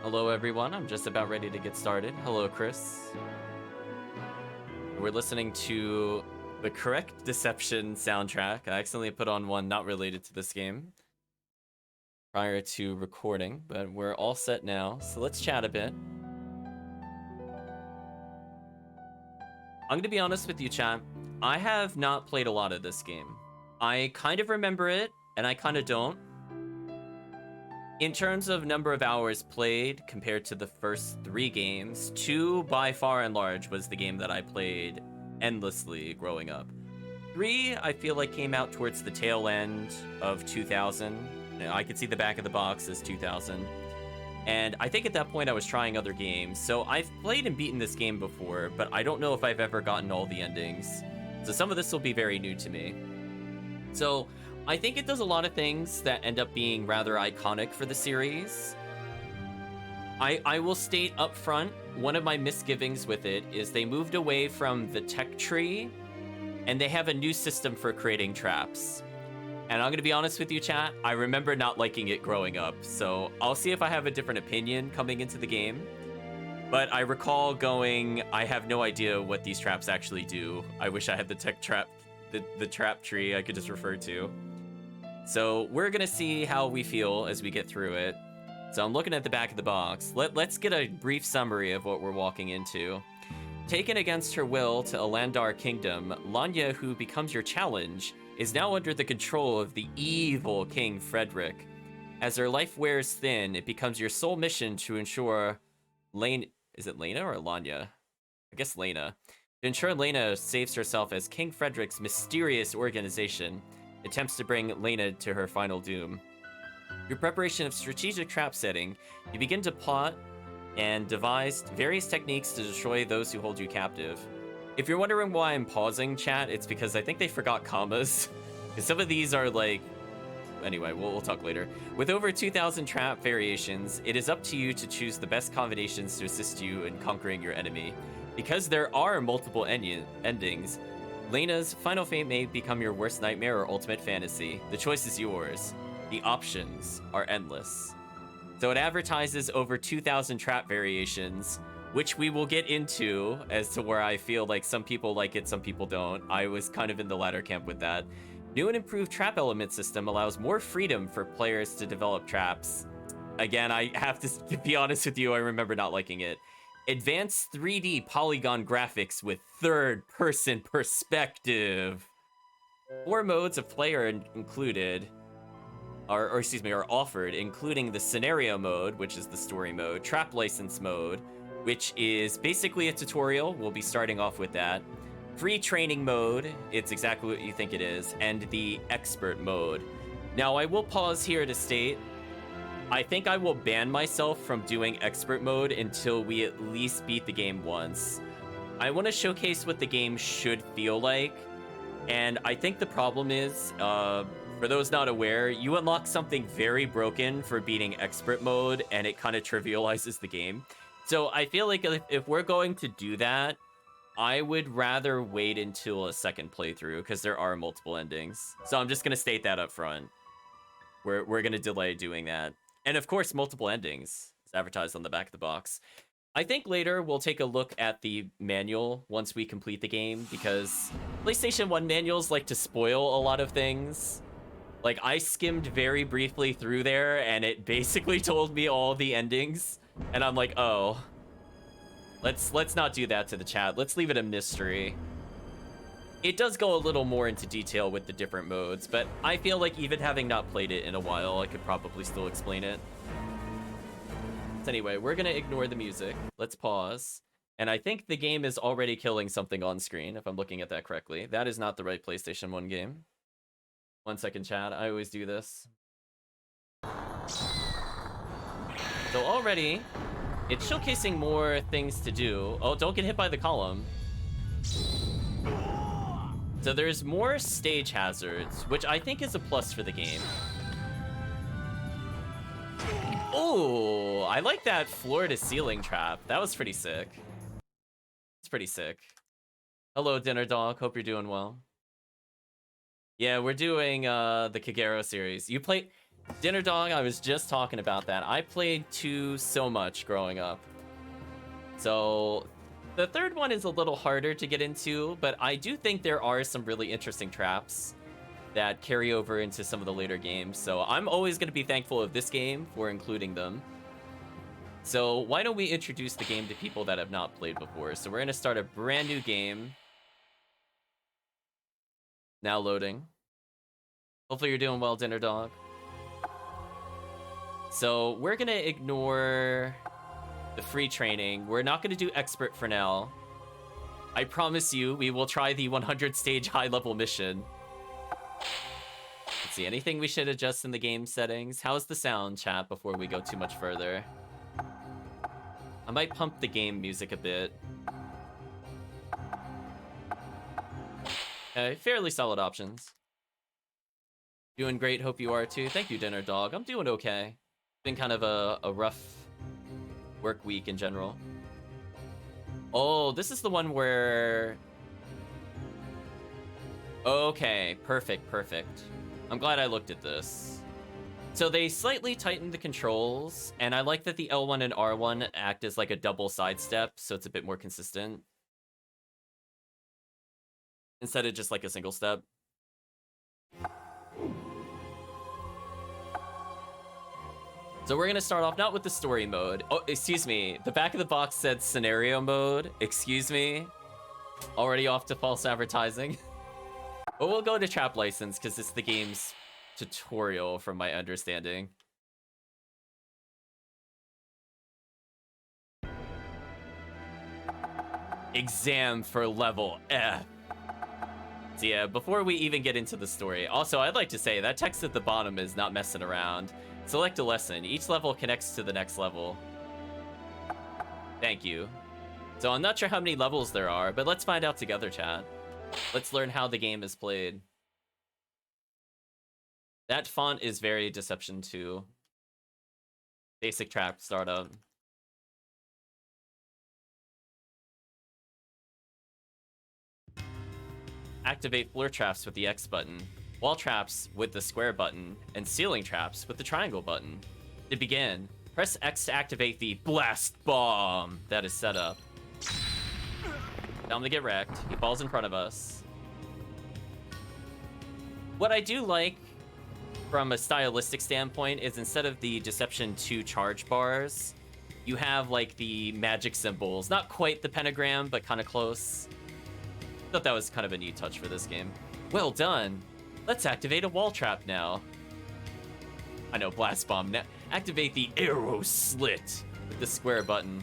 Hello, everyone. I'm just about ready to get started. Hello, Chris. We're listening to the Correct Deception soundtrack. I accidentally put on one not related to this game prior to recording, but we're all set now. So let's chat a bit. I'm going to be honest with you, chat. I have not played a lot of this game. I kind of remember it, and I kind of don't. In terms of number of hours played compared to the first 3 games, 2 by far and large was the game that I played endlessly growing up. 3, I feel like came out towards the tail end of 2000. I could see the back of the box as 2000. And I think at that point I was trying other games. So I've played and beaten this game before, but I don't know if I've ever gotten all the endings. So some of this will be very new to me. So I think it does a lot of things that end up being rather iconic for the series. I will state up front, one of my misgivings with it is they moved away from the tech tree, and they have a new system for creating traps. And I'm going to be honest with you, chat, I remember not liking it growing up, so I'll see if I have a different opinion coming into the game. But I recall going, I have no idea what these traps actually do. I wish I had the tech trap, the trap tree I could just refer to. So we're gonna see how we feel as we get through it. So I'm looking at the back of the box. Let's get a brief summary of what we're walking into. Taken against her will to Alandar Kingdom, Lanya, who becomes your challenge, is now under the control of the evil King Frederick. As her life wears thin, it becomes your sole mission to ensure is it Lena or Lanya? I guess Lena. To ensure Lena saves herself as King Frederick's mysterious organization attempts to bring Lena to her final doom. Through preparation of strategic trap setting, you begin to plot and devise various techniques to destroy those who hold you captive. If you're wondering why I'm pausing, chat, it's because I think they forgot commas. Some of these are like... Anyway, we'll talk later. With over 2,000 trap variations, it is up to you to choose the best combinations to assist you in conquering your enemy. Because there are multiple endings, Lena's final fate may become your worst nightmare or ultimate fantasy. The choice is yours. The options are endless. So it advertises over 2,000 trap variations, which we will get into as to where I feel like some people like it, some people don't. I was kind of in the latter camp with that. New and improved trap element system allows more freedom for players to develop traps. Again, I have to be honest with you, I remember not liking it. Advanced 3D polygon graphics with third-person perspective. 4 modes of play are included, or excuse me, are offered, including the scenario mode, which is the story mode, trap license mode, which is basically a tutorial. We'll be starting off with that. Free training mode, it's exactly what you think it is, and the expert mode. Now, I will pause here to state, I think I will ban myself from doing expert mode until we at least beat the game once. I want to showcase what the game should feel like, and I think the problem is, for those not aware, you unlock something very broken for beating expert mode, and it kind of trivializes the game. So I feel like if we're going to do that, I would rather wait until a second playthrough, because there are multiple endings. So I'm just going to state that up front. We're going to delay doing that. And of course, multiple endings is advertised on the back of the box. I think later we'll take a look at the manual once we complete the game, because PlayStation 1 manuals like to spoil a lot of things. Like, I skimmed very briefly through there, and it basically told me all the endings. And I'm like, oh. Let's not do that to the chat. Let's leave it a mystery. It does go a little more into detail with the different modes, but I feel like even having not played it in a while, I could probably still explain it. So anyway, we're gonna ignore the music. Let's pause. And I think the game is already killing something on screen, if I'm looking at that correctly. That is not the right PlayStation 1 game. 1 second, chat. I always do this. So already, it's showcasing more things to do. Oh, don't get hit by the column. So there's more stage hazards, which I think is a plus for the game. Oh, I like that floor-to-ceiling trap. That was pretty sick. It's pretty sick. Hello, Dinner Dog. Hope you're doing well. Yeah, we're doing the Kagero series. You play... Dinner Dog, I was just talking about that. I played 2 so much growing up. So the third one is a little harder to get into, but I do think there are some really interesting traps that carry over into some of the later games. So I'm always going to be thankful of this game for including them. So why don't we introduce the game to people that have not played before? So we're going to start a brand new game. Now loading. Hopefully you're doing well, Dinner Dog. So we're going to ignore the free training. We're not going to do expert for now. I promise you, we will try the 100 stage high level mission. Let's see, anything we should adjust in the game settings? How's the sound, chat, before we go too much further? I might pump the game music a bit. Okay, fairly solid options. Doing great, hope you are too. Thank you, Dinner Dog. I'm doing okay. Been kind of a rough work week in general. Oh, this is the one where... Okay, perfect. I'm glad I looked at this. So they slightly tightened the controls, and I like that the L1 and R1 act as like a double sidestep, so it's a bit more consistent. Instead of just like a single step. So we're gonna start off not with the story mode. Oh, excuse me. The back of the box said scenario mode. Excuse me. Already off to false advertising. But we'll go to trap license because it's the game's tutorial from my understanding. Exam for level F. So yeah, before we even get into the story, also I'd like to say that text at the bottom is not messing around. Select a lesson. Each level connects to the next level. Thank you. So I'm not sure how many levels there are, but let's find out together, chat. Let's learn how the game is played. That font is very Deception 2. Basic trap startup. Activate floor traps with the X button, wall traps with the square button, and ceiling traps with the triangle button. To begin, press X to activate the blast bomb that is set up. Tell him to get wrecked. He falls in front of us. What I do like from a stylistic standpoint is instead of the Deception 2 charge bars, you have like the magic symbols. Not quite the pentagram, but kind of close. Thought that was kind of a neat touch for this game. Well done. Let's activate a wall trap now. I know, blast bomb. Now activate the arrow slit with the square button.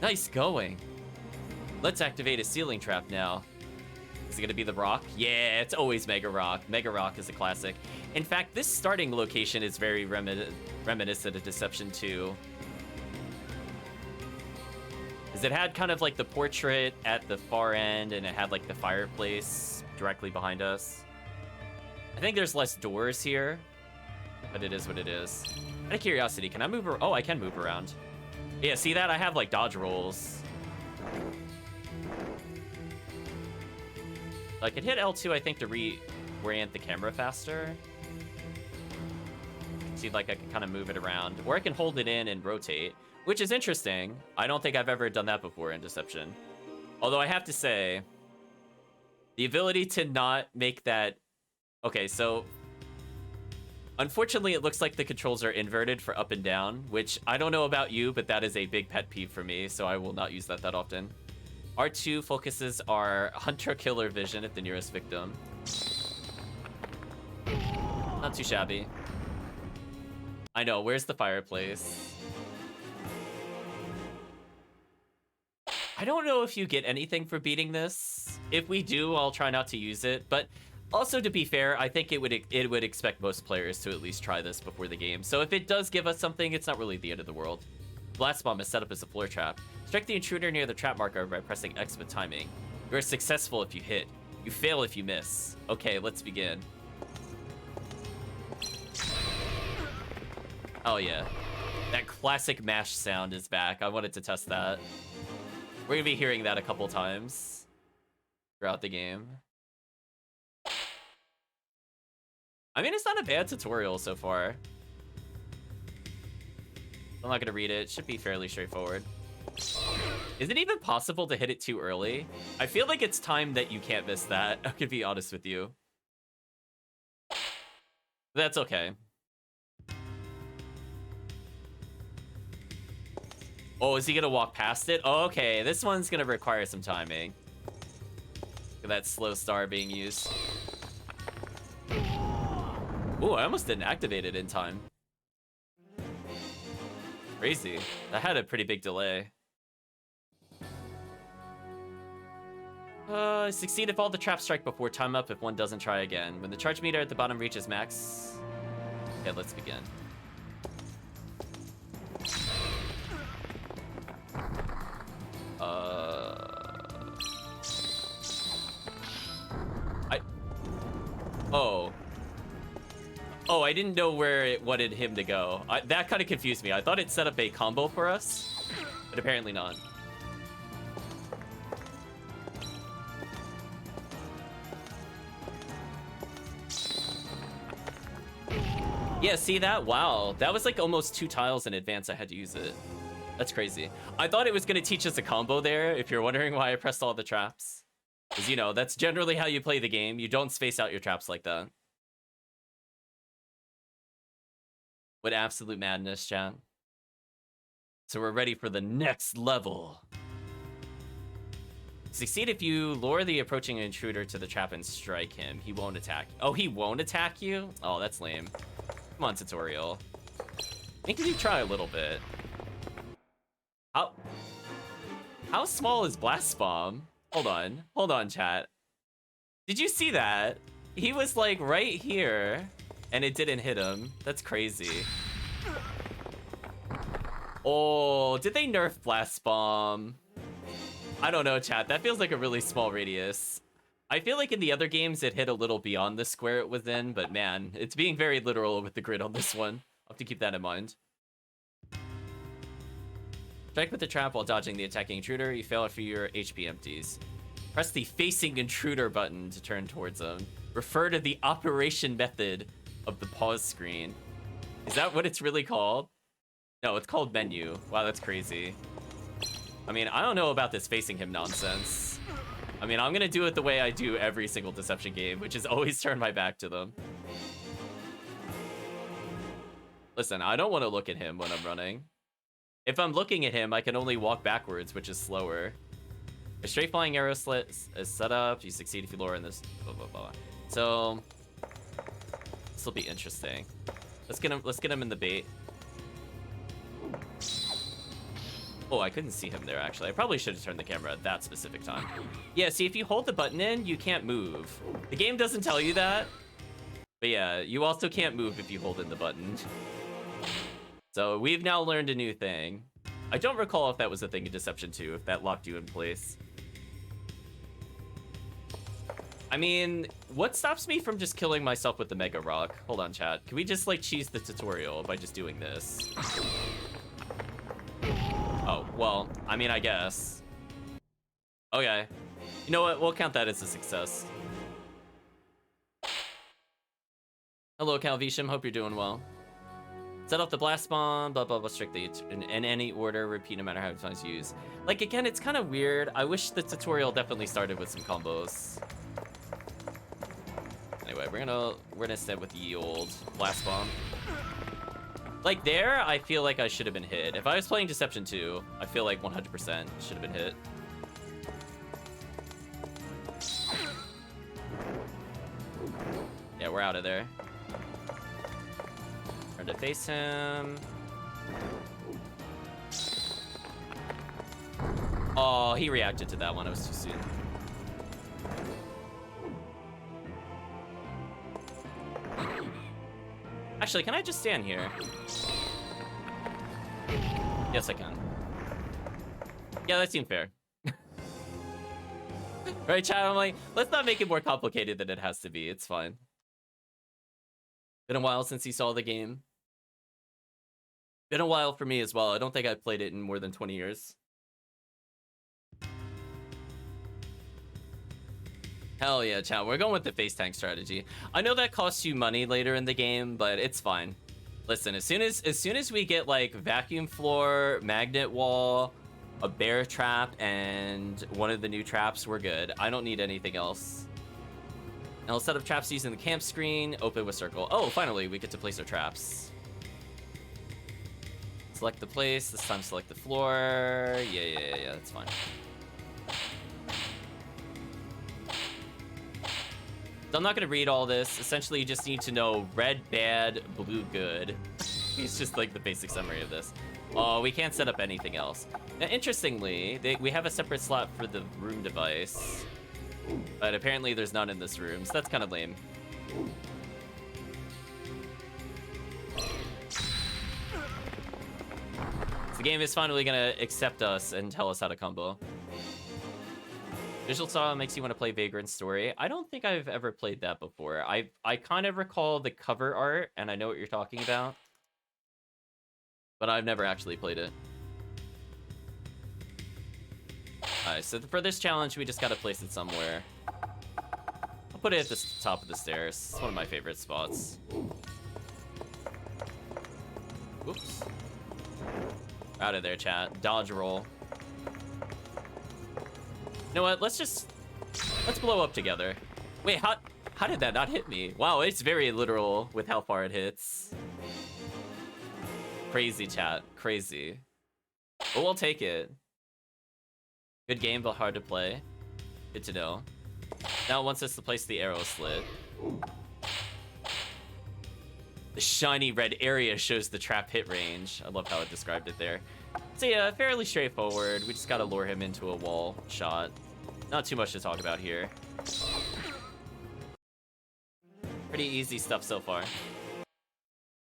Nice going. Let's activate a ceiling trap now. Is it gonna be the rock? Yeah, it's always Mega Rock. Mega Rock is a classic. In fact, this starting location is very reminiscent of Deception 2. Because it had kind of like the portrait at the far end, and it had like the fireplace directly behind us. I think there's less doors here, but it is what it is. Out of curiosity, can I move around? Oh, I can move around. Yeah, see that? I have like dodge rolls. I could hit L2, I think, to reorient the camera faster. See, like I can kind of move it around. Or I can hold it in and rotate, which is interesting. I don't think I've ever done that before in Deception. Although I have to say, the ability to not make that... Okay, so... Unfortunately, it looks like the controls are inverted for up and down, which I don't know about you, but that is a big pet peeve for me, so I will not use that often. R2 focuses our hunter-killer vision at the nearest victim. Not too shabby. I know, where's the fireplace? I don't know if you get anything for beating this. If we do, I'll try not to use it, but also to be fair, I think it would expect most players to at least try this before the game. So if it does give us something, it's not really the end of the world. Blast bomb is set up as a floor trap. Strike the intruder near the trap marker by pressing X with timing. You are successful if you hit. You fail if you miss. Okay, let's begin. Oh yeah. That classic mash sound is back. I wanted to test that. We're gonna be hearing that a couple times throughout the game. I mean, it's not a bad tutorial so far. I'm not gonna read it. It should be fairly straightforward. Is it even possible to hit it too early? I feel like it's time that you can't miss that. I could be honest with you. That's okay. Oh, is he gonna walk past it? Oh, okay, this one's gonna require some timing. Look at that slow star being used. Ooh, I almost didn't activate it in time. Crazy. That had a pretty big delay. Succeed if all the traps strike before time up if one doesn't try again. When the charge meter at the bottom reaches max... Okay, let's begin. Oh. Oh, I didn't know where it wanted him to go. That kind of confused me. I thought it set up a combo for us, but apparently not. Yeah, see that? Wow. That was like almost 2 tiles in advance I had to use it. That's crazy. I thought it was going to teach us a combo there, if you're wondering why I pressed all the traps. Because, you know, that's generally how you play the game. You don't space out your traps like that. What absolute madness, chat. So we're ready for the next level. Succeed if you lure the approaching intruder to the trap and strike him. He won't attack. Oh, he won't attack you? Oh, that's lame. Come on, tutorial. Make you try a little bit. How small is Blast Bomb? Hold on, chat. Did you see that? He was like right here, and it didn't hit him. That's crazy. Oh, did they nerf Blast Bomb? I don't know, chat. That feels like a really small radius. I feel like in the other games it hit a little beyond the square it was in, but man, it's being very literal with the grid on this one. I'll have to keep that in mind. Strike with the trap while dodging the attacking intruder. You fail if your HP empties. Press the facing intruder button to turn towards them. Refer to the operation method of the pause screen. Is that what it's really called? No, it's called menu. Wow, that's crazy. I mean, I don't know about this facing him nonsense. I mean, I'm gonna do it the way I do every single Deception game, which is always turn my back to them. Listen, I don't want to look at him when I'm running. If I'm looking at him, I can only walk backwards, which is slower. A straight flying arrow slit is set up. You succeed if you lure in this. Blah, blah, blah. So this will be interesting. Let's get him in the bait. Oh, I couldn't see him there, actually. I probably should have turned the camera at that specific time. Yeah, see, if you hold the button in, you can't move. The game doesn't tell you that. But yeah, you also can't move if you hold in the button. So we've now learned a new thing. I don't recall if that was a thing in Deception 2, if that locked you in place. I mean, what stops me from just killing myself with the Mega Rock? Hold on, chat. Can we just, like, cheese the tutorial by just doing this? Oh, well, I mean, I guess. Okay. You know what? We'll count that as a success. Hello, Calvisham. Hope you're doing well. Set off the blast bomb, blah, blah, blah, strictly in any order, repeat no matter how many times used. Like, again, it's kind of weird. I wish the tutorial definitely started with some combos. Anyway, we're gonna start with the old blast bomb. Like there, I feel like I should have been hit. If I was playing Deception 2, I feel like 100% should have been hit. Yeah, we're out of there. Turn to face him. Oh, he reacted to that one. It was too soon. Actually, can I just stand here? Yes, I can. Yeah, that seemed fair. Right, chat? I'm like, let's not make it more complicated than it has to be. It's fine. Been a while since you saw the game. Been a while for me as well. I don't think I've played it in more than 20 years. Hell yeah, chat. We're going with the face tank strategy. I know that costs you money later in the game, but it's fine. Listen, as soon as we get like vacuum floor, magnet wall, a bear trap, and one of the new traps, we're good. I don't need anything else. And I'll set up traps using the camp screen, open with circle. Oh, finally, we get to place our traps. Select the place, this time select the floor. Yeah, that's fine. So I'm not going to read all this. Essentially, you just need to know red bad, blue good. It's just like the basic summary of this. Oh, we can't set up anything else. Now, interestingly, we have a separate slot for the room device. But apparently there's none in this room, so that's kind of lame. So the game is finally going to accept us and tell us how to combo. Visual style makes you want to play Vagrant Story. I don't think I've ever played that before. I kind of recall the cover art, and I know what you're talking about. But I've never actually played it. Alright, so for this challenge, we just gotta place it somewhere. I'll put it at the top of the stairs. It's one of my favorite spots. Whoops. Out of there, chat. Dodge roll. You know what? Let's blow up together. Wait, how did that not hit me? Wow, it's very literal with how far it hits. Crazy, chat. Crazy. But we'll take it. Good game, but hard to play. Good to know. Now it wants us to place the arrow slit. The shiny red area shows the trap hit range. I love how it described it there. So yeah, fairly straightforward. We just gotta lure him into a wall shot. Not too much to talk about here. Pretty easy stuff so far.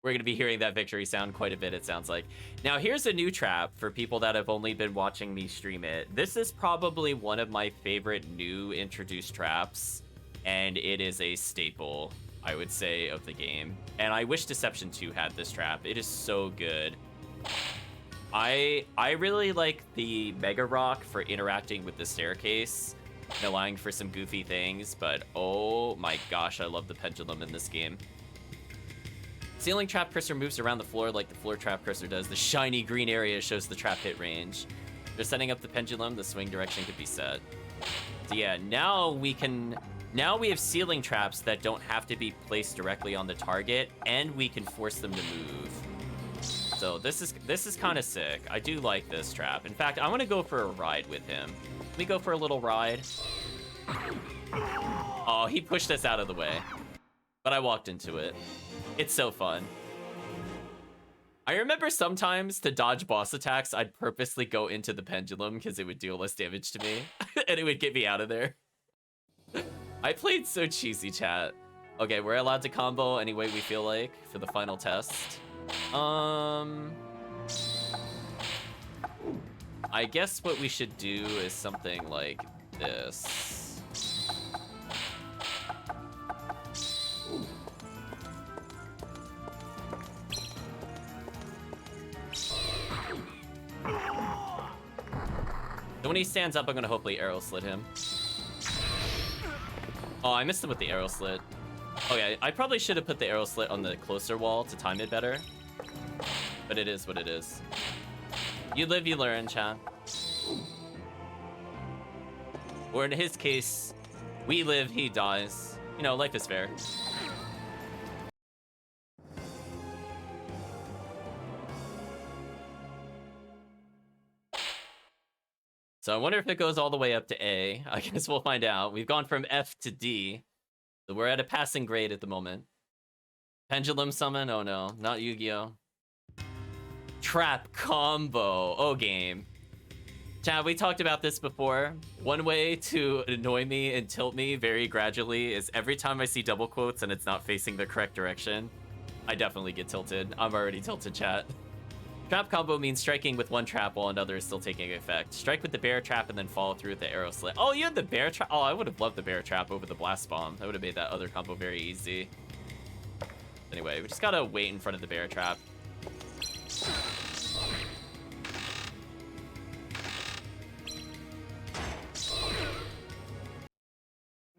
We're going to be hearing that victory sound quite a bit, it sounds like. Now, here's a new trap for people that have only been watching me stream it. This is probably one of my favorite new introduced traps, and it is a staple, I would say, of the game. And I wish Deception 2 had this trap. It is so good. I really like the Mega Rock for interacting with the staircase and allowing for some goofy things, but oh my gosh, I love the pendulum in this game. Ceiling trap cursor moves around the floor like the floor trap cursor does. The shiny green area shows the trap hit range. They're setting up the pendulum, the swing direction could be set. So yeah, now we have ceiling traps that don't have to be placed directly on the target, and we can force them to move. So this is kind of sick. I do like this trap. In fact, I want to go for a ride with him. Let me go for a little ride. Oh, he pushed us out of the way. But I walked into it. It's so fun. I remember sometimes to dodge boss attacks, I'd purposely go into the pendulum because it would deal less damage to me. And it would get me out of there. I played so cheesy, chat. Okay, we're allowed to combo any way we feel like for the final test. I guess what we should do is something like this. So when he stands up, I'm gonna hopefully arrow slit him. Oh, I missed him with the arrow slit. Okay, I probably should have put the arrow slit on the closer wall to time it better. But it is what it is. You live, you learn, chat. Or in his case, we live, he dies. You know, life is fair. So I wonder if it goes all the way up to A. I guess we'll find out. We've gone from F to D. So we're at a passing grade at the moment. Pendulum summon? Oh no, not Yu-Gi-Oh! Trap combo. Oh, game. Chat, we talked about this before. One way to annoy me and tilt me very gradually is every time I see double quotes and it's not facing the correct direction, I definitely get tilted. I'm already tilted, chat. Trap combo means striking with one trap while another is still taking effect. Strike with the bear trap and then follow through with the arrow slit. Oh, you had the bear trap? Oh, I would have loved the bear trap over the blast bomb. That would have made that other combo very easy. Anyway, we just gotta wait in front of the bear trap.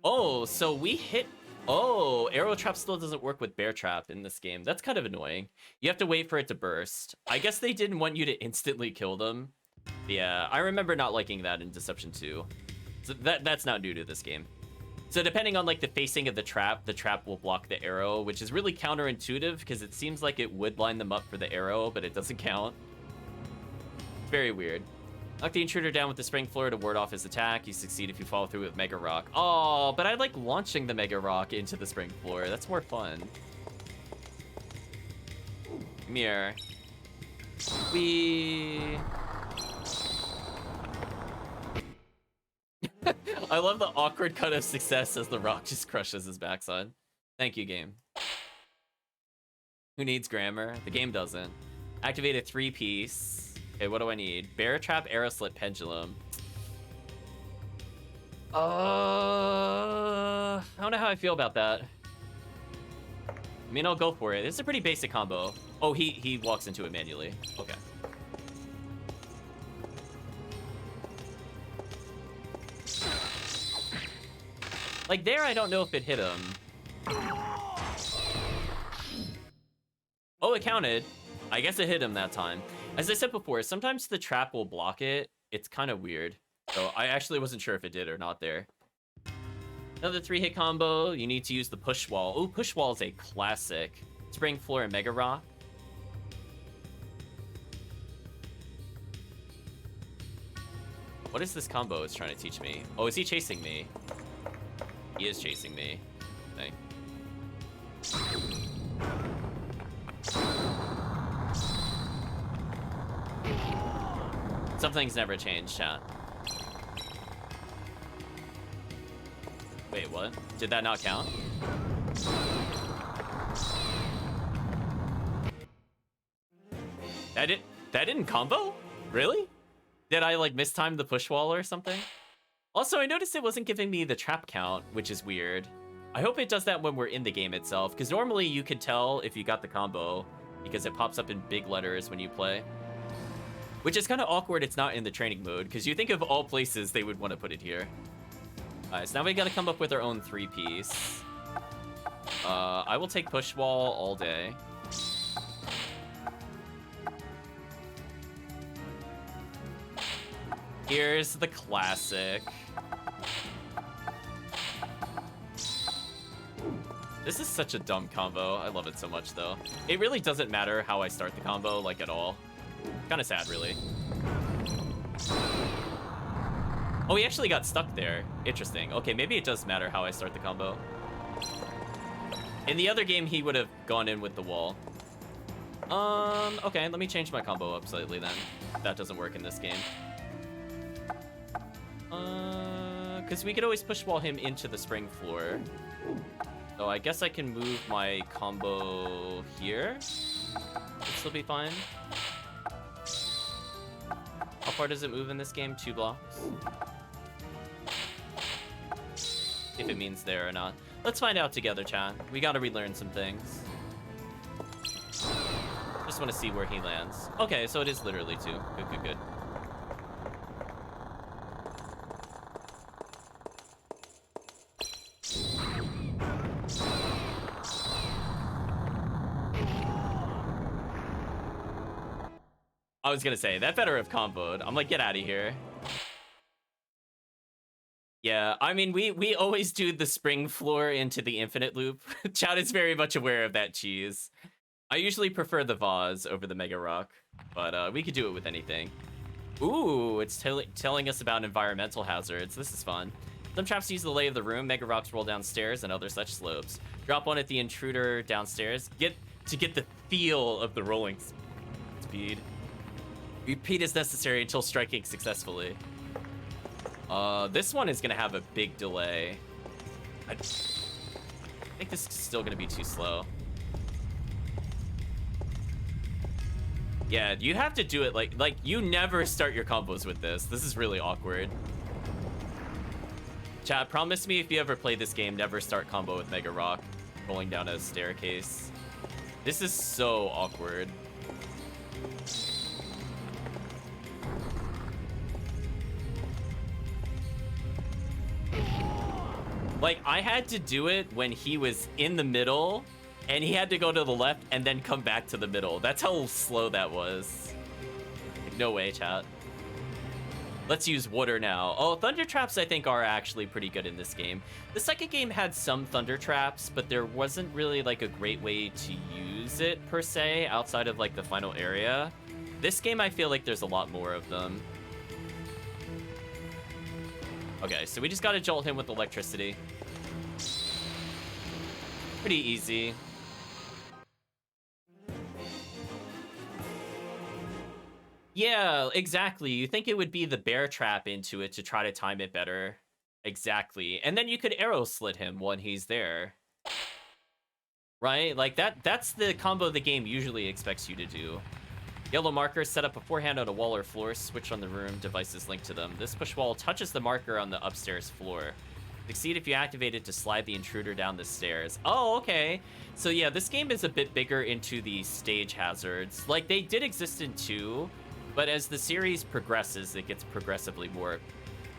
Oh, so we hit... Oh, arrow trap still doesn't work with bear trap in this game. That's kind of annoying. You have to wait for it to burst. I guess they didn't want you to instantly kill them. Yeah, I remember not liking that in Deception 2. So that's not new to this game. So depending on like the facing of the trap will block the arrow, which is really counterintuitive because it seems like it would line them up for the arrow, but it doesn't count. It's very weird. Knock the intruder down with the spring floor to ward off his attack. You succeed if you follow through with Mega Rock. Oh, but I like launching the Mega Rock into the spring floor. That's more fun. Come here. I love the awkward cut of success as the rock just crushes his backside. Thank you, game. Who needs grammar? The game doesn't. Activate a 3-piece. Okay, what do I need? Bear Trap, Arrow Slit, Pendulum. I don't know how I feel about that. I mean, I'll go for it. It's a pretty basic combo. Oh, he walks into it manually. Okay. Like there, I don't know if it hit him. Oh, it counted. I guess it hit him that time. As I said before, sometimes the trap will block it. It's kind of weird. So I actually wasn't sure if it did or not there. Another 3-hit combo. You need to use the push wall. Oh, push wall is a classic. Spring floor and Mega Rock. What is this combo it's trying to teach me? Oh, is he chasing me? He is chasing me. Okay. Some things never change, chat. Wait, what? Did that not count? That didn't combo? Really? Did I like mistime the push wall or something? Also, I noticed it wasn't giving me the trap count, which is weird. I hope it does that when we're in the game itself, because normally you could tell if you got the combo because it pops up in big letters when you play. Which is kind of awkward it's not in the training mode, because you think of all places they would want to put it here. Alright, so now we gotta come up with our own 3-piece. I will take push wall all day. Here's the classic. This is such a dumb combo. I love it so much, though. It really doesn't matter how I start the combo, like, at all. Kind of sad, really. Oh, he actually got stuck there. Interesting. Okay, maybe it does matter how I start the combo. In the other game, he would have gone in with the wall. Okay, let me change my combo up slightly, then. That doesn't work in this game. Because we could always push wall him into the spring floor. So I guess I can move my combo here. It'll still be fine. How far does it move in this game? 2 blocks? If it means there or not. Let's find out together, chat. We gotta relearn some things. Just want to see where he lands. Okay, so it is literally 2. Good, good, good. I was gonna say, that better have comboed. I'm like, get out of here. Yeah, I mean, we always do the spring floor into the infinite loop. Chat is very much aware of that cheese. I usually prefer the vase over the Mega Rock, but we could do it with anything. Ooh, it's telling us about environmental hazards. This is fun. Some traps use the lay of the room. Mega Rocks roll downstairs and other such slopes. Drop one at the intruder downstairs. Get the feel of the rolling speed. Repeat as necessary until striking successfully. This one is gonna have a big delay. I think this is still gonna be too slow. Yeah, you have to do it like you never start your combos with this. This is really awkward. Chat, promise me if you ever play this game, never start combo with Mega Rock rolling down a staircase. This is so awkward. Like, I had to do it when he was in the middle, and he had to go to the left and then come back to the middle. That's how slow that was. Like, no way, chat. Let's use water now. Oh, thunder traps I think are actually pretty good in this game. The second game had some thunder traps, but there wasn't really like a great way to use it per se outside of like the final area. This game I feel like there's a lot more of them. Okay, so we just gotta jolt him with electricity. Pretty easy. Yeah, exactly. You think it would be the bear trap into it to try to time it better. Exactly. And then you could arrow slit him when he's there. Right? Like that's the combo the game usually expects you to do. Yellow markers set up beforehand on a wall or floor, switch on the room, devices linked to them. This push wall touches the marker on the upstairs floor. Succeed if you activate it to slide the intruder down the stairs. Oh, okay. So yeah, this game is a bit bigger into the stage hazards. Like, they did exist in 2, but as the series progresses, it gets progressively more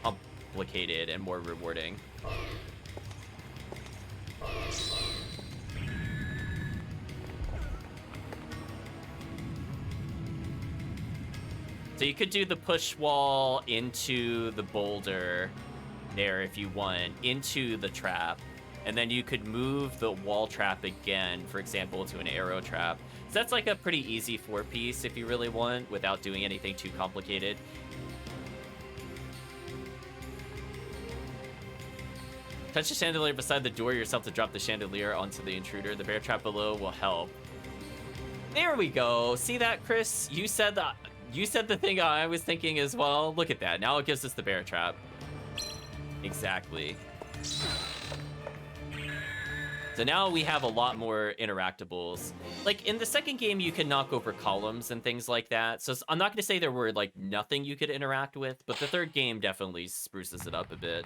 complicated and more rewarding. So you could do the push wall into the boulder there if you want, into the trap, and then you could move the wall trap again, for example, to an arrow trap. So that's like a pretty easy 4-piece if you really want, without doing anything too complicated. Touch the chandelier beside the door yourself to drop the chandelier onto the intruder. The bear trap below will help. There we go. See that, Chris? You said that. You said the thing I was thinking as well. Look at that. Now it gives us the bear trap. Exactly. So now we have a lot more interactables. Like, in the second game, you can knock over columns and things like that. So I'm not going to say there were, like, nothing you could interact with, but the third game definitely spruces it up a bit.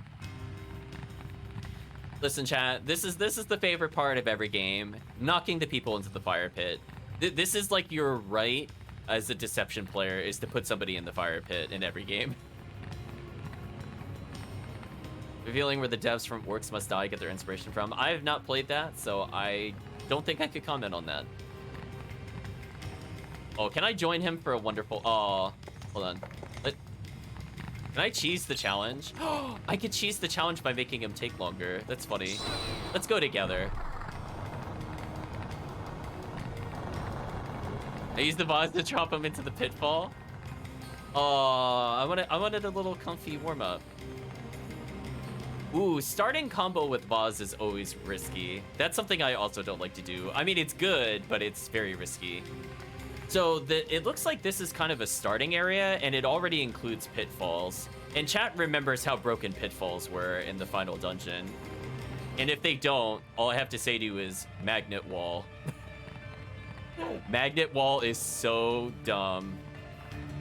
Listen, chat, this is the favorite part of every game. Knocking the people into the fire pit. This is, like, your right as a deception player, is to put somebody in the fire pit in every game. Revealing where the devs from Orcs Must Die get their inspiration from. I have not played that, so I don't think I could comment on that. Oh, can I join him for a wonderful... Oh, hold on. Can I cheese the challenge? Oh, I could cheese the challenge by making him take longer. That's funny. Let's go together. I used the vase to drop him into the pitfall. Oh, I wanted a little comfy warm-up. Ooh, starting combo with Vaz is always risky. That's something I also don't like to do. I mean, it's good, but it's very risky. So it looks like this is kind of a starting area, and it already includes pitfalls. And chat remembers how broken pitfalls were in the final dungeon. And if they don't, all I have to say to you is magnet wall. Magnet wall is so dumb.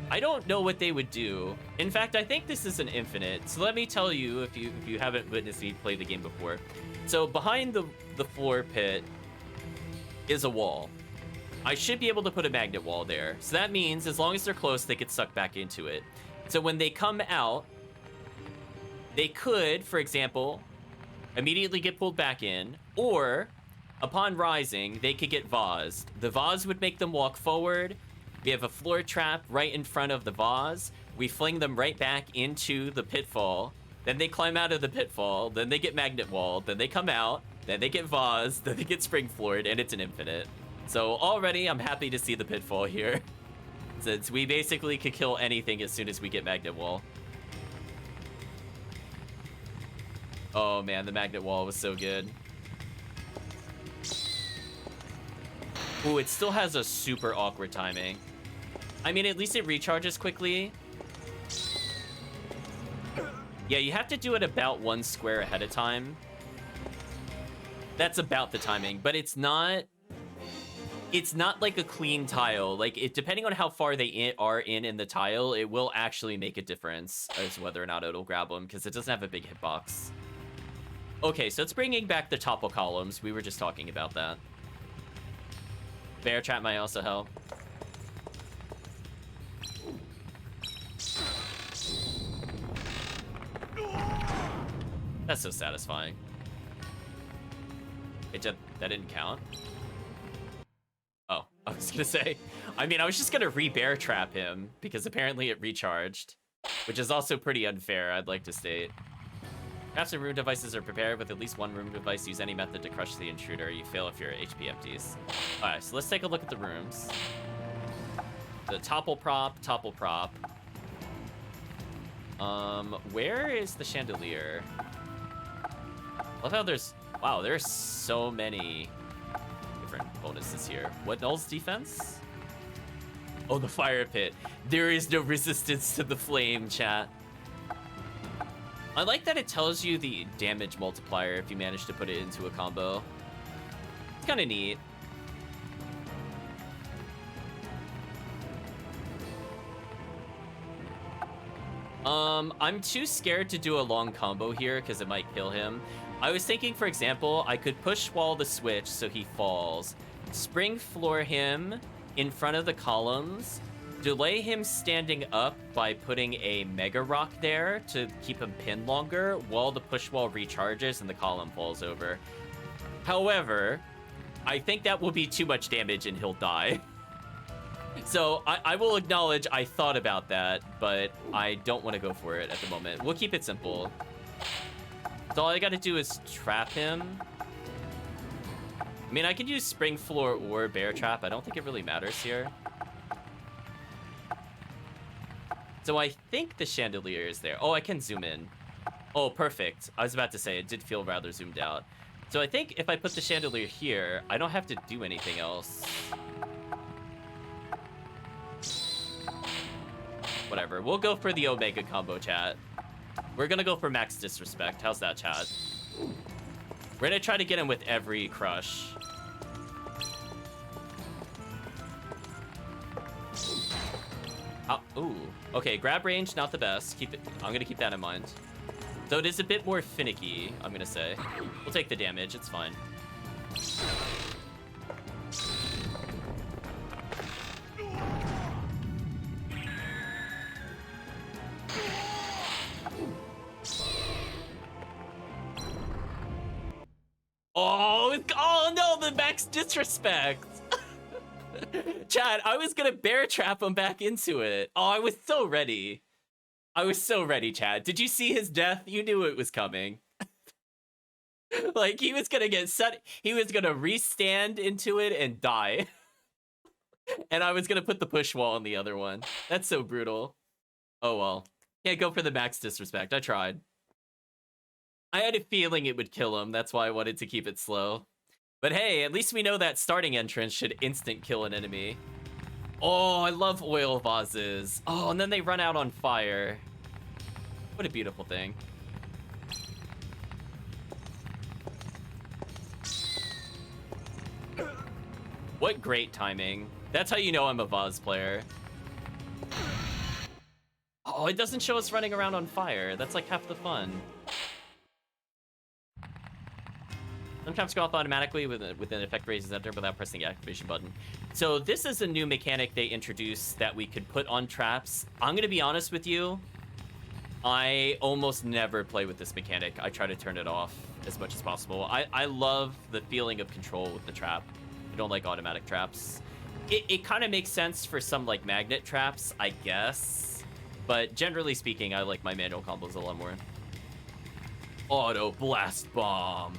I don't know what they would do. In fact, I think this is an infinite. So let me tell you, if you haven't witnessed me play the game before. So behind the floor pit is a wall. I should be able to put a magnet wall there. So that means as long as they're close, they get sucked back into it. So when they come out, they could, for example, immediately get pulled back in, or upon rising, they could get vased. The vase would make them walk forward. We have a floor trap right in front of the vase. We fling them right back into the pitfall. Then they climb out of the pitfall. Then they get magnet walled. Then they come out. Then they get vased. Then they get spring floored, and it's an infinite. So already, I'm happy to see the pitfall here, since we basically could kill anything as soon as we get magnet wall. Oh man, the magnet wall was so good. Ooh, it still has a super awkward timing. I mean, at least it recharges quickly. Yeah, you have to do it about 1 square ahead of time. That's about the timing, but it's not like a clean tile. Like, depending on how far they are in the tile, it will actually make a difference as to whether or not it'll grab them, because it doesn't have a big hitbox. Okay, so it's bringing back the topple columns. We were just talking about that. Bear trap might also help. That's so satisfying. That didn't count. Oh, I was gonna say. I mean, I was just gonna re-bear trap him because apparently it recharged, which is also pretty unfair, I'd like to state. Traps and room devices are prepared with at least one room device. Use any method to crush the intruder. You fail if your HP empties. Alright, so let's take a look at the rooms. The topple prop. Where is the chandelier? Love how there's... Wow, there's so many different bonuses here. What nulls defense? Oh, the fire pit. There is no resistance to the flame, chat. I like that it tells you the damage multiplier if you manage to put it into a combo. It's kind of neat. I'm too scared to do a long combo here because it might kill him. I was thinking, for example, I could push wall the switch so he falls, spring floor him in front of the columns, delay him standing up by putting a Mega Rock there to keep him pinned longer while the push wall recharges and the column falls over. However, I think that will be too much damage and he'll die. So I will acknowledge I thought about that, but I don't want to go for it at the moment. We'll keep it simple. So all I got to do is trap him. I mean, I could use spring floor or bear trap. I don't think it really matters here. So I think the chandelier is there. Oh, I can zoom in. Oh, perfect. I was about to say, it did feel rather zoomed out. So I think if I put the chandelier here, I don't have to do anything else. Whatever. We'll go for the Omega combo, chat. We're gonna go for max disrespect. How's that, chat? We're gonna try to get him with every crush. Oh, ooh. Okay, grab range, not the best. Keep it. I'm gonna keep that in mind. So it is a bit more finicky, I'm gonna say. We'll take the damage, it's fine. Oh no, the max disrespect. Chad, I was gonna bear trap him back into it. Oh, I was so ready. I was so ready, Chad. Did you see his death? You knew it was coming. Like, he was gonna get set. He was gonna restand into it and die. And I was gonna put the push wall on the other one. That's so brutal. Oh well. Can't go for the max disrespect. I tried. I had a feeling it would kill him. That's why I wanted to keep it slow. But hey, at least we know that starting entrance should instant kill an enemy. Oh, I love oil vases. Oh, and then they run out on fire. What a beautiful thing. What great timing. That's how you know I'm a vase player. Oh, it doesn't show us running around on fire. That's like half the fun. Sometimes go off automatically with an effect raises enter without pressing the activation button. So this is a new mechanic they introduced that we could put on traps. I'm gonna be honest with you. I almost never play with this mechanic. I try to turn it off as much as possible. I love the feeling of control with the trap. I don't like automatic traps. It kind of makes sense for some like magnet traps, I guess. But generally speaking, I like my manual combos a lot more. Auto blast bomb.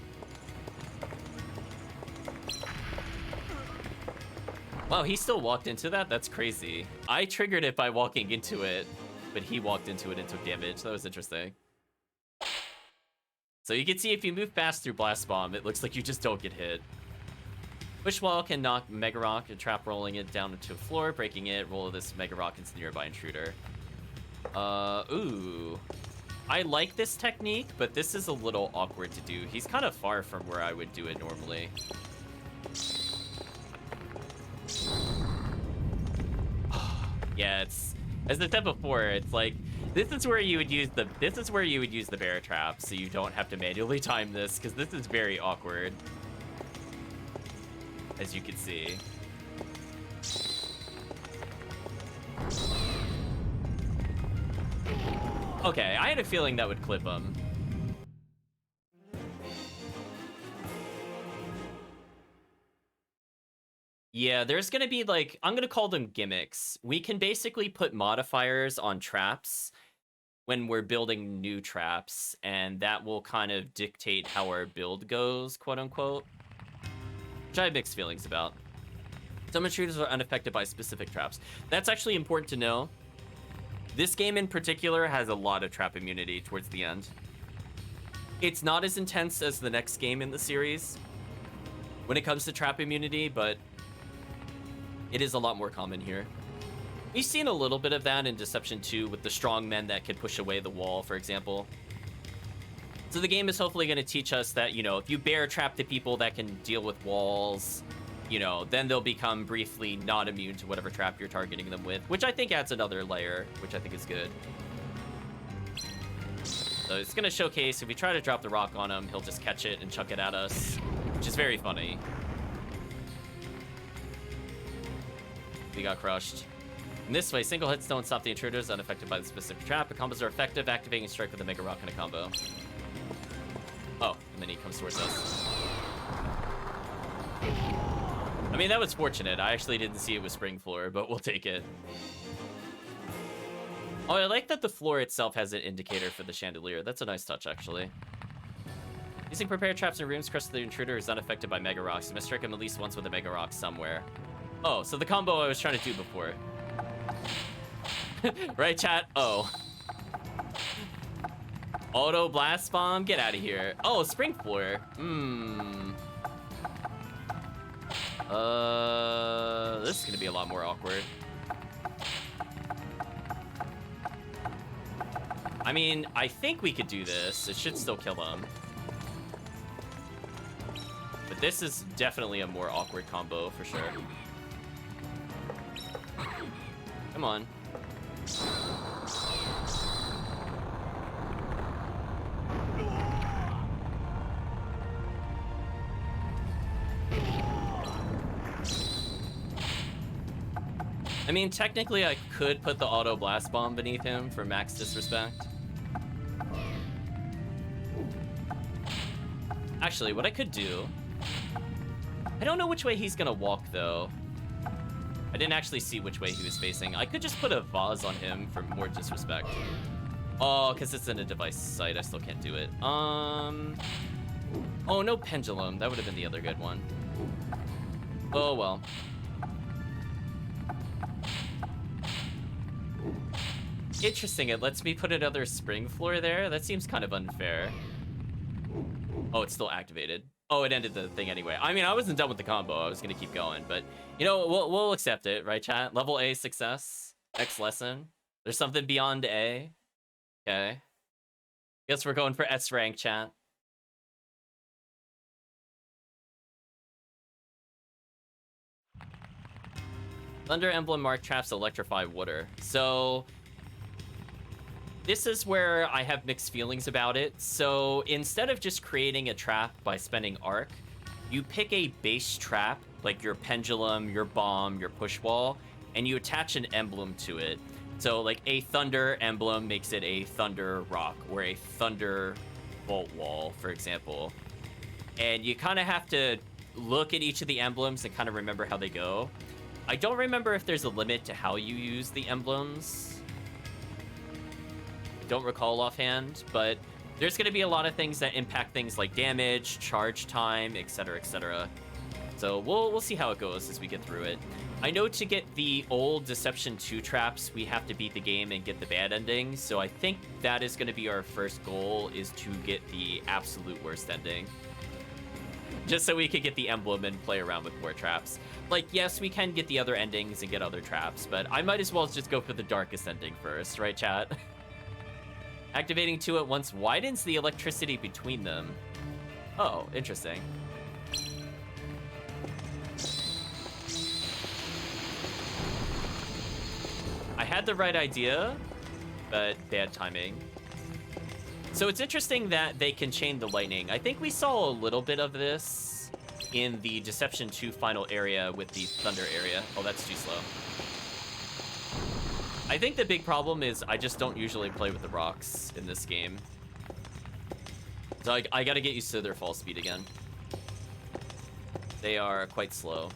Wow, he still walked into that? That's crazy. I triggered it by walking into it, but he walked into it and took damage. That was interesting. So you can see if you move fast through Blast Bomb, it looks like you just don't get hit. Push wall can knock Mega Rock, and trap rolling it down to the floor, breaking it, roll this Mega Rock into the nearby intruder. Ooh. I like this technique, but this is a little awkward to do. He's kind of far from where I would do it normally. Yeah, it's as I said before, it's like this is where you would use the bear trap, so you don't have to manually time this, because this is very awkward, as you can see. Okay, I had a feeling that would clip him. Yeah, there's gonna be like, I'm gonna call them gimmicks. We can basically put modifiers on traps when we're building new traps, and that will kind of dictate how our build goes, quote unquote. Which I have mixed feelings about. Some intruders are unaffected by specific traps. That's actually important to know. This game in particular has a lot of trap immunity towards the end. It's not as intense as the next game in the series when it comes to trap immunity, but it is a lot more common here. We've seen a little bit of that in Deception 2 with the strong men that can push away the wall, for example. So the game is hopefully going to teach us that, you know, if you bear trap the people that can deal with walls, you know, then they'll become briefly not immune to whatever trap you're targeting them with, which I think adds another layer, which I think is good. So it's going to showcase if we try to drop the rock on him, he'll just catch it and chuck it at us, which is very funny. We got crushed. In this way, single hits don't stop the intruders unaffected by the specific trap, but combos are effective, activating a strike with a Mega Rock in a combo. Oh, and then he comes towards us. I mean, that was fortunate. I actually didn't see it with Spring Floor, but we'll take it. Oh, I like that the floor itself has an indicator for the chandelier. That's a nice touch, actually. Using prepared traps in rooms, crush the intruder is unaffected by Mega Rocks. You must strike him at least once with a Mega Rock somewhere. Oh, so the combo I was trying to do before. Right, chat? Oh. Auto Blast Bomb? Get out of here. Oh, Spring Floor. This is gonna be a lot more awkward. I mean, I think we could do this. It should still kill them. But this is definitely a more awkward combo for sure. Come on. I mean, technically I could put the auto blast bomb beneath him for max disrespect. Actually, what I could do... I don't know which way he's gonna walk, though. I didn't actually see which way he was facing. I could just put a vase on him for more disrespect. Oh, because it's in a device site. I still can't do it. Oh, no pendulum. That would have been the other good one. Oh, well. Interesting. It lets me put another spring floor there. That seems kind of unfair. Oh, it's still activated. Oh, it ended the thing anyway. I mean, I wasn't done with the combo. I was going to keep going, but, you know, we'll accept it, right, chat? Level A success. Next lesson. There's something beyond A. Okay. Guess we're going for S rank, chat. Thunder Emblem Mark traps electrify water. So... this is where I have mixed feelings about it. So instead of just creating a trap by spending arc, you pick a base trap, like your pendulum, your bomb, your push wall, and you attach an emblem to it. So like a thunder emblem makes it a thunder rock or a thunder bolt wall, for example. And you kind of have to look at each of the emblems and kind of remember how they go. I don't remember if there's a limit to how you use the emblems. Don't recall offhand, but there's going to be a lot of things that impact things like damage, charge time, etc., etc. So we'll see how it goes as we get through it. I know to get the old Deception 2 traps, we have to beat the game and get the bad ending, so I think that is going to be our first goal, is to get the absolute worst ending. Just so we can get the emblem and play around with more traps. Like, yes, we can get the other endings and get other traps, but I might as well just go for the darkest ending first, right, chat? Activating two at once widens the electricity between them. Oh, interesting. I had the right idea, but bad timing. So it's interesting that they can chain the lightning. I think we saw a little bit of this in the Deception 2 final area with the Thunder area. Oh, that's too slow. I think the big problem is I just don't usually play with the rocks in this game. So I gotta get used to their fall speed again. They are quite slow.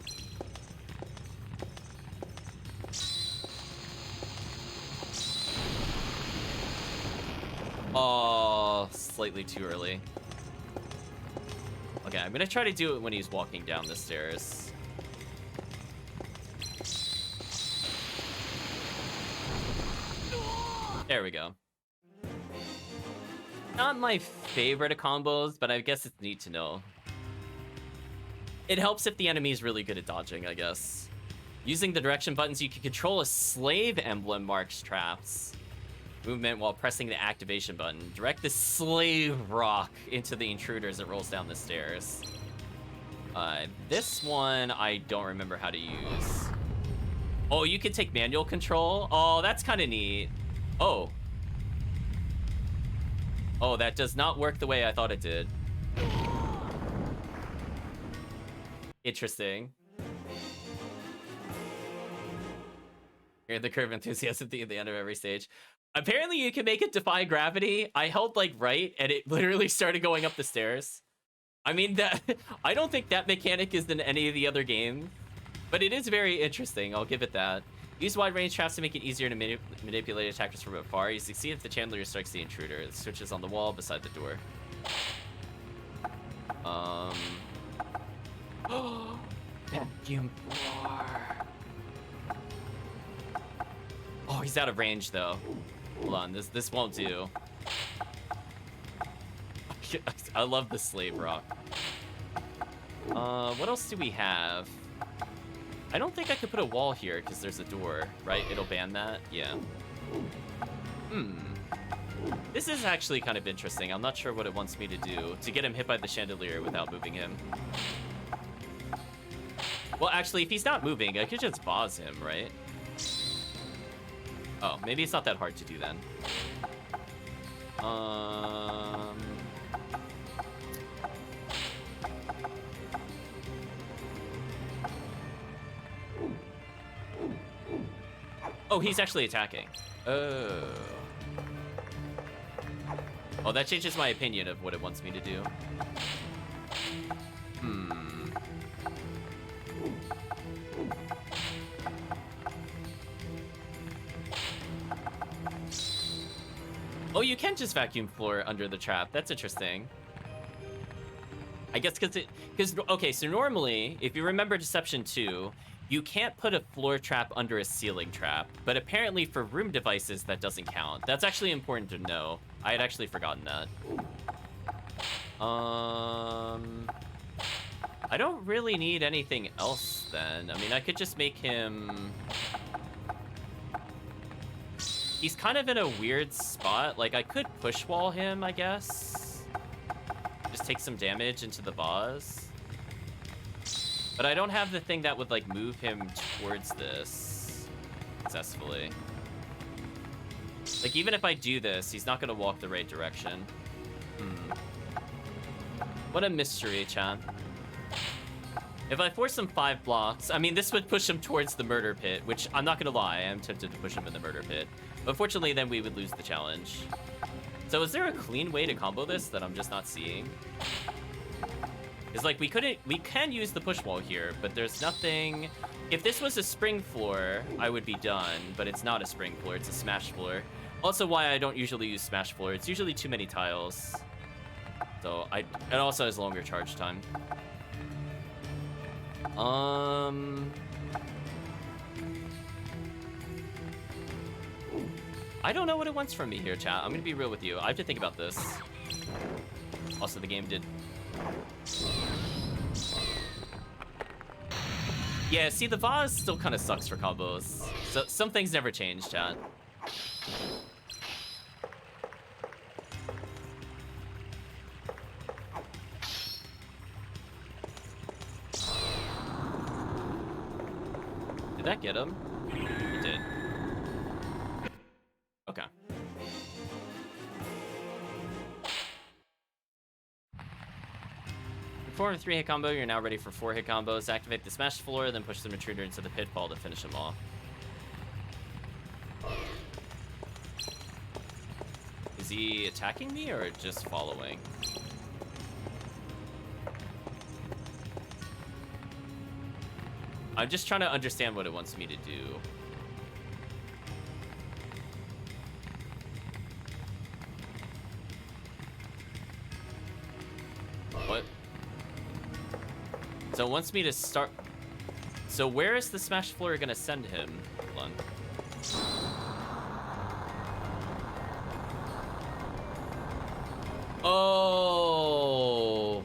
Oh, slightly too early. Okay, I'm gonna try to do it when he's walking down the stairs. There we go. Not my favorite of combos, but I guess it's neat to know. It helps if the enemy is really good at dodging, I guess. Using the direction buttons, you can control a slave emblem marks traps. Movement while pressing the activation button. Direct the slave rock into the intruder as it rolls down the stairs. This one, I don't remember how to use. Oh, you can take manual control? Oh, that's kind of neat. Oh. Oh, that does not work the way I thought it did. Interesting. Hear the curve enthusiasm at the end of every stage. Apparently you can make it defy gravity. I held like right and it literally started going up the stairs. I mean, that I don't think that mechanic is in any of the other games, but it is very interesting. I'll give it that. Use wide range traps to make it easier to manipulate attackers from afar. You succeed if the chandelier strikes the intruder. It switches on the wall beside the door. Vacuum floor. Oh, he's out of range though. Hold on, this won't do. I love the slave rock. What else do we have? I don't think I could put a wall here because there's a door, right? It'll ban that? Yeah. This is actually kind of interesting. I'm not sure what it wants me to do to get him hit by the chandelier without moving him. Well, actually, if he's not moving, I could just pause him, right? Oh, maybe it's not that hard to do then. Oh, he's actually attacking. Oh. Oh, that changes my opinion of what it wants me to do. Oh, you can just vacuum floor under the trap. That's interesting. I guess because okay, so normally, if you remember Deception 2, you can't put a floor trap under a ceiling trap, but apparently for room devices, that doesn't count. That's actually important to know. I had actually forgotten that. I don't really need anything else then. I mean, I could just make him... He's kind of in a weird spot. Like, I could push wall him, I guess. Just take some damage into the boss. But I don't have the thing that would, like, move him towards this successfully. Like, even if I do this, he's not going to walk the right direction. What a mystery, chat. If I force him 5 blocks, I mean, this would push him towards the murder pit, which I'm not going to lie, I am tempted to push him in the murder pit. But fortunately, then we would lose the challenge. So is there a clean way to combo this that I'm just not seeing? It's like we can use the push wall here, but there's nothing. If this was a spring floor, I would be done, but it's not a spring floor, it's a smash floor. Also why I don't usually use smash floor, it's usually too many tiles. So it also has longer charge time. I don't know what it wants from me here, chat. I'm gonna be real with you. I have to think about this. Also, the game did... Yeah, see, the vase still kind of sucks for combos. So some things never change, chat. Did that get him? It did. Okay. Perform a 3-hit combo, you're now ready for 4-hit combos. Activate the smash floor, then push the intruder into the pitfall to finish him off. Is he attacking me or just following? I'm just trying to understand what it wants me to do. So it wants me to start... So where is the smash floor gonna send him? Hold on. Oh...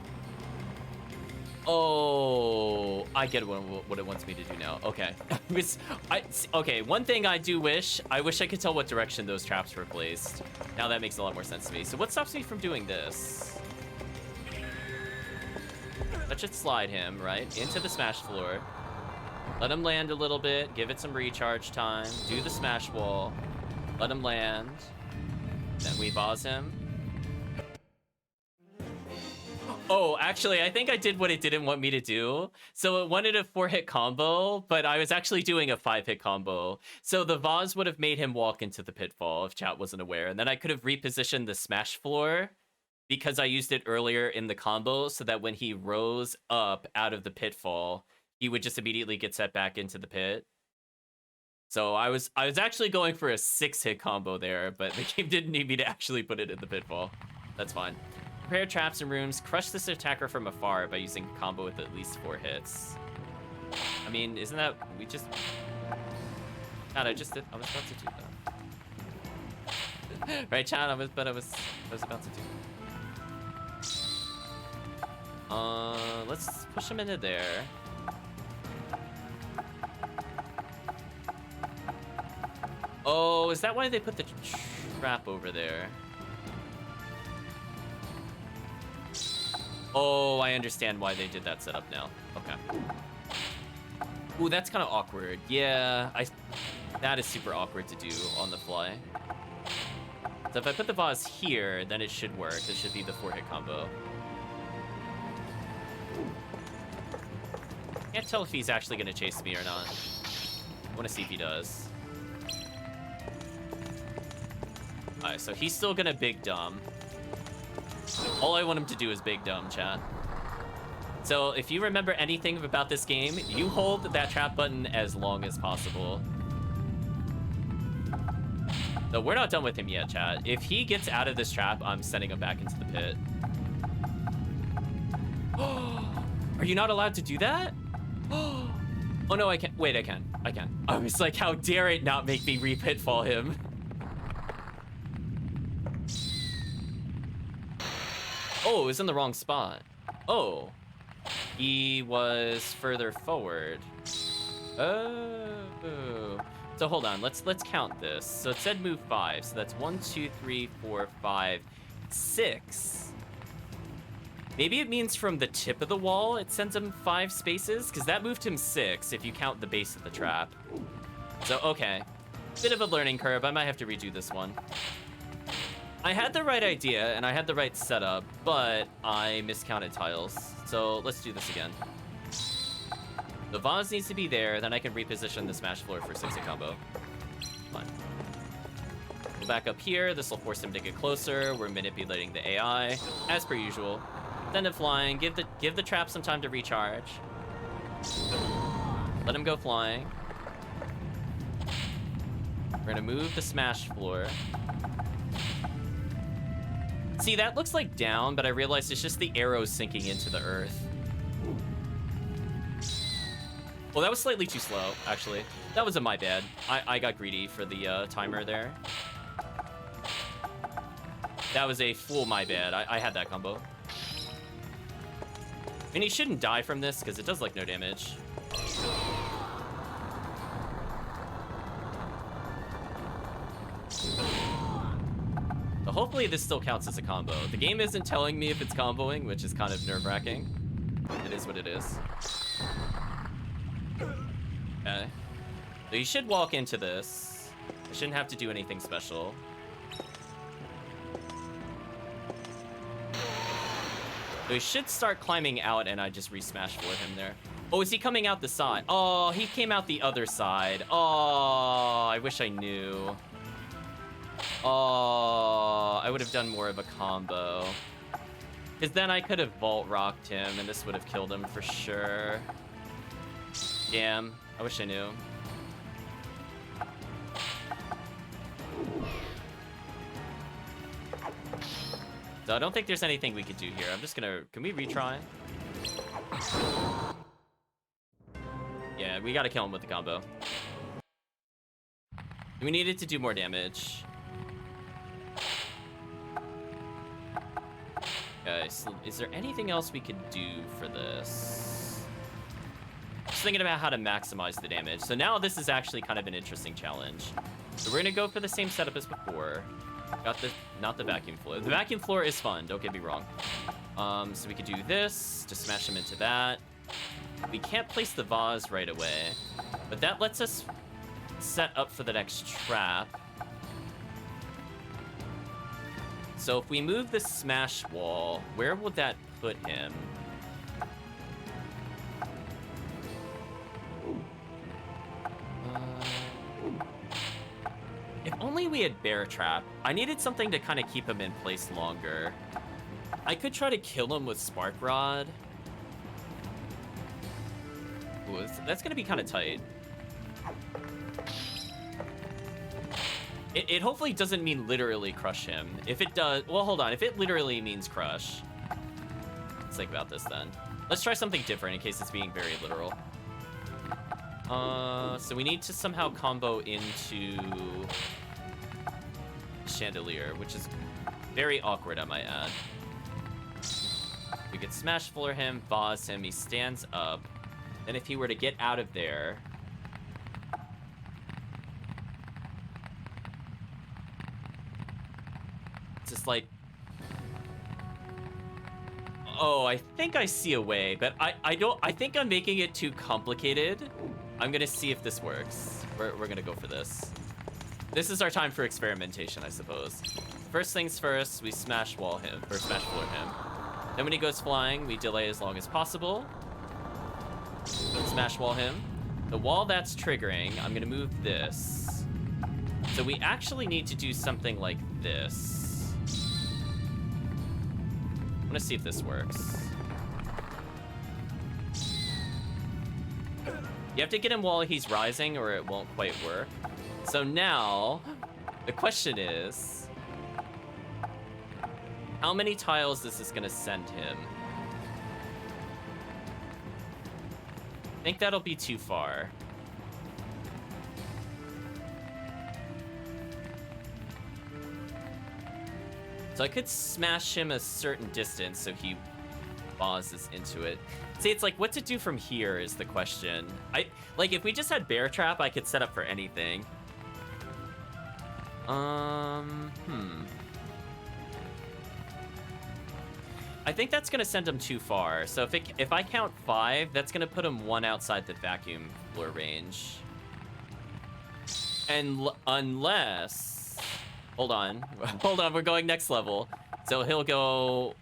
Oh... I get what it wants me to do now. Okay. Okay, one thing I do wish... I wish I could tell what direction those traps were placed. Now that makes a lot more sense to me. So what stops me from doing this? That should slide him, right? Into the smash floor. Let him land a little bit. Give it some recharge time. Do the smash wall. Let him land. Then we vase him. Oh, actually, I think I did what it didn't want me to do. So it wanted a 4-hit combo, but I was actually doing a 5-hit combo. So the vase would have made him walk into the pitfall if chat wasn't aware. And then I could have repositioned the smash floor because I used it earlier in the combo so that when he rose up out of the pitfall, he would just immediately get set back into the pit. So I was actually going for a 6-hit combo there, but the game didn't need me to actually put it in the pitfall. That's fine. Prepare traps and rooms. Crush this attacker from afar by using a combo with at least 4 hits. I mean, isn't that... We just... God, I was about to do that. Right, Chad? I was about to do that. Let's push him into there. Oh, is that why they put the trap over there? Oh, I understand why they did that setup now. Okay. Ooh, that's kind of awkward. Yeah, that is super awkward to do on the fly. So if I put the vase here, then it should work. This should be the 4-hit combo. Can't tell if he's actually gonna chase me or not. I want to see if he does. Alright, so he's still gonna big dumb. All I want him to do is big dumb, chat. So if you remember anything about this game, you hold that trap button as long as possible. So we're not done with him yet, chat. If he gets out of this trap, I'm sending him back into the pit. Are you not allowed to do that? Oh no, I can't. Wait, I can. I can. I was like, how dare it not make me re-pitfall him? Oh, it was in the wrong spot. Oh. He was further forward. Oh. So hold on, let's count this. So it said move 5. So that's 1, 2, 3, 4, 5, 6. Maybe it means from the tip of the wall it sends him 5 spaces, because that moved him 6 if you count the base of the trap. So, okay. Bit of a learning curve. I might have to redo this one. I had the right idea, and I had the right setup, but I miscounted tiles. So, let's do this again. The vase needs to be there, then I can reposition the smash floor for 6-hit combo. Fine. Go back up here. This will force him to get closer. We're manipulating the AI, as per usual. Send him flying. Give the trap some time to recharge. Let him go flying. We're gonna move the smash floor. See, that looks like down, but I realized it's just the arrows sinking into the earth. Well, that was slightly too slow, actually. That was my bad. I got greedy for the timer there. That was a full my bad. I had that combo. I mean, he shouldn't die from this, because it does, like, no damage. So hopefully this still counts as a combo. The game isn't telling me if it's comboing, which is kind of nerve-wracking. It is what it is. Okay. So you should walk into this. I shouldn't have to do anything special. So he should start climbing out, and I just re-smash for him there. Oh, is he coming out the side? Oh, he came out the other side. Oh, I wish I knew. Oh, I would have done more of a combo. Because then I could have vault rocked him, and this would have killed him for sure. Damn, I wish I knew. So I don't think there's anything we could do here. I'm just gonna... Can we retry? Yeah, we gotta kill him with the combo. We needed to do more damage. Okay, so is there anything else we could do for this? Just thinking about how to maximize the damage. So now this is actually kind of an interesting challenge. So we're gonna go for the same setup as before. Got the, not the vacuum floor. The vacuum floor is fun, don't get me wrong. So we could do this to smash him into that. We can't place the vase right away, but that lets us set up for the next trap. So if we move the smash wall, where would that put him? If only we had bear trap. I needed something to kind of keep him in place longer. I could try to kill him with spark rod. Ooh, that's gonna be kind of tight. It hopefully doesn't mean literally crush him. If it does, well, hold on. If it literally means crush, let's think about this then. Let's try something different in case it's being very literal. So we need to somehow combo into Chandelier, which is very awkward, I might add. We could smash floor him, vase him, he stands up. Then if he were to get out of there, it's just like, oh, I think I see a way, but I think I'm making it too complicated. I'm gonna see if this works. We're gonna go for this. This is our time for experimentation, I suppose. First things first, we smash wall him, or smash floor him. Then when he goes flying, we delay as long as possible. Smash wall him. The wall that's triggering, I'm gonna move this. So we actually need to do something like this. I'm gonna see if this works. You have to get him while he's rising or it won't quite work. So now, the question is, how many tiles is this gonna send him? I think that'll be too far. So I could smash him a certain distance so he vases into it. See, it's like, what to do from here is the question. Like, if we just had bear trap, I could set up for anything. I think that's gonna send him too far. So if I count 5, that's gonna put him 1 outside the vacuum floor range. And unless, hold on, we're going next level. So he'll go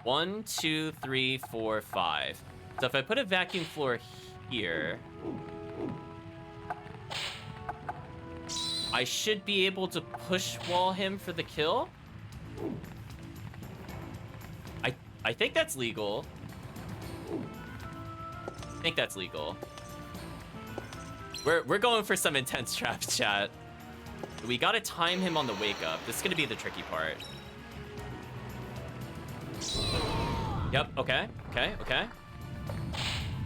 1, 2, 3, 4, 5. So if I put a vacuum floor here, I should be able to push wall him for the kill. I think that's legal. I think that's legal. We're going for some intense traps, chat. We gotta time him on the wake up. This is gonna be the tricky part. Yep, okay.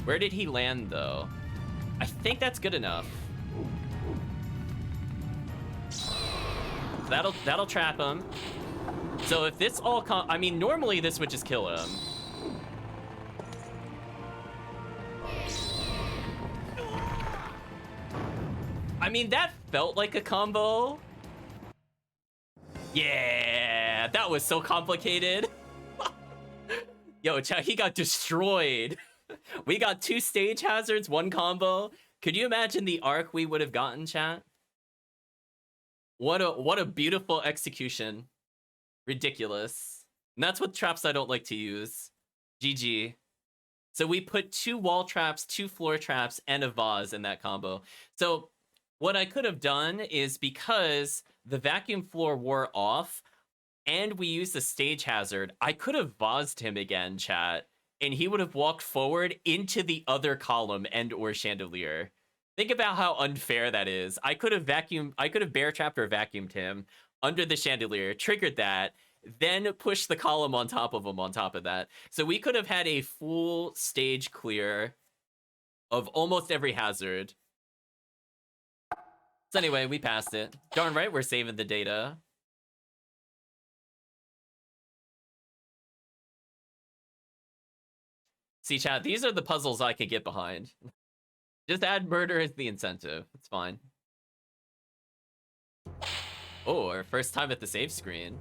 Where did he land, though? I think that's good enough. That'll trap him. So if this all I mean, normally this would just kill him. I mean, that felt like a combo. Yeah, that was so complicated. Yo, chat, he got destroyed. We got 2 stage hazards, 1 combo. Could you imagine the arc we would have gotten, chat? What a beautiful execution. Ridiculous. And that's what traps I don't like to use. GG. So we put 2 wall traps, 2 floor traps, and a vase in that combo. So what I could have done is, because the vacuum floor wore off and we used the stage hazard, I could have vased him again, chat, and he would have walked forward into the other column and or chandelier. Think about how unfair that is. I could have bear trapped or vacuumed him under the chandelier, triggered that, then push the column on top of them on top of that. So we could have had a full stage clear of almost every hazard. So anyway, we passed it. Darn right, we're saving the data. See, chat, these are the puzzles I could get behind. Just add murder as the incentive. It's fine. Oh, our first time at the save screen.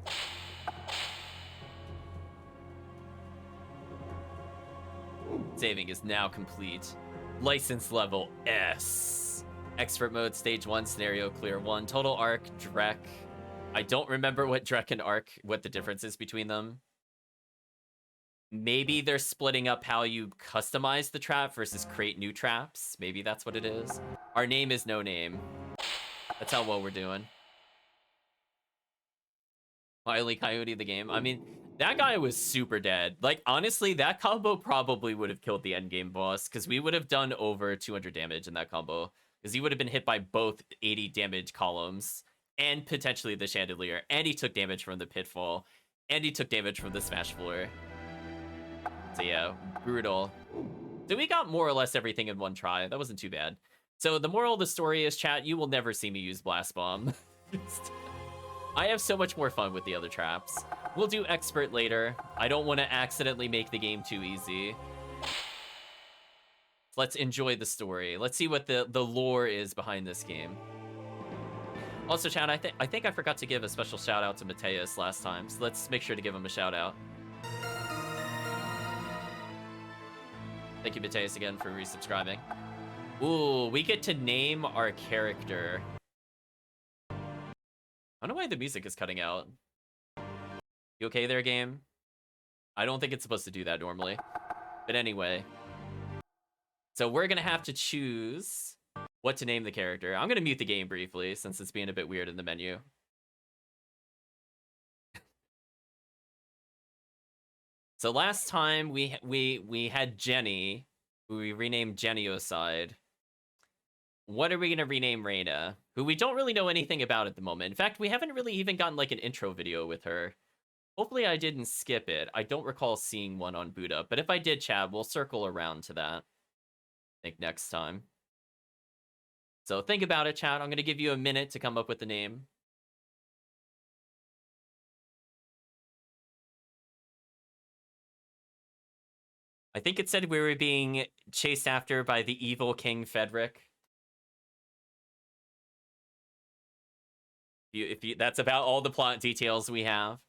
Saving is now complete. License level S. Expert mode, stage 1, scenario clear 1. Total arc, Drek. I don't remember what Drek and arc, what the difference is between them. Maybe they're splitting up how you customize the trap versus create new traps. Maybe that's what it is. Our name is no name. That's how well we're doing. Wile E. Coyote the game. I mean, that guy was super dead. Like, honestly, that combo probably would have killed the endgame boss, because we would have done over 200 damage in that combo. Because he would have been hit by both 80 damage columns, and potentially the chandelier. And he took damage from the pitfall. And he took damage from the smash floor. So yeah, brutal. So we got more or less everything in one try. That wasn't too bad. So the moral of the story is, chat, you will never see me use Blast Bomb. I have so much more fun with the other traps. We'll do expert later. I don't want to accidentally make the game too easy. Let's enjoy the story. Let's see what the lore is behind this game. Also, chat, I think I forgot to give a special shout out to Mateus last time, so let's make sure to give him a shout out. Thank you, Mateus, again for resubscribing. Ooh, we get to name our character. I don't know why the music is cutting out. You okay there, game? I don't think it's supposed to do that normally. But anyway. So we're going to have to choose what to name the character. I'm going to mute the game briefly since it's being a bit weird in the menu. So last time we had Jenny, who we renamed Geniocyde. What are we going to rename Reyna, who we don't really know anything about at the moment? In fact, we haven't really even gotten like an intro video with her. Hopefully I didn't skip it. I don't recall seeing one on Boot Up, but if I did, Chad, we'll circle around to that, I think, next time. So think about it, Chad. I'm going to give you a minute to come up with the name. I think it said we were being chased after by the evil King Frederick. If you, that's about all the plot details we have.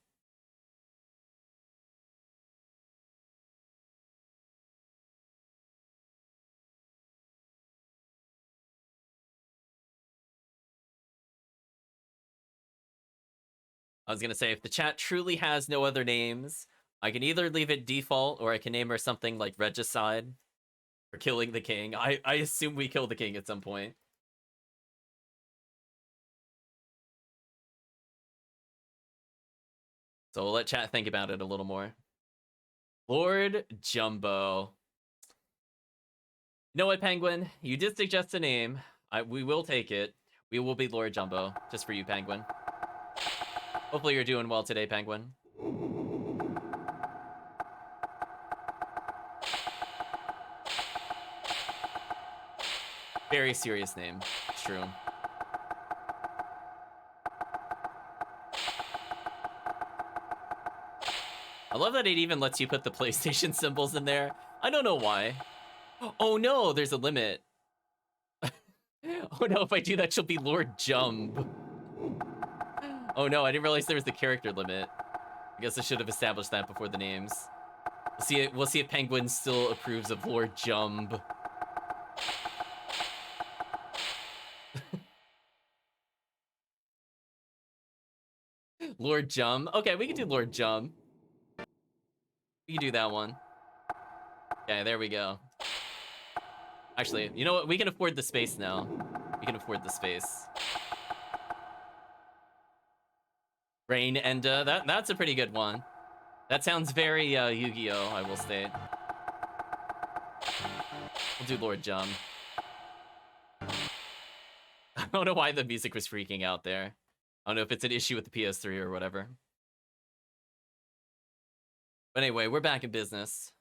I was going to say, if the chat truly has no other names, I can either leave it default or I can name her something like Regicide or Killing the King. I assume we kill the king at some point. So we'll let chat think about it a little more. Lord Jumbo. You know what, Penguin? You did suggest a name. We will take it. We will be Lord Jumbo, just for you, Penguin. Hopefully you're doing well today, Penguin. Very serious name. It's true. I love that it even lets you put the PlayStation symbols in there. I don't know why. Oh no, there's a limit. Oh no, if I do that, she'll be Lord Jumb. Oh no, I didn't realize there was the character limit. I guess I should have established that before the names. We'll see if Penguin still approves of Lord Jumb. Lord Jum. Okay, we can do Lord Jum. We can do that one. Okay, there we go. Actually, you know what? We can afford the space now. We can afford the space. Rain Enda. That's a pretty good one. That sounds very Yu-Gi-Oh, I will state. We'll do Lord Jum. I don't know why the music was freaking out there. I don't know if it's an issue with the PS3 or whatever. But anyway, we're back in business.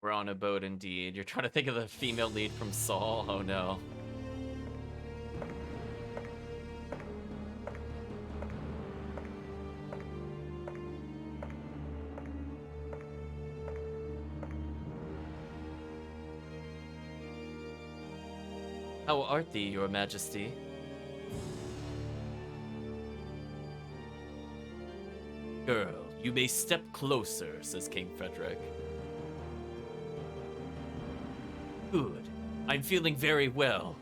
We're on a boat indeed. You're trying to think of the female lead from Saul? Oh no. How art thee, your majesty? Girl, you may step closer, says King Frederick. Good. I'm feeling very well.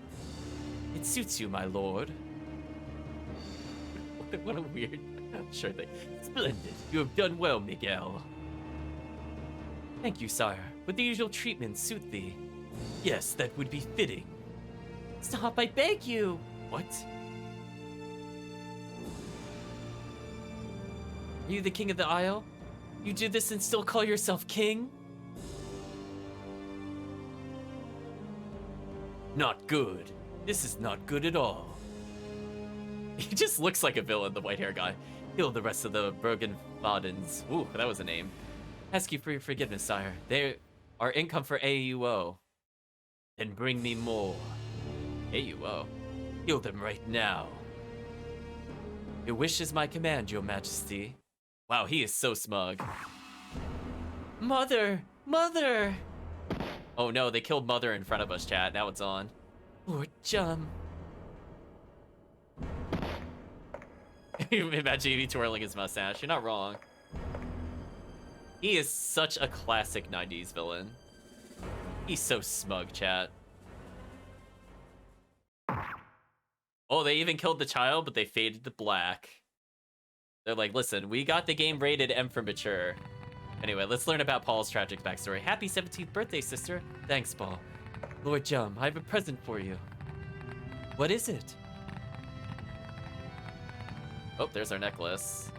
It suits you, my lord. What a weird... Sure thing. Splendid. You have done well, Miguel. Thank you, sire. Would the usual treatment suit thee? Yes, that would be fitting. Stop, I beg you! What? Are you the king of the Isle? You do this and still call yourself king? Not good. This is not good at all. He just looks like a villain, the white hair guy. Kill the rest of the Bergenfadens. Ooh, that was a name. Ask you for your forgiveness, sire. They are income for AUO. Then bring me more. AUO? Kill them right now. Your wish is my command, your majesty. Wow, he is so smug. Mother! Mother! Oh no, they killed Mother in front of us, chat. Now it's on. Lord Jum. Imagine he twirling his mustache. You're not wrong. He is such a classic 90s villain. He's so smug, chat. Oh, they even killed the child, but they faded to black. They're like, listen, we got the game rated M for mature. Anyway, let's learn about Paul's tragic backstory. Happy 17th birthday, sister. Thanks, Paul. Lord Jum, I have a present for you. What is it? Oh, there's our necklace.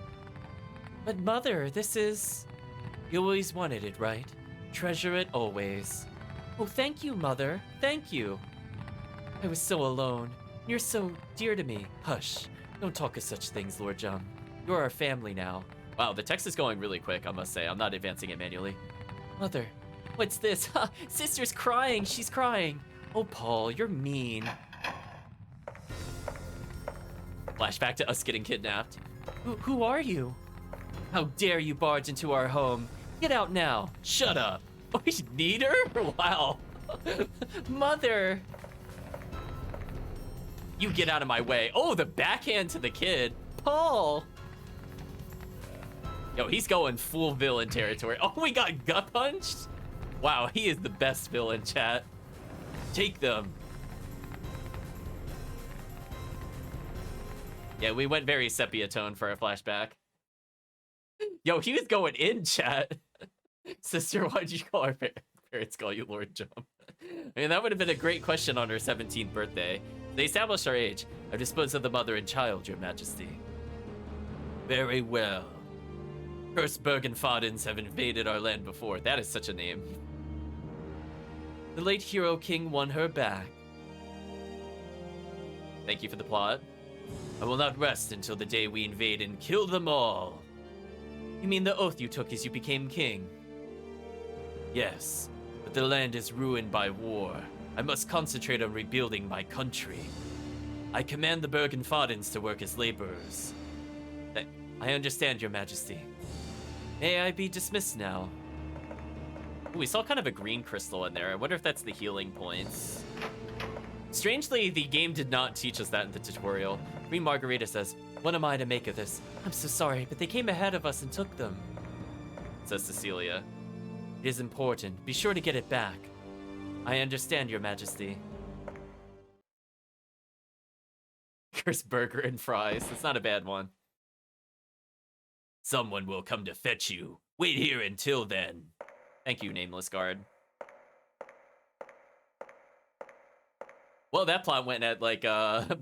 But mother, this is... You always wanted it, right? Treasure it always. Oh, thank you, mother. Thank you. I was so alone. You're so dear to me. Hush. Don't talk of such things, Lord Jum. You're our family now. Wow, the text is going really quick, I must say. I'm not advancing it manually. Mother, what's this? Sister's crying. She's crying. Oh, Paul, you're mean. Flashback to us getting kidnapped. Who are you? How dare you barge into our home? Get out now. Shut up. Oh, we need her? Wow. Mother. You get out of my way. Oh, the backhand to the kid. Paul. Yo, he's going full villain territory. Oh, we got gut punched? Wow, he is the best villain, chat. Take them. Yeah, we went very sepia tone for a flashback. Yo, he was going in, chat. Sister, why'd you call our parents call you Lord Jump? I mean, that would have been a great question on her 17th birthday. They established our age. I've disposed of the mother and child, your majesty. Very well. First Bergenfadens have invaded our land before. That is such a name. The late hero king won her back. Thank you for the plot. I will not rest until the day we invade and kill them all. You mean the oath you took as you became king? Yes, but the land is ruined by war. I must concentrate on rebuilding my country. I command the Bergenfadens to work as laborers. I understand, Your Majesty. May I be dismissed now? Ooh, we saw kind of a green crystal in there. I wonder if that's the healing points. Strangely, the game did not teach us that in the tutorial. Queen Margarita says, "What am I to make of this? I'm so sorry, but they came ahead of us and took them," says Cecilia. "It is important. Be sure to get it back." I understand, Your Majesty. Here's burger and fries. That's not a bad one. Someone will come to fetch you. Wait here until then. Thank you, Nameless Guard. Well, that plot went at like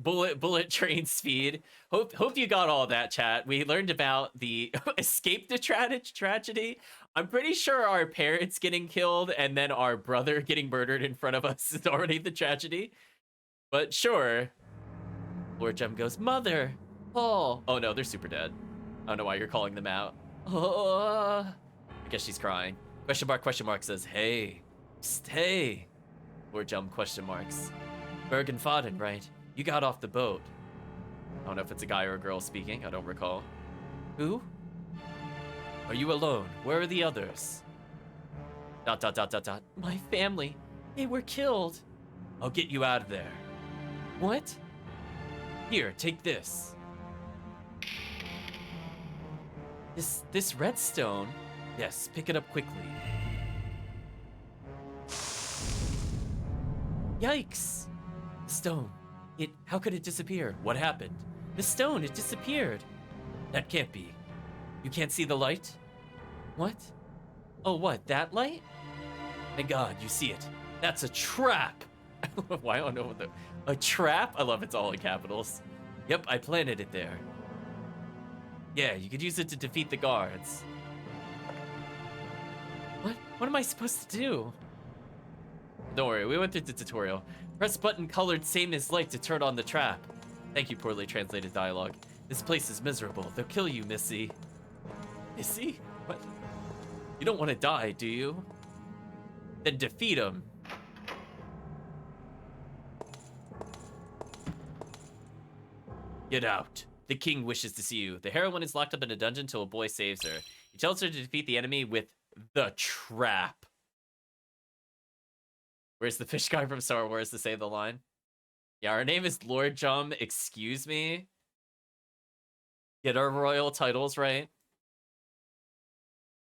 bullet train speed. Hope you got all that, chat. We learned about the escape to tragedy. I'm pretty sure our parents getting killed and then our brother getting murdered in front of us is already the tragedy. But sure. Lord Jem goes, "Mother, Paul." Oh no, they're super dead. I don't know why you're calling them out. I guess she's crying. Question mark says, "Hey, stay." Lord Jem question marks. Bergenfaden, right? You got off the boat. I don't know if it's a guy or a girl speaking. I don't recall. Who? Are you alone? Where are the others? ... My family. They were killed. I'll get you out of there. What? Here, take this. This redstone? Yes, pick it up quickly. Yikes! Stone. How could it disappear? What happened? The stone, it disappeared. That can't be. You can't see the light? What? Oh, what, that light? Thank God, you see it. That's a trap! Why I don't know what a trap? I love it's all in capitals. Yep, I planted it there. Yeah, you could use it to defeat the guards. What am I supposed to do? Don't worry, we went through the tutorial. Press button colored same as light to turn on the trap. Thank you, poorly translated dialogue. This place is miserable. They'll kill you, Missy. Missy? What? You don't want to die, do you? Then defeat him. Get out. The king wishes to see you. The heroine is locked up in a dungeon until a boy saves her. He tells her to defeat the enemy with the trap. Where's the fish guy from Star Wars to say the line? Yeah, our name is Lord Jum. Excuse me. Get our royal titles right.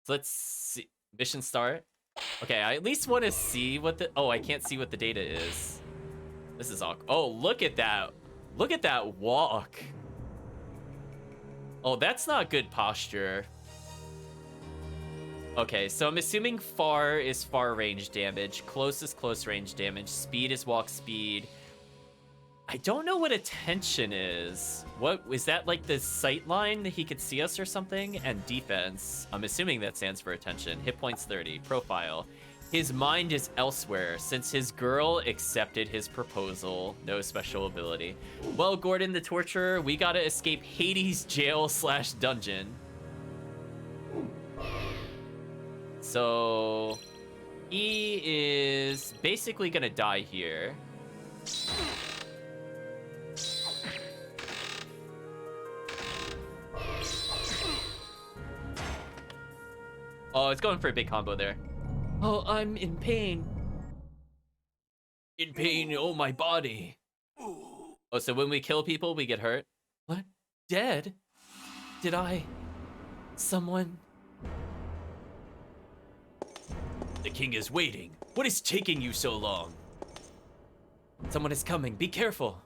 So let's see. Mission start. Okay, I at least want to see what the... Oh, I can't see what the data is. This is awkward. Oh, look at that. Look at that walk. Oh, that's not good posture. Okay, so I'm assuming far is far range damage. Close is close range damage. Speed is walk speed. I don't know what attention is. What is that, like the sight line that he could see us or something? And defense. I'm assuming that stands for attention. Hit points 30. Profile. His mind is elsewhere since his girl accepted his proposal. No special ability. Well, Gordon the Torturer, we gotta escape Hades jail / dungeon. So he is basically gonna die here. Oh, it's going for a big combo there. Oh, I'm in pain. In pain, oh my body. Oh, so when we kill people, we get hurt? What? Dead? Did I? Someone? The king is waiting. What is taking you so long? Someone is coming. Be careful.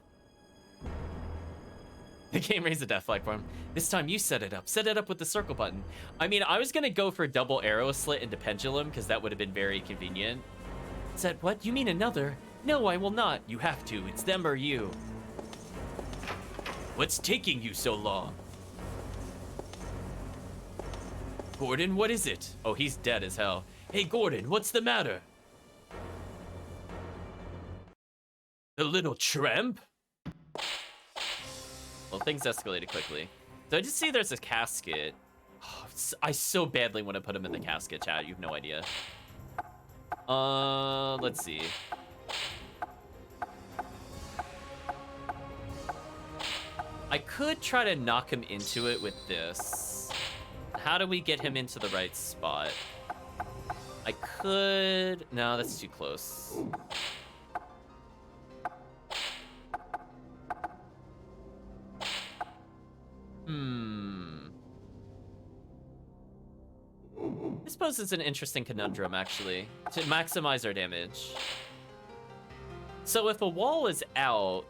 The game raised a death flag for him. This time you set it up. Set it up with the circle button. I mean, I was gonna go for double arrow slit into pendulum because that would have been very convenient. Set what? You mean another? No, I will not. You have to. It's them or you. What's taking you so long? Gordon, what is it? Oh, he's dead as hell. Hey, Gordon, what's the matter? The little tramp? Well, things escalated quickly. So I just see there's a casket. Oh, I so badly want to put him in the casket, chat. You have no idea. Let's see. I could try to knock him into it with this. How do we get him into the right spot? I could... No, that's too close. This poses an interesting conundrum, actually, to maximize our damage. So if a wall is out,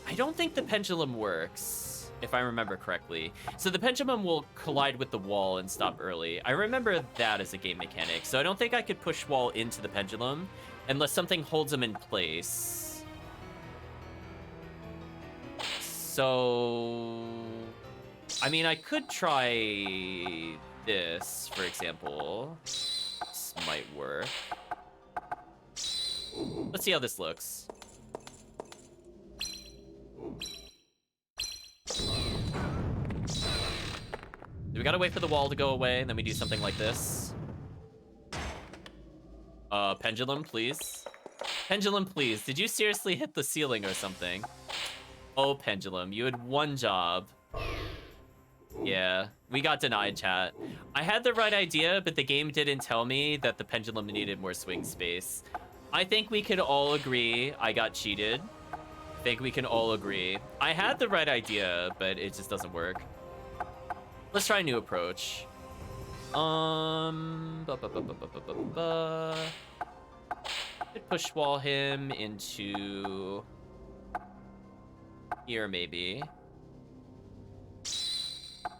I don't think the pendulum works, if I remember correctly. So the pendulum will collide with the wall and stop early. I remember that as a game mechanic, so I don't think I could push wall into the pendulum unless something holds him in place. So... I mean, I could try this, for example. This might work. Let's see how this looks. We gotta wait for the wall to go away, and then we do something like this. Pendulum, please. Pendulum, please. Did you seriously hit the ceiling or something? Oh, pendulum, you had one job. Yeah, we got denied, chat. I had the right idea, but the game didn't tell me that the pendulum needed more swing space. I think we can all agree I got cheated. I think we can all agree. I had the right idea, but it just doesn't work. Let's try a new approach. Could push wall him into here, maybe.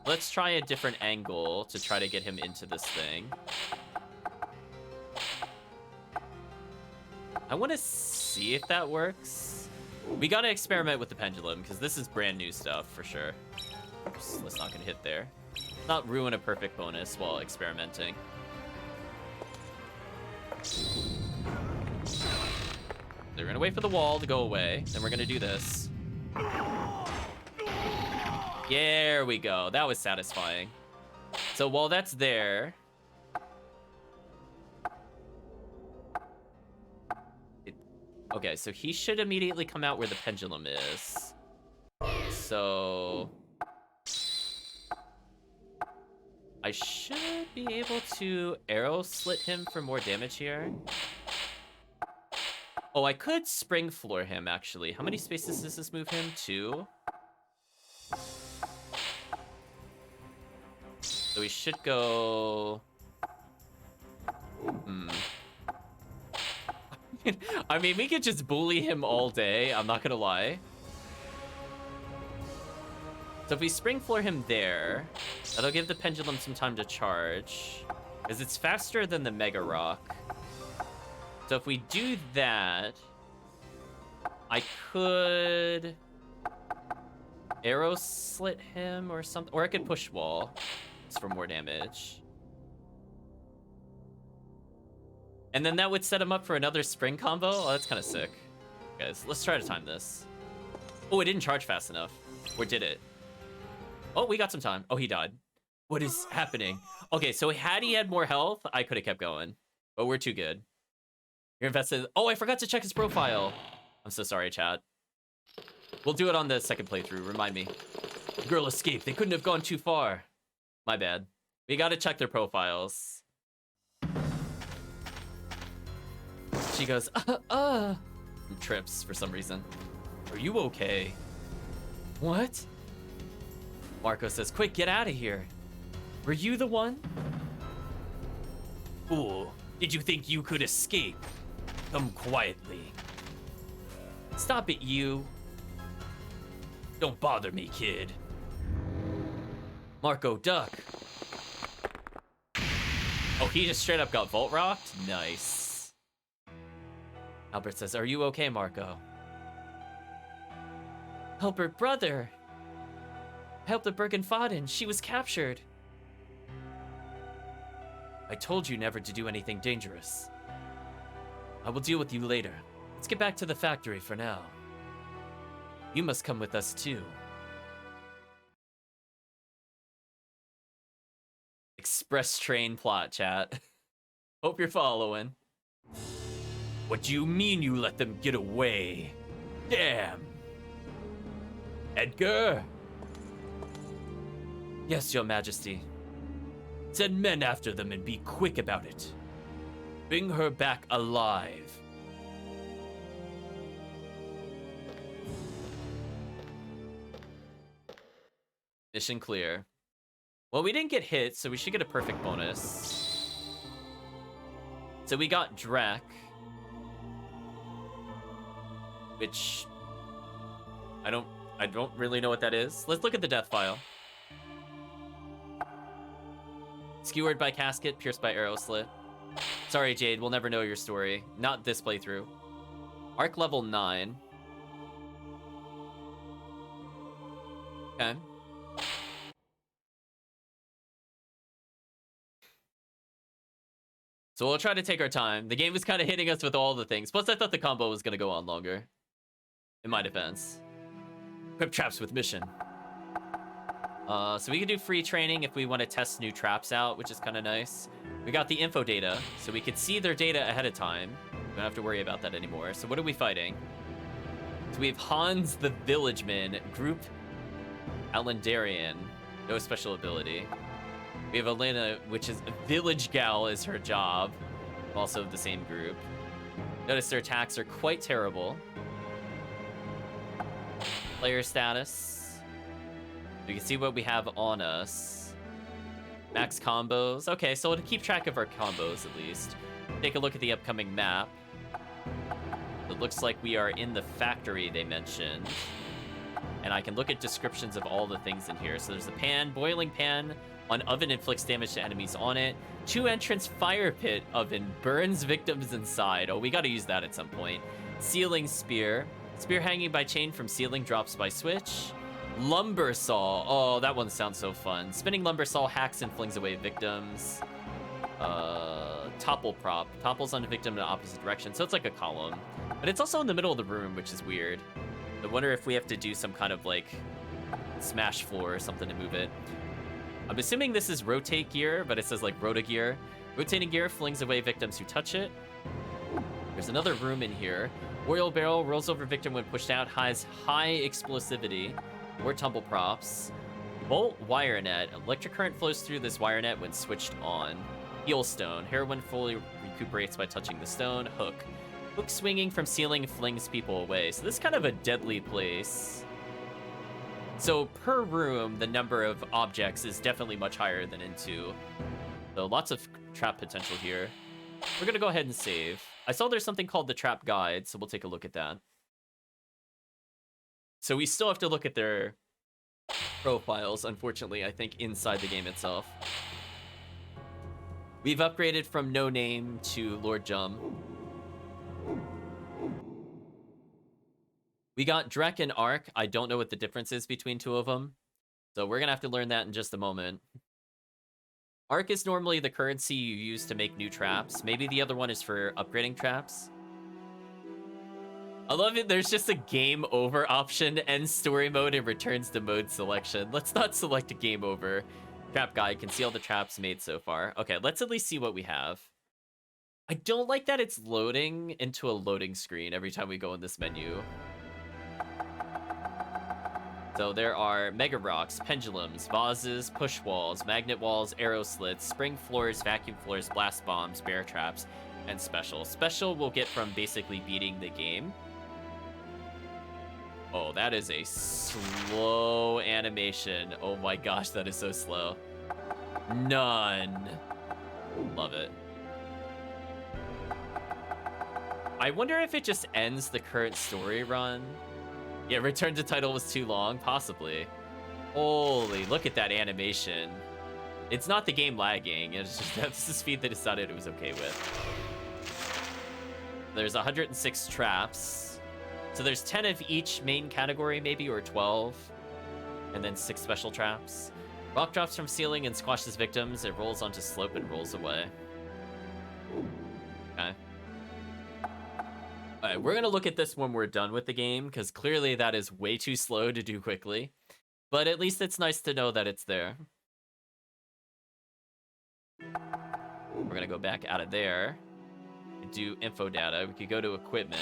Let's try a different angle to try to get him into this thing. I want to see if that works. We gotta experiment with the pendulum, because this is brand new stuff, for sure. Oops, that's not gonna hit there. Not ruin a perfect bonus while experimenting. They're gonna wait for the wall to go away, then we're gonna do this. There we go. That was satisfying. So while that's there... Okay, so he should immediately come out where the pendulum is. So... I should be able to arrow slit him for more damage here. Oh, I could spring floor him, actually. How many spaces does this move him? 2? So we should go... I mean, we could just bully him all day. I'm not gonna lie. So if we spring floor him there, that'll give the pendulum some time to charge, because it's faster than the Mega Rock. So if we do that, I could arrow slit him or something, or I could push wall for more damage. And then that would set him up for another spring combo. Oh, that's kind of sick. Guys, let's try to time this. Oh, it didn't charge fast enough. Or did it? Oh, we got some time. Oh, he died. What is happening? Okay, so had he had more health, I could have kept going. But we're too good. You're invested. Oh, I forgot to check his profile. I'm so sorry, chat. We'll do it on the second playthrough. Remind me. The girl escaped. They couldn't have gone too far. My bad. We gotta check their profiles. She goes, and trips for some reason. Are you okay? What? Marco says, quick, get out of here. Were you the one? Fool, did you think you could escape? Come quietly. Stop it, you. Don't bother me, kid. Marco, duck. Oh, he just straight up got Volt Rocked? Nice. Albert says, are you okay, Marco? Albert, brother. Help the Bergenfaden. She was captured. I told you never to do anything dangerous. I will deal with you later. Let's get back to the factory for now. You must come with us too. Express train plot, chat. Hope you're following. What do you mean you let them get away? Damn! Edgar? Yes, your majesty. Send men after them and be quick about it. Bring her back alive. Mission clear. Well, we didn't get hit, so we should get a perfect bonus. So we got Drek, which I don't really know what that is. Let's look at the death file. Skewered by casket, pierced by arrow slit. Sorry, Jade, we'll never know your story. Not this playthrough. Arc level 9. Okay. So we'll try to take our time. The game was kind of hitting us with all the things. Plus, I thought the combo was going to go on longer. In my defense. Equip traps with mission. So we can do free training if we want to test new traps out, which is kind of nice. We got the info data, so we could see their data ahead of time. We don't have to worry about that anymore. So what are we fighting? So we have Hans the Villageman, Group Alandarian. No special ability. We have Elena, which is Village Gal is her job. Also of the same group. Notice their attacks are quite terrible. Player status. We can see what we have on us. Max combos. Okay, so to keep track of our combos at least. Take a look at the upcoming map. It looks like we are in the factory they mentioned. And I can look at descriptions of all the things in here. So there's a pan, boiling pan. On oven inflicts damage to enemies on it. 2 entrance fire pit oven burns victims inside. Oh, we gotta use that at some point. Ceiling spear. Spear hanging by chain from ceiling drops by switch. Lumber saw. Oh, that one sounds so fun. Spinning lumber saw hacks and flings away victims. Topple prop. Topples on a victim in the opposite direction. So it's like a column. But it's also in the middle of the room, which is weird. I wonder if we have to do some kind of like smash floor or something to move it. I'm assuming this is rotate gear, but it says like rota gear. Rotating gear flings away victims who touch it. There's another room in here. Oil barrel rolls over victim when pushed out, has high explosivity. More tumble props. Bolt wire net. Electric current flows through this wire net when switched on. Heal stone. Heroin fully recuperates by touching the stone. Hook. Hook swinging from ceiling flings people away. So this is kind of a deadly place. So per room, the number of objects is definitely much higher than in 2. So lots of trap potential here. We're gonna go ahead and save. I saw there's something called the trap guide, so we'll take a look at that. So we still have to look at their profiles, unfortunately, I think, inside the game itself. We've upgraded from No Name to Lord Jum. We got Drek and Arc. I don't know what the difference is between 2 of them. So we're going to have to learn that in just a moment. Arc is normally the currency you use to make new traps. Maybe the other one is for upgrading traps. I love it. There's just a game over option, end story mode, and returns to mode selection. Let's not select a game over. Trap guide can see all the traps made so far. Okay, let's at least see what we have. I don't like that it's loading into a loading screen every time we go in this menu. So there are mega rocks, pendulums, vases, push walls, magnet walls, arrow slits, spring floors, vacuum floors, blast bombs, bear traps, and special. Special we'll get from basically beating the game. Oh, that is a slow animation. Oh my gosh, that is so slow. None. Love it. I wonder if it just ends the current story run. Yeah, return to title was too long, possibly. Holy, look at that animation. It's not the game lagging, it's just that's the speed they decided it was okay with. There's 106 traps. So there's 10 of each main category, maybe, or 12. And then 6 special traps. Rock drops from ceiling and squashes victims. It rolls onto slope and rolls away. Okay. All right, we're gonna look at this when we're done with the game, because clearly that is way too slow to do quickly. But at least it's nice to know that it's there. We're gonna go back out of there. Do info data. We could go to equipment.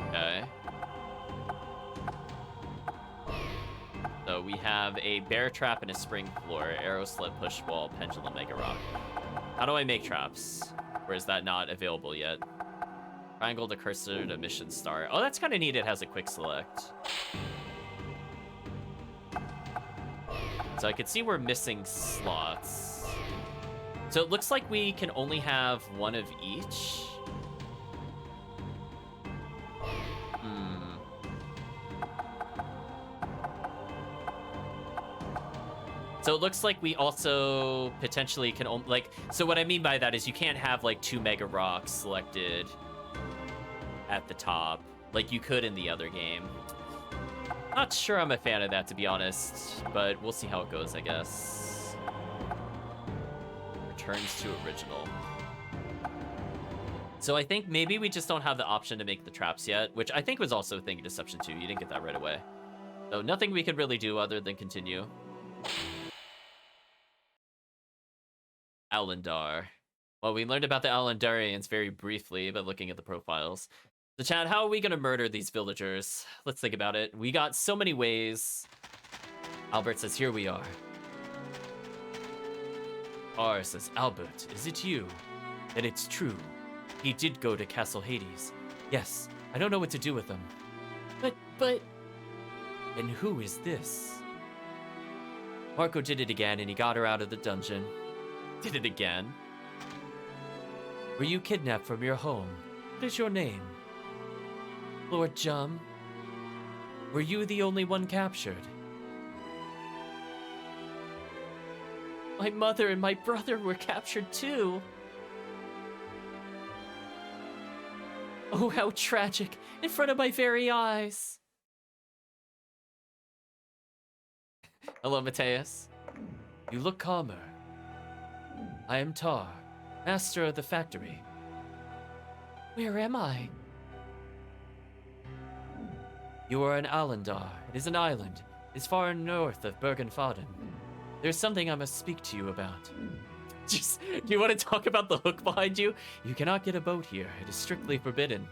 Okay. So we have a bear trap and a spring floor, arrow sled, push wall, pendulum, mega rock. How do I make traps? Or is that not available yet? Triangle to cursor to mission start. Oh, that's kind of neat. It has a quick select. So I can see we're missing slots. So it looks like we can only have one of each. So it looks like we also potentially can like, so what I mean by that is you can't have like 2 mega rocks selected at the top like you could in the other game. Not sure I'm a fan of that, to be honest, but we'll see how it goes, I guess. Returns to original. So I think maybe we just don't have the option to make the traps yet, which I think was also a thing in Deception 2. You didn't get that right away. So nothing we could really do other than continue. Alandar. Well, we learned about the Alandarians very briefly by looking at the profiles. So, Chad, how are we going to murder these villagers? Let's think about it. We got so many ways. Albert says, here we are. R says, Albert, is it you? Then it's true. He did go to Castle Hades. Yes, I don't know what to do with him. But... And who is this? Marco did it again, and he got her out of the dungeon. Did it again? Were you kidnapped from your home? What is your name? Lord Jum? Were you the only one captured? My mother and my brother were captured too. Oh, how tragic, in front of my very eyes. Hello, Mateus. You look calmer. I am Tar, master of the factory. Where am I? You are in Alandar. It is an island. It is far north of Bergen-Faden. There's something I must speak to you about. Just, do you want to talk about the hook behind you? You cannot get a boat here. It is strictly forbidden.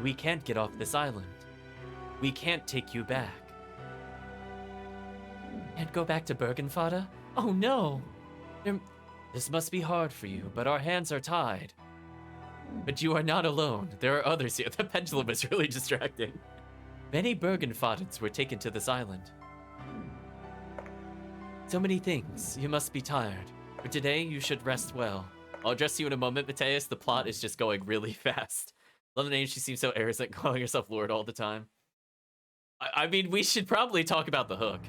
We can't get off this island. We can't take you back. Can't go back to Bergen-Faden? Oh no! This must be hard for you, but our hands are tied. But you are not alone. There are others here. The pendulum is really distracting. Many Bergen-Fadens were taken to this island. So many things. You must be tired. For today, you should rest well. I'll address you in a moment, Mateus. The plot is just going really fast. Love the name. She seems so arrogant, calling herself Lord all the time. I mean, we should probably talk about the hook.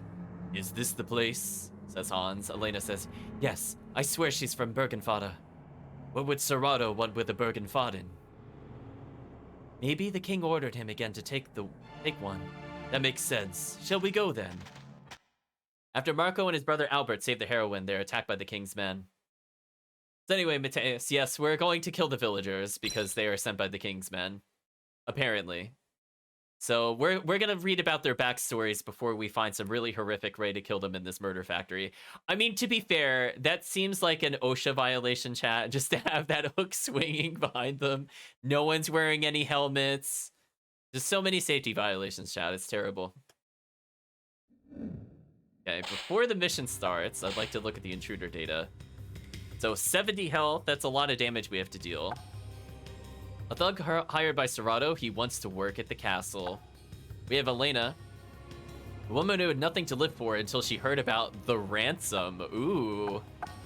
Is this the place? Says Hans. Elena says, yes, I swear she's from Bergen-Faden. What would Serrato want with a Bergen-Faden? Maybe the king ordered him again to take one. That makes sense. Shall we go then? After Marco and his brother Albert save the heroine, they're attacked by the king's men. So anyway, Mateus, yes, we're going to kill the villagers because they are sent by the king's men. Apparently. So we're gonna read about their backstories before we find some really horrific way to kill them in this murder factory. I mean, to be fair, that seems like an OSHA violation, chat, just to have that hook swinging behind them. No one's wearing any helmets. There's so many safety violations, chat. It's terrible. Okay, before the mission starts, I'd like to look at the intruder data. So 70 health, that's a lot of damage we have to deal. A thug hired by Serrato, he wants to work at the castle. We have Elena, a woman who had nothing to live for until she heard about the ransom. Ooh,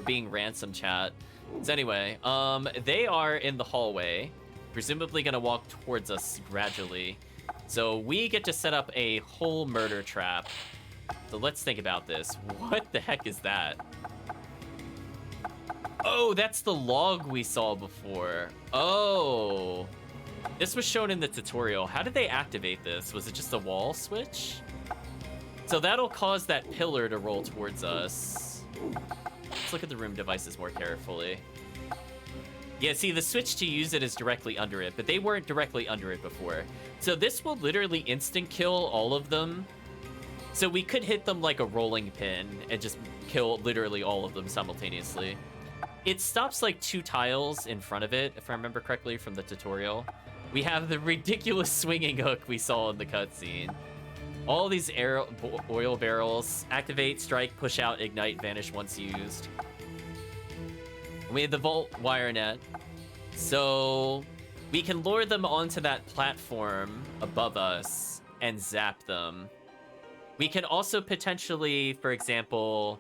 being ransom, chat. So anyway, they are in the hallway, presumably gonna walk towards us gradually. So we get to set up a whole murder trap. So let's think about this. What the heck is that? Oh, that's the log we saw before. Oh. This was shown in the tutorial. How did they activate this? Was it just a wall switch? So that'll cause that pillar to roll towards us. Let's look at the room devices more carefully. Yeah, see, the switch to use it is directly under it, but they weren't directly under it before. So this will literally instant kill all of them. So we could hit them like a rolling pin and just kill literally all of them simultaneously. It stops like 2 tiles in front of it, if I remember correctly from the tutorial. We have the ridiculous swinging hook we saw in the cutscene. All these oil barrels, activate, strike, push out, ignite, vanish once used. We have the vault wire net, so we can lure them onto that platform above us and zap them. We can also potentially, for example,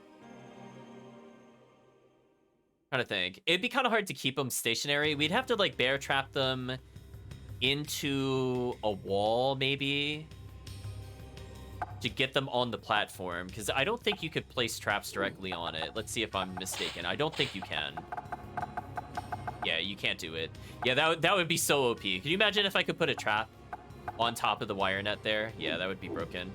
trying to think, it'd be kind of hard to keep them stationary. We'd have to like bear trap them into a wall maybe to get them on the platform, because I don't think you could place traps directly on it. Let's see if I'm mistaken. I don't think you can. Yeah, you can't do it. Yeah, that would be so OP. Can you imagine if I could put a trap on top of the wire net there? Yeah, that would be broken.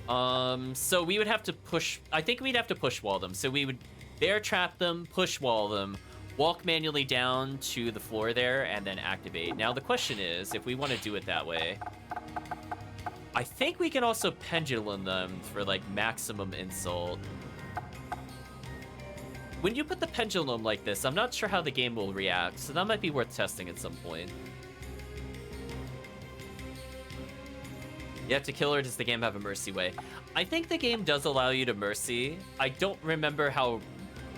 So we would have to push... I think we'd have to push wall them. So we would bear trap them, push wall them, walk manually down to the floor there, and then activate. Now, the question is, if we want to do it that way... I think we can also pendulum them for, like, maximum insult. When you put the pendulum like this, I'm not sure how the game will react, so that might be worth testing at some point. You have to kill her. Does the game have a mercy way? I think the game does allow you to mercy. I don't remember how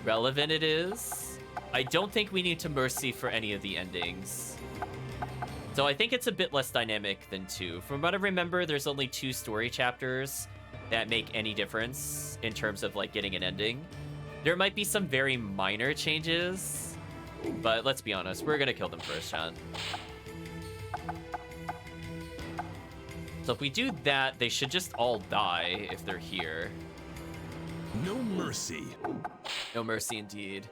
relevant it is. I don't think we need to mercy for any of the endings. So I think it's a bit less dynamic than 2. From what I remember, there's only 2 story chapters that make any difference in terms of like getting an ending. There might be some very minor changes, but let's be honest, we're gonna kill them first, chat. So if we do that, they should just all die if they're here. No mercy. No mercy indeed.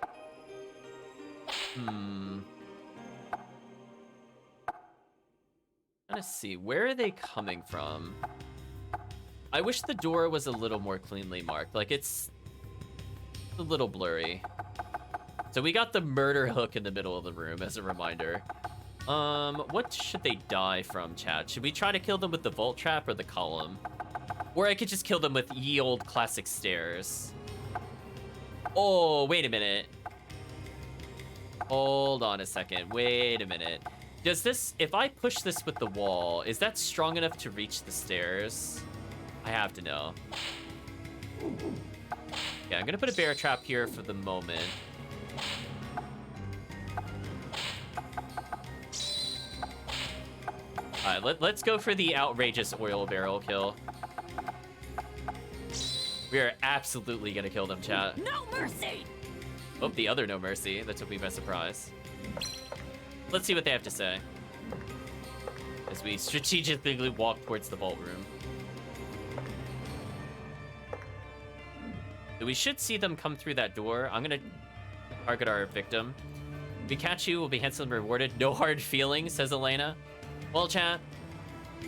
Trying to see, where are they coming from? I wish the door was a little more cleanly marked. Like, it's a little blurry. So we got the murder hook in the middle of the room as a reminder. What should they die from, chat? Should we try to kill them with the vault trap or the column? Or I could just kill them with ye old classic stairs. Oh, wait a minute. Hold on a second. Wait a minute. Does this, if I push this with the wall, is that strong enough to reach the stairs? I have to know. Yeah, I'm gonna put a bear trap here for the moment. Alright, let's go for the outrageous oil barrel kill. We are absolutely gonna kill them, chat. No mercy! Oh, the other no mercy. That took me by surprise. Let's see what they have to say as we strategically walk towards the vault room. So we should see them come through that door. I'm gonna target our victim. If we catch you, we'll be handsomely rewarded. No hard feelings, says Elena. Well, chat,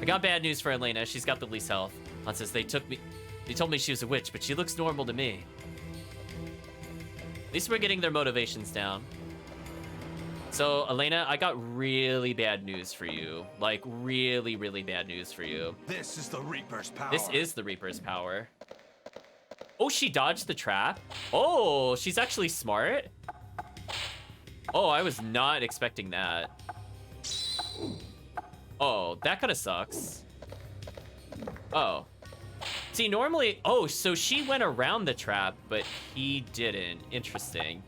I got bad news for Elena. She's got the least health. Han says they told me she was a witch, but she looks normal to me. At least we're getting their motivations down. So, Elena, I got really bad news for you. Like, really, really bad news for you. This is the Reaper's power. This is the Reaper's power. Oh, she dodged the trap. Oh, she's actually smart. Oh, I was not expecting that. Oh, that kind of sucks. Oh. See, normally... Oh, so she went around the trap, but he didn't. Interesting.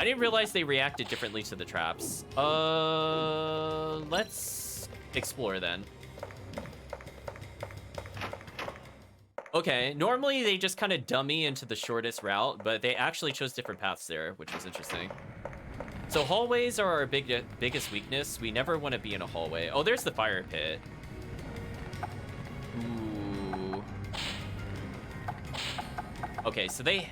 I didn't realize they reacted differently to the traps. Let's explore then. Okay, normally they just kind of dummy into the shortest route, but they actually chose different paths there, which was interesting. So hallways are our biggest weakness. We never want to be in a hallway. Oh, there's the fire pit. Ooh. Okay, so they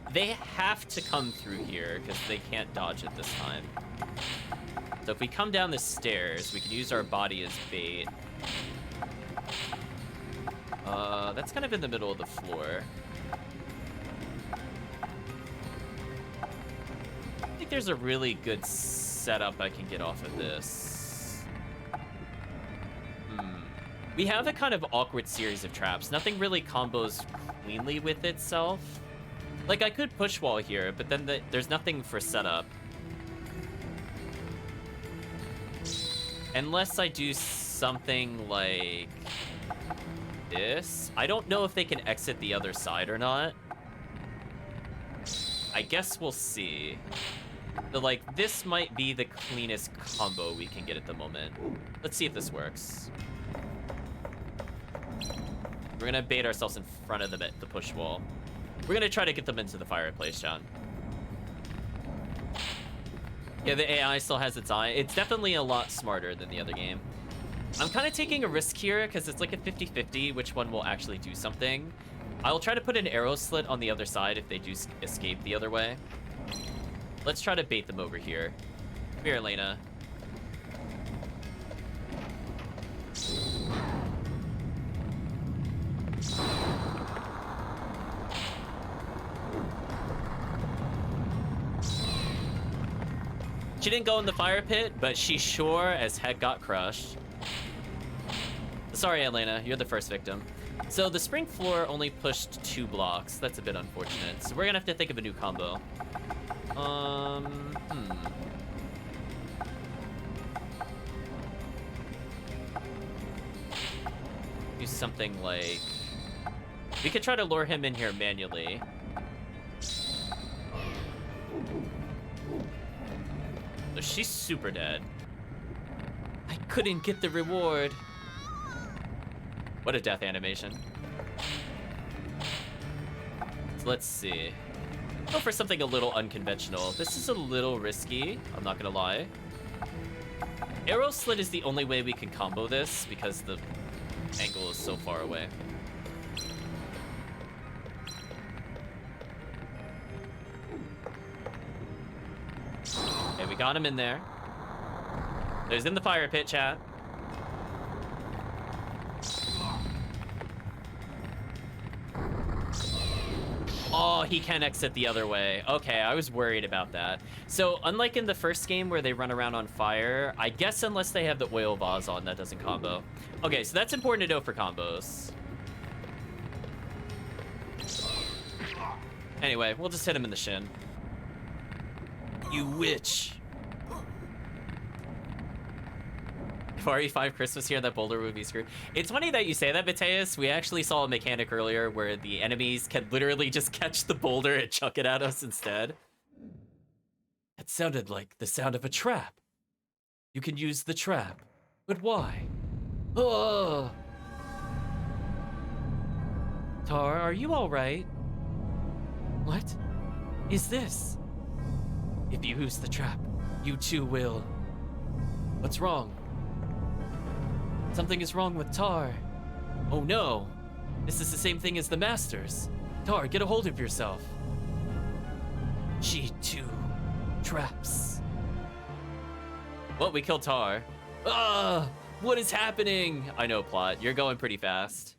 have to come through here because they can't dodge it this time. So if we come down the stairs, we can use our body as bait. That's kind of in the middle of the floor. there's a really good setup I can get off of this. We have a kind of awkward series of traps. Nothing really combos cleanly with itself. Like, I could push wall here, but then there's nothing for setup. Unless I do something like this. I don't know if they can exit the other side or not. I guess we'll see. But, like, this might be the cleanest combo we can get at the moment. Let's see if this works. We're gonna bait ourselves in front of them at the push wall. We're gonna try to get them into the fireplace, John. Yeah, the AI still has its eye. It's definitely a lot smarter than the other game. I'm kind of taking a risk here because it's like a 50-50 which one will actually do something. I'll try to put an arrow slit on the other side if they do escape the other way. Let's try to bait them over here. Come here, Elena. She didn't go in the fire pit, but she sure as heck got crushed. Sorry, Elena, you're the first victim. So the spring floor only pushed 2 blocks. That's a bit unfortunate. So we're gonna have to think of a new combo. Do something like... We could try to lure him in here manually. So she's super dead. I couldn't get the reward. What a death animation. So let's see. Go for something a little unconventional. This is a little risky, I'm not gonna lie. Arrow slit is the only way we can combo this because the angle is so far away. Okay, we got him in there. There's in the fire pit, chat. Oh, he can exit the other way. Okay, I was worried about that. So, unlike in the first game where they run around on fire, I guess unless they have the oil vase on, that doesn't combo. Okay, so that's important to know for combos. Anyway, we'll just hit him in the shin. You witch. If RE5 Christmas here, that boulder would be screwed. It's funny that you say that, Mateus. We actually saw a mechanic earlier where the enemies can literally just catch the boulder and chuck it at us instead. That sounded like the sound of a trap. You can use the trap, but why? Oh. Tar, are you all right? What is this? If you use the trap, you too will. What's wrong? Something is wrong with Tar. Oh no, this is the same thing as the Masters. Tar, get a hold of yourself. She too traps. Well, we killed Tar. Ah, what is happening? I know, plot. You're going pretty fast.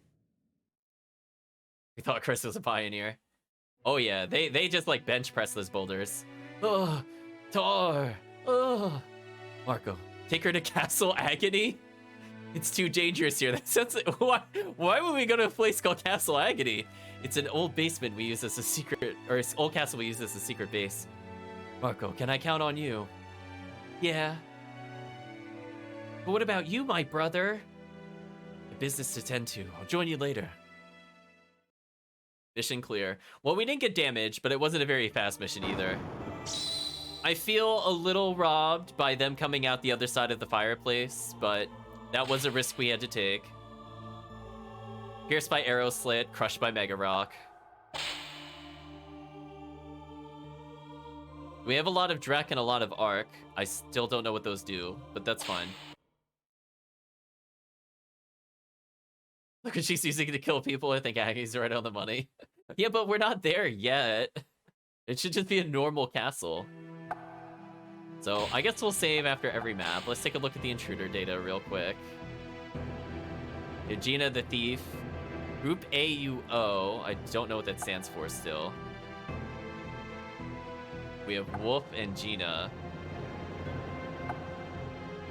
We thought Chris was a pioneer. Oh yeah, they just like bench press those boulders. Oh, Tar. Oh, Marco, take her to Castle Agony. It's too dangerous here. That sounds like, why would we go to a place called Castle Agony? It's an old basement we use as a secret, or old castle we use as a secret base. Marco, can I count on you? Yeah. But what about you, my brother? A business to tend to. I'll join you later. Mission clear. Well, we didn't get damaged, but it wasn't a very fast mission either. I feel a little robbed by them coming out the other side of the fireplace, but that was a risk we had to take. Pierced by arrow slit, crushed by Mega Rock. We have a lot of Drek and a lot of Arc. I still don't know what those do, but that's fine. Look at she's using it to kill people. I think Agony's right on the money. Yeah, but we're not there yet. It should just be a normal castle. So I guess we'll save after every map. Let's take a look at the intruder data real quick. Gina the Thief. Group AUO. I don't know what that stands for still. We have Wolf and Gina.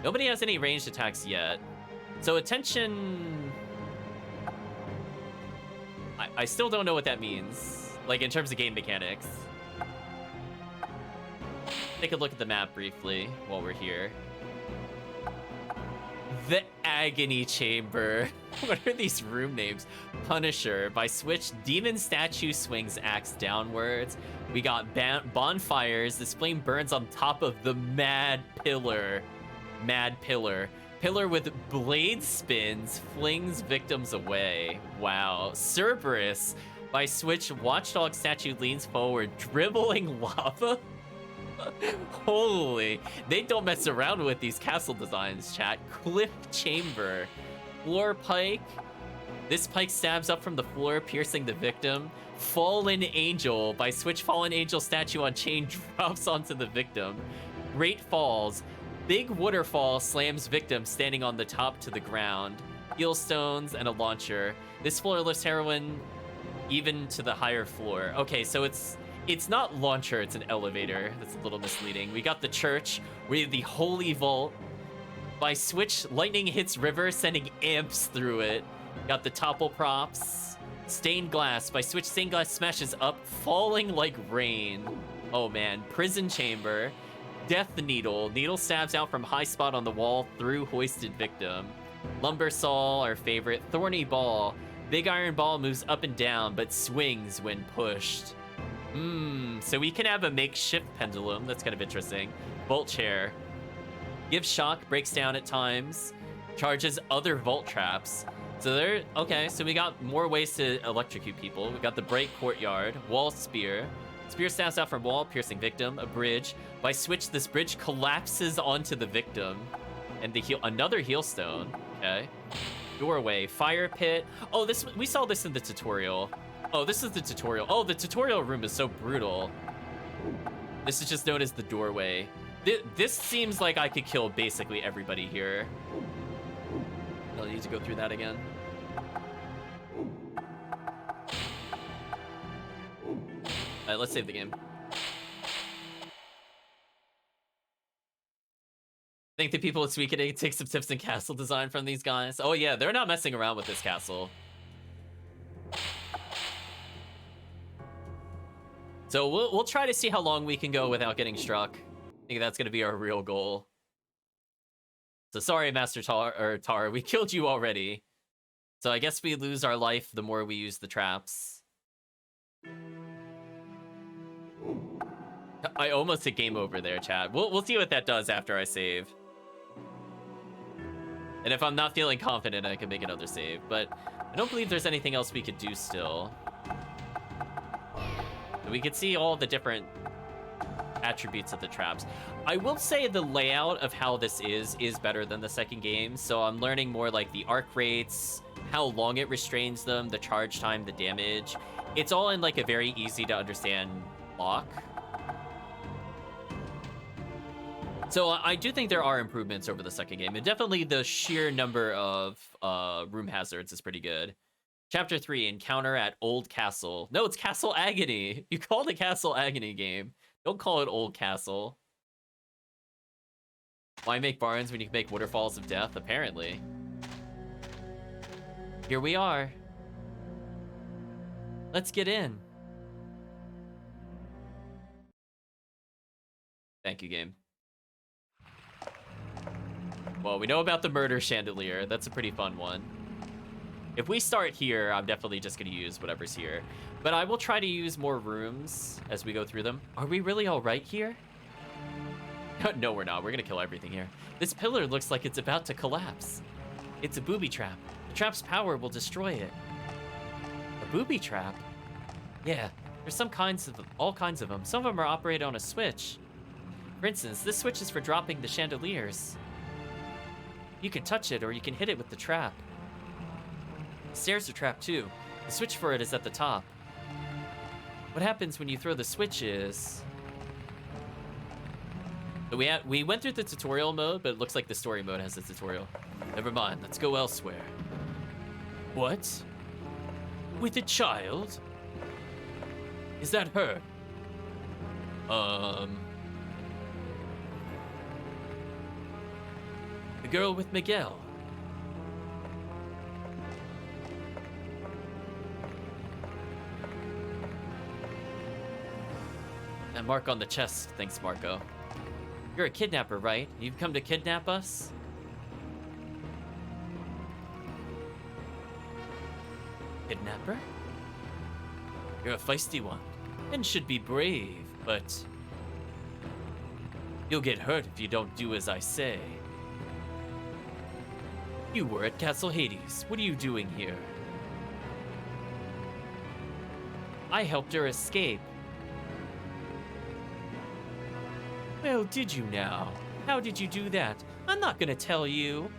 Nobody has any ranged attacks yet. So attention... I still don't know what that means. Like, in terms of game mechanics. Take a look at the map briefly while we're here. The Agony Chamber. What are these room names? Punisher. By switch, demon statue swings axe downwards. We got bonfires. This flame burns on top of the mad pillar. Mad pillar. Pillar with blade spins, flings victims away. Wow. Cerberus. By switch, watchdog statue leans forward, dribbling lava. Holy. They don't mess around with these castle designs, chat. Cliff chamber. Floor pike. This pike stabs up from the floor, piercing the victim. Fallen angel. By switch, fallen angel statue on chain drops onto the victim. Great falls. Big waterfall slams victim standing on the top to the ground. Heal stones and a launcher. This floor lifts heroine even to the higher floor. Okay, so it's not launcher, it's an elevator. That's a little misleading. We got the church. We have the holy vault. By switch, lightning hits river, sending amps through it. Got the topple props. Stained glass. By switch, stained glass smashes up, falling like rain. Oh man. Prison chamber. Death needle. Needle stabs out from high spot on the wall through hoisted victim. Lumber saw, our favorite. Thorny ball. Big iron ball moves up and down, but swings when pushed. So we can have a makeshift pendulum. That's kind of interesting. Vault chair. Gives shock, breaks down at times. Charges other vault traps. So there, okay, so we got more ways to electrocute people. We got the bright courtyard. Wall spear. Spear stabs out from wall, piercing victim. A bridge. By switch, this bridge collapses onto the victim. And the another heal stone. Okay. Doorway. Fire pit. Oh, we saw this in the tutorial. Oh, this is the tutorial. Oh, the tutorial room is so brutal. This is just known as the doorway. This seems like I could kill basically everybody here. I'll need to go through that again. All right, let's save the game. I think the people at Suikoden take some tips in castle design from these guys. Oh yeah, they're not messing around with this castle. So we'll try to see how long we can go without getting struck. I think that's gonna be our real goal. So sorry, Master Tar, we killed you already. So I guess we lose our life the more we use the traps. I almost hit game over there, chat. We'll see what that does after I save. And if I'm not feeling confident, I can make another save. But I don't believe there's anything else we could do still. We could see all the different attributes of the traps. I will say the layout of how this is better than the second game. So I'm learning more like the arc rates, how long it restrains them, the charge time, the damage. It's all in like a very easy to understand block. So I do think there are improvements over the second game, and definitely the sheer number of room hazards is pretty good. Chapter 3, Encounter at Old Castle. No, it's Castle Agony. You called it Castle Agony game. Don't call it Old Castle. Why make barns when you can make waterfalls of death? Apparently. Here we are. Let's get in. Thank you, game. Well, we know about the murder chandelier. That's a pretty fun one. If we start here, I'm definitely just going to use whatever's here. But I will try to use more rooms as we go through them. Are we really all right here? No, we're not. We're going to kill everything here. This pillar looks like it's about to collapse. It's a booby trap. The trap's power will destroy it. A booby trap? Yeah, there's all kinds of them. Some of them are operated on a switch. For instance, this switch is for dropping the chandeliers. You can touch it or you can hit it with the trap. The stairs are trapped too. The switch for it is at the top. What happens when you throw the switch is... So we went through the tutorial mode, but it looks like the story mode has a tutorial. Never mind, let's go elsewhere. What? With a child? Is that her? The girl with Miguel. A mark on the chest, thanks Marco. You're a kidnapper, right? You've come to kidnap us? Kidnapper? You're a feisty one, and should be brave, but you'll get hurt if you don't do as I say. You were at Castle Hades. What are you doing here? I helped her escape. Well, did you now? How did you do that? I'm not gonna tell you.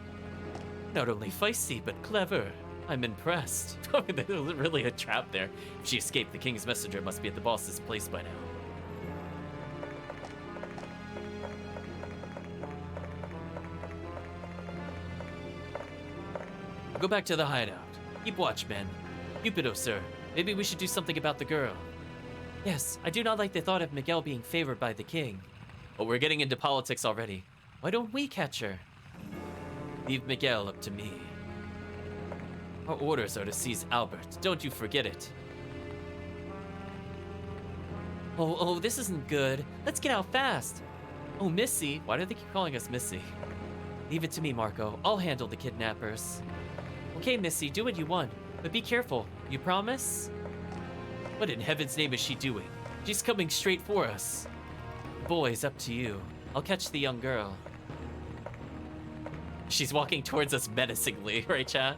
Not only feisty, but clever. I'm impressed. There was really a trap there. If she escaped, the king's messenger must be at the boss's place by now. Go back to the hideout. Keep watch, men. Cupido, sir. Maybe we should do something about the girl. Yes, I do not like the thought of Miguel being favored by the king. But we're getting into politics already. Why don't we catch her? Leave Miguel up to me. Our orders are to seize Albert. Don't you forget it. Oh, this isn't good. Let's get out fast. Oh, Missy. Why do they keep calling us Missy? Leave it to me, Marco. I'll handle the kidnappers. Okay, Missy, do what you want, but be careful. You promise? What in heaven's name is she doing? She's coming straight for us. Boys, up to you. I'll catch the young girl. She's walking towards us menacingly, right, chat?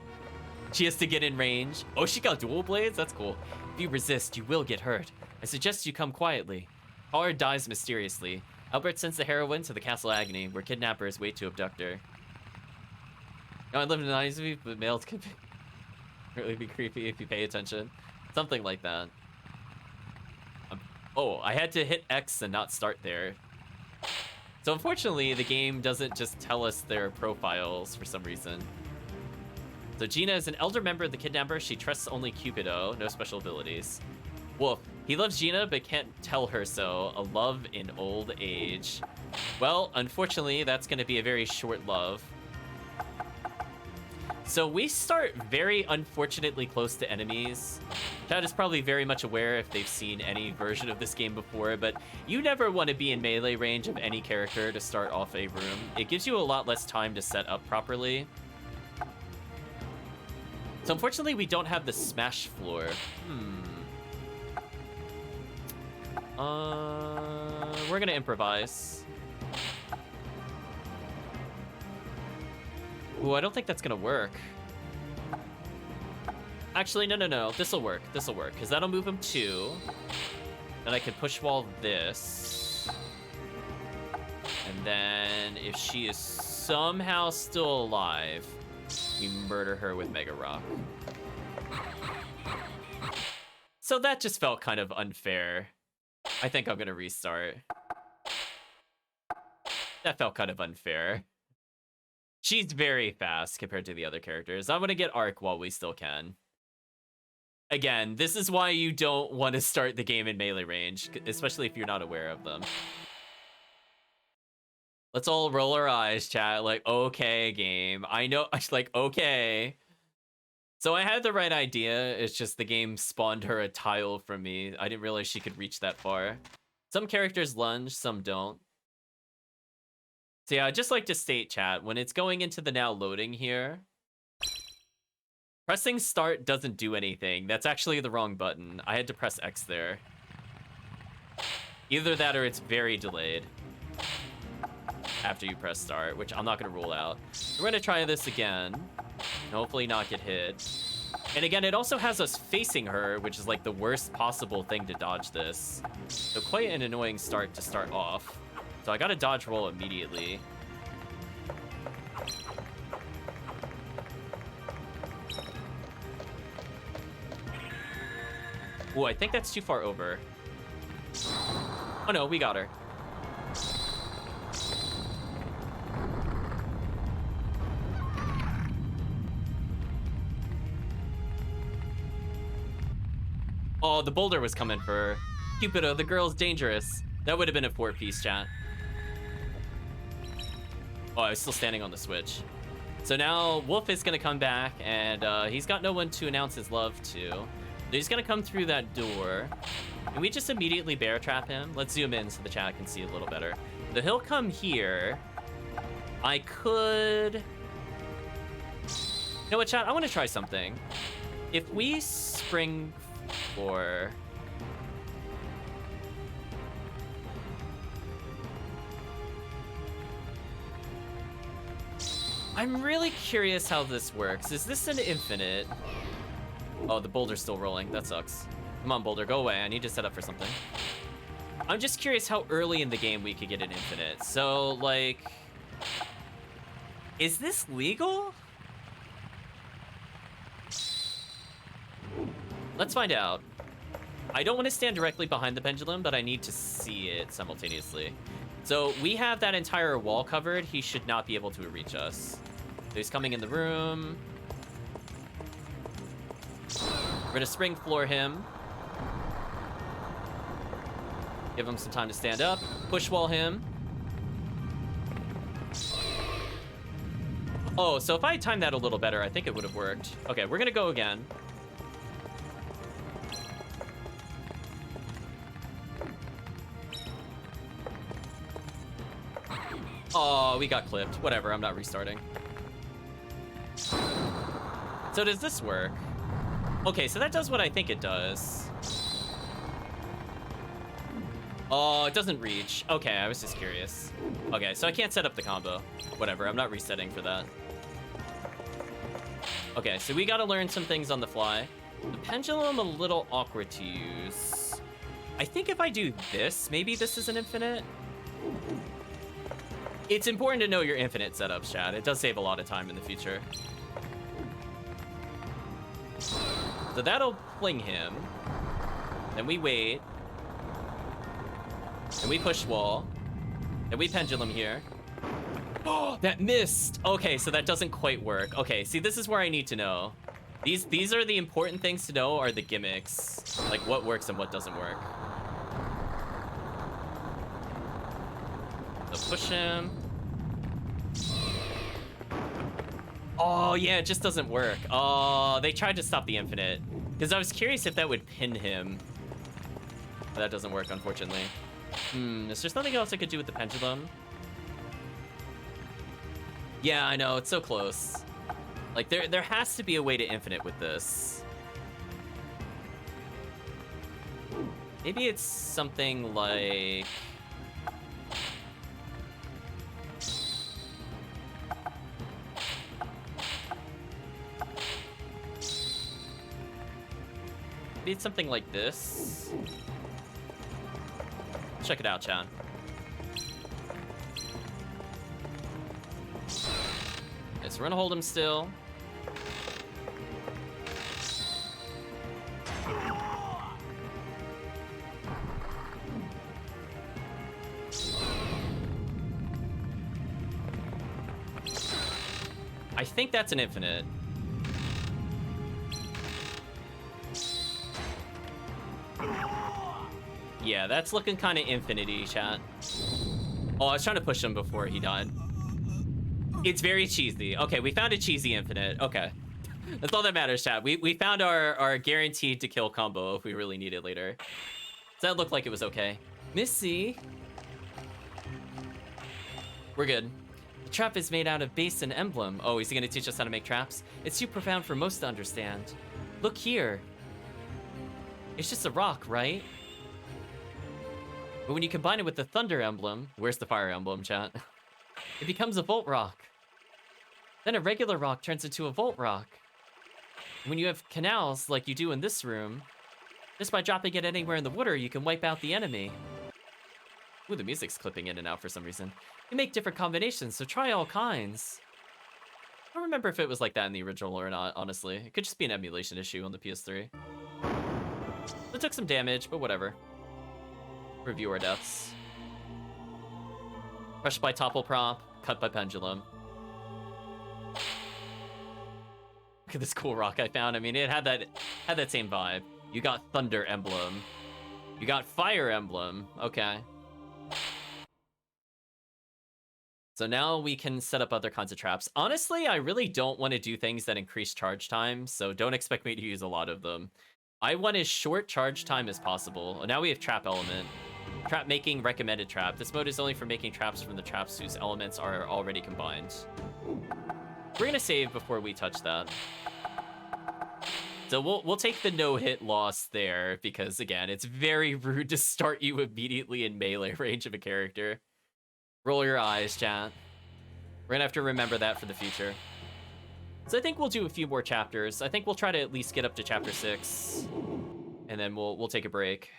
She has to get in range. Oh, she got dual blades? That's cool. If you resist, you will get hurt. I suggest you come quietly. Pollard dies mysteriously. Albert sends the heroine to the Castle Agony, where kidnappers wait to abduct her. I live in the 90s, but males can really be creepy if you pay attention. Something like that. Oh, I had to hit X and not start there. So unfortunately, the game doesn't just tell us their profiles for some reason. So Gina is an elder member of the kidnapper. She trusts only Cupido, no special abilities. Wolf, he loves Gina, but can't tell her so. A love in old age. Well, unfortunately, that's going to be a very short love. So we start very unfortunately close to enemies. Chad is probably very much aware if they've seen any version of this game before, but you never want to be in melee range of any character to start off a room. It gives you a lot less time to set up properly. So unfortunately, we don't have the smash floor. We're gonna improvise. Ooh, I don't think that's gonna work. Actually, no. This'll work. Because that'll move him 2. Then I can push wall this. And then if she is somehow still alive, we murder her with Mega Rock. So that just felt kind of unfair. I think I'm gonna restart. That felt kind of unfair. She's very fast compared to the other characters. I'm gonna get Arc while we still can. Again, this is why you don't want to start the game in melee range, especially if you're not aware of them. Let's all roll our eyes, chat. Like, okay, game. I know, like, okay. So I had the right idea. It's just the game spawned her a tile from me. I didn't realize she could reach that far. Some characters lunge, some don't. So yeah, I'd just like to state, chat, when it's going into the now loading here, pressing start doesn't do anything. That's actually the wrong button. I had to press X there. Either that or it's very delayed after you press start, which I'm not going to rule out. We're going to try this again. And hopefully not get hit. And again, it also has us facing her, which is like the worst possible thing to dodge this. So quite an annoying start to start off. So I got to dodge roll immediately. Ooh, I think that's too far over. Oh no, we got her. Oh, the boulder was coming for her. Cupido, the girl's dangerous. That would have been a 4-piece, chat. Oh, I was still standing on the switch. So now Wolf is going to come back, and he's got no one to announce his love to. So he's going to come through that door. Can we just immediately bear trap him? Let's zoom in so the chat can see a little better. So he'll come here. I could... You know what, chat? I want to try something. If we spring floor... I'm really curious how this works. Is this an infinite? Oh, the boulder's still rolling. That sucks. Come on, boulder, go away. I need to set up for something. I'm just curious how early in the game we could get an infinite. So, like... Is this legal? Let's find out. I don't want to stand directly behind the pendulum, but I need to see it simultaneously. So we have that entire wall covered. He should not be able to reach us. So he's coming in the room. We're gonna spring floor him. Give him some time to stand up. Push wall him. Oh, so if I timed that a little better, I think it would have worked. Okay, we're gonna go again. Oh, we got clipped. Whatever, I'm not restarting. So does this work? Okay, so that does what I think it does. Oh, it doesn't reach. Okay, I was just curious. Okay, so I can't set up the combo. Whatever, I'm not resetting for that. Okay, so we gotta learn some things on the fly. The pendulum, a little awkward to use. I think if I do this, maybe this is an infinite. It's important to know your infinite setups, chat. It does save a lot of time in the future. So that'll fling him. Then we wait. And we push wall. And we pendulum here. Oh, that missed. Okay, so that doesn't quite work. Okay, see, this is where I need to know. These are the important things to know, are the gimmicks. Like what works and what doesn't work. So push him. Oh, yeah, it just doesn't work. Oh, they tried to stop the infinite. Because I was curious if that would pin him. But that doesn't work, unfortunately. Is there something else I could do with the pendulum? Yeah, I know, it's so close. Like, there has to be a way to infinite with this. Maybe it's something like... Maybe it's something like this. Check it out, chat. Okay, so we're gonna hold him still. I think that's an infinite. Yeah, that's looking kind of infinity, chat. Oh, I was trying to push him before he died. It's very cheesy. Okay, we found a cheesy infinite. Okay. That's all that matters, chat. We found our guaranteed to kill combo if we really need it later. Does that look like it was okay? Missy. We're good. The trap is made out of base and emblem. Oh, is he gonna teach us how to make traps? It's too profound for most to understand. Look here. It's just a rock, right? But when you combine it with the thunder emblem, where's the fire emblem, chat? It becomes a volt rock. Then a regular rock turns into a volt rock. When you have canals like you do in this room, just by dropping it anywhere in the water, you can wipe out the enemy. Ooh, the music's clipping in and out for some reason. You make different combinations, so try all kinds. I don't remember if it was like that in the original or not, honestly. It could just be an emulation issue on the PS3. It took some damage, but whatever. Review our deaths. Crushed by topple prop, cut by pendulum. Look at this cool rock I found. I mean, it had that same vibe. You got thunder emblem. You got fire emblem. Okay. So now we can set up other kinds of traps. Honestly, I really don't want to do things that increase charge time, so don't expect me to use a lot of them. I want as short charge time as possible. Now we have trap element. Trap making recommended trap. This mode is only for making traps from the traps whose elements are already combined. We're gonna save before we touch that. So we'll take the no-hit loss there, because again, it's very rude to start you immediately in melee range of a character. Roll your eyes, chat. We're gonna have to remember that for the future. So I think we'll do a few more chapters. I think we'll try to at least get up to chapter 6, and then we'll take a break.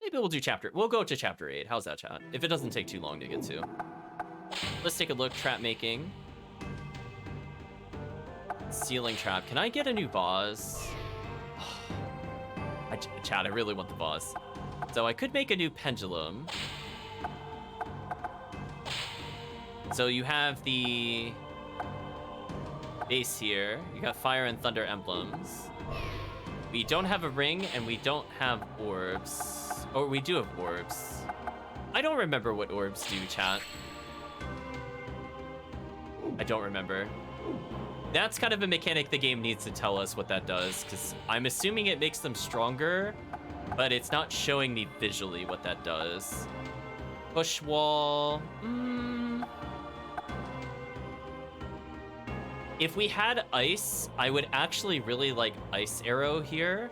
Maybe we'll go to chapter 8. How's that, chat? If it doesn't take too long to get to. Let's take a look. Trap making. Ceiling trap. Can I get a new boss? Chat, I really want the boss. So I could make a new pendulum. So you have the base here. You got fire and thunder emblems. We don't have a ring, and we don't have orbs. Or we do have orbs. I don't remember what orbs do, chat. I don't remember. That's kind of a mechanic the game needs to tell us what that does, because I'm assuming it makes them stronger, but it's not showing me visually what that does. Push wall. If we had ice, I would actually really like ice arrow here,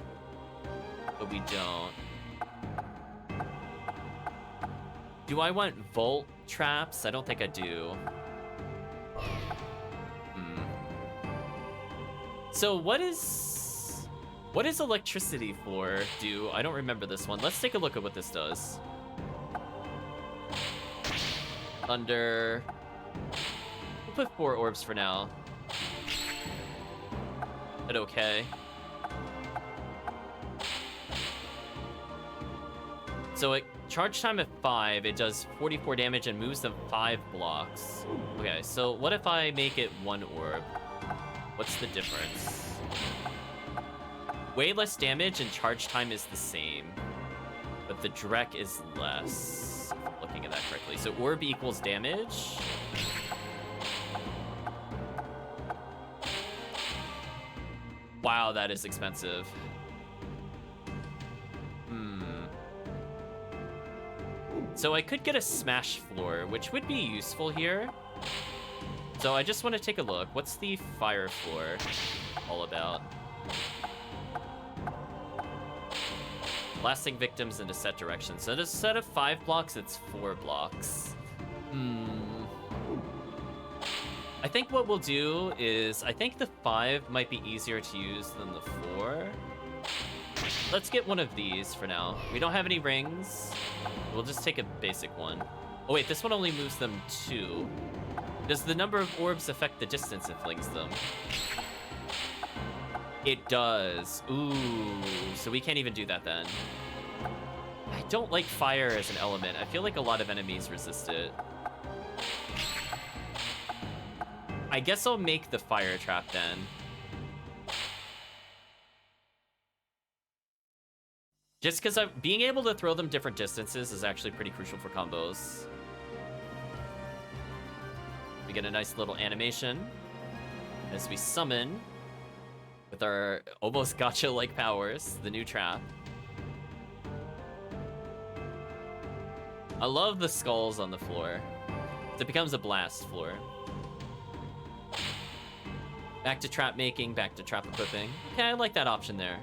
but we don't. Do I want volt traps? I don't think I do. So what is electricity floor do? I don't remember this one. Let's take a look at what this does. Thunder. We'll put 4 orbs for now. But okay. So it charge time at 5, it does 44 damage and moves them 5 blocks. Okay, so what if I make it 1 orb? What's the difference? Way less damage and charge time is the same, but the Drek is less, if I'm looking at that correctly. So orb equals damage. Wow, that is expensive. So I could get a smash floor, which would be useful here. So I just want to take a look. What's the fire floor all about? Blasting victims into set directions. So instead of 5 blocks, it's 4 blocks. I think what we'll do is, I think the 5 might be easier to use than the 4. Let's get one of these for now. We don't have any rings. We'll just take a basic one. Oh wait, this one only moves them 2. Does the number of orbs affect the distance it flings them? It does. Ooh, so we can't even do that then. I don't like fire as an element. I feel like a lot of enemies resist it. I guess I'll make the fire trap then. Just because being able to throw them different distances is actually pretty crucial for combos. We get a nice little animation as we summon with our almost gacha-like powers, the new trap. I love the skulls on the floor. It becomes a blast floor. Back to trap making, back to trap equipping. Okay, I like that option there.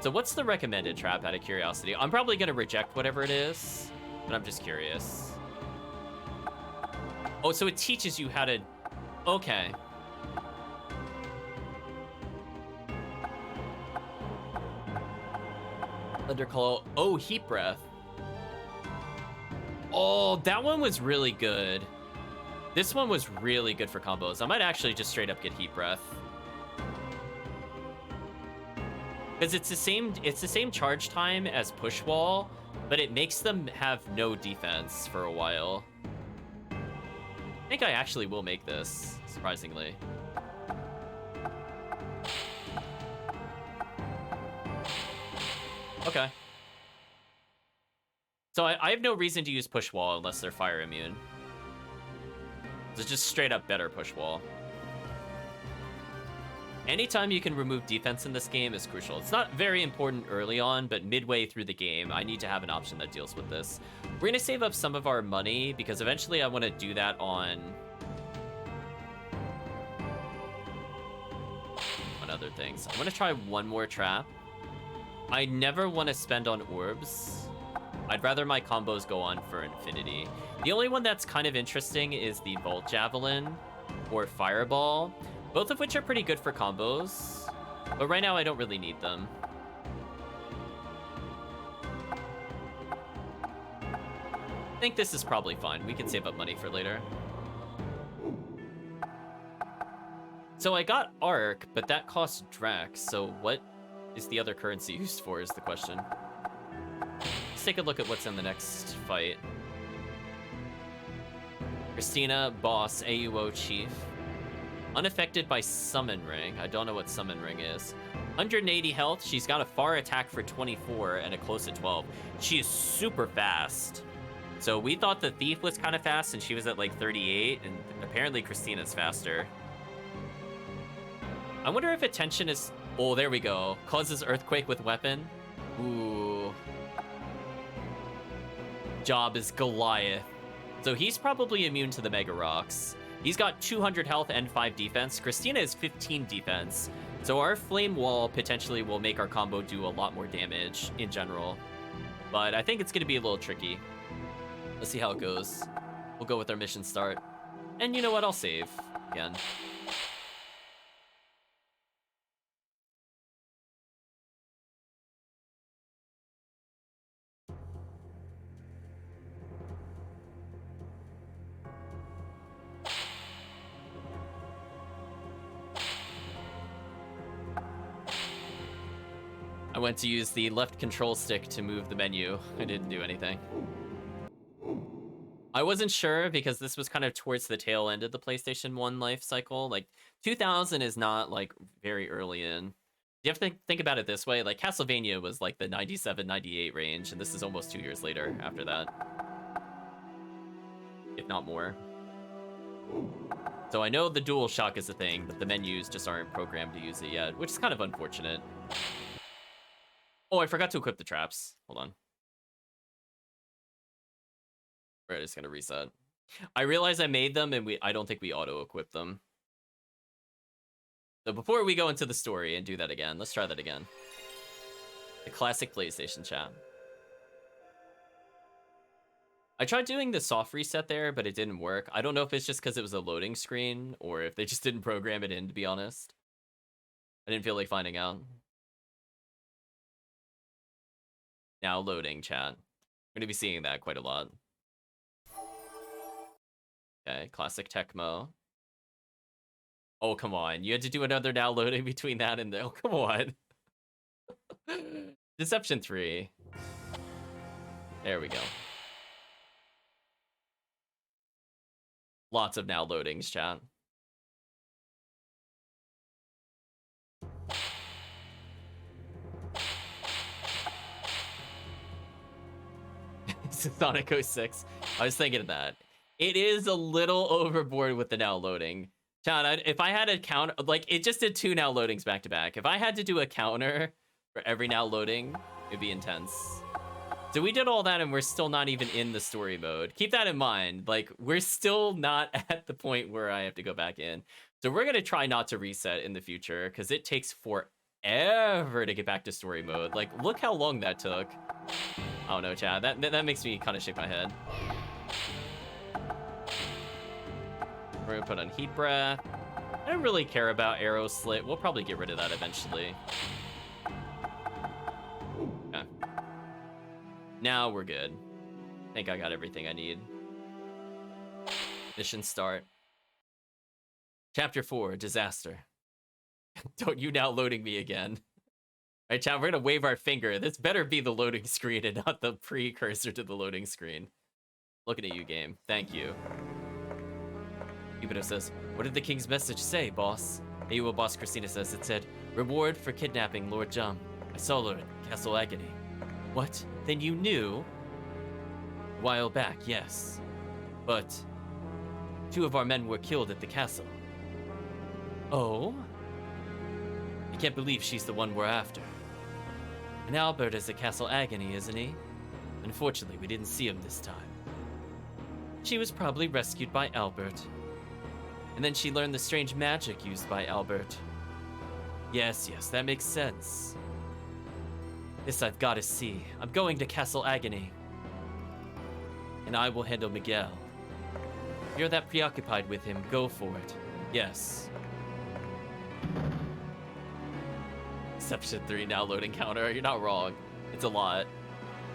So what's the recommended trap out of curiosity? I'm probably gonna reject whatever it is, but I'm just curious. Oh, so it teaches you how to... Okay. Thunderclaw. Oh, Heat Breath. Oh, that one was really good. This one was really good for combos. I might actually just straight up get Heat Breath. Because it's the same charge time as Push Wall, but it makes them have no defense for a while. I think I actually will make this, surprisingly. Okay. So I have no reason to use push wall unless they're fire immune. So just straight up better push wall. Anytime you can remove defense in this game is crucial. It's not very important early on, but midway through the game, I need to have an option that deals with this. We're going to save up some of our money because eventually I want to do that on other things. I'm going to try one more trap. I never want to spend on orbs. I'd rather my combos go on for infinity. The only one that's kind of interesting is the Volt Javelin or Fireball, both of which are pretty good for combos, but right now I don't really need them. I think this is probably fine. We can save up money for later. So I got Arc, but that costs Drax, so what is the other currency used for is the question. Let's take a look at what's in the next fight. Christina, boss, AUO chief. Unaffected by Summon Ring. I don't know what Summon Ring is. 180 health. She's got a far attack for 24 and a close at 12. She is super fast. So we thought the Thief was kind of fast and she was at like 38, and apparently Christina's faster. I wonder if attention is... Oh, there we go. Causes earthquake with weapon. Ooh. Job is Goliath. So he's probably immune to the Mega Rocks. He's got 200 health and 5 defense. Christina is 15 defense. So our Flame Wall potentially will make our combo do a lot more damage in general. But I think it's going to be a little tricky. Let's see how it goes. We'll go with our mission start. And you know what? I'll save again. I went to use the left control stick to move the menu. I didn't do anything. I wasn't sure because this was kind of towards the tail end of the PlayStation 1 life cycle. Like, 2000 is not, like, very early in. You have to think about it this way. Like, Castlevania was, like, the 97, 98 range, and this is almost 2 years later after that. If not more. So I know the DualShock is a thing, but the menus just aren't programmed to use it yet, which is kind of unfortunate. Oh, I forgot to equip the traps. Hold on. We're just gonna reset. I realized I made them, and I don't think we auto-equip them. So before we go into the story and do that again, let's try that again. The classic PlayStation chat. I tried doing the soft reset there, but it didn't work. I don't know if it's just because it was a loading screen, or if they just didn't program it in, to be honest. I didn't feel like finding out. Now loading, chat. I'm going to be seeing that quite a lot. Okay, classic Tecmo. Oh, come on. You had to do another now loading between that and... Oh, come on. Deception 3. There we go. Lots of now loadings, chat. Sonic 06. I was thinking of that. It is a little overboard with the now loading. Chat, if I had a counter, like, it just did 2 now loadings back to back. If I had to do a counter for every now loading, it'd be intense. So we did all that and we're still not even in the story mode. Keep that in mind. Like, we're still not at the point where I have to go back in. So we're going to try not to reset in the future because it takes forever to get back to story mode. Like, look how long that took. I don't know, Chad. That makes me kind of shake my head. We're gonna put on Heat Breath. I don't really care about Arrow Slit. We'll probably get rid of that eventually. Okay. Now we're good. I think I got everything I need. Mission start. Chapter 4, Disaster. Don't you now loading me again. All right, chat, we're gonna wave our finger. This better be the loading screen and not the precursor to the loading screen. Looking at you, game. Thank you. Cupido says, what did the king's message say, boss? AUO boss Christina says it said, reward for kidnapping Lord Jum. I saw Lord Castle Agony. What? Then you knew? A while back, yes. But 2 of our men were killed at the castle. Oh? I can't believe she's the one we're after. And Albert is at Castle Agony, isn't he? Unfortunately, we didn't see him this time. She was probably rescued by Albert. And then she learned the strange magic used by Albert. Yes, that makes sense. This I've got to see. I'm going to Castle Agony. And I will handle Miguel. If you're that preoccupied with him, go for it. Yes. Exception 3 now loading counter. You're not wrong. It's a lot.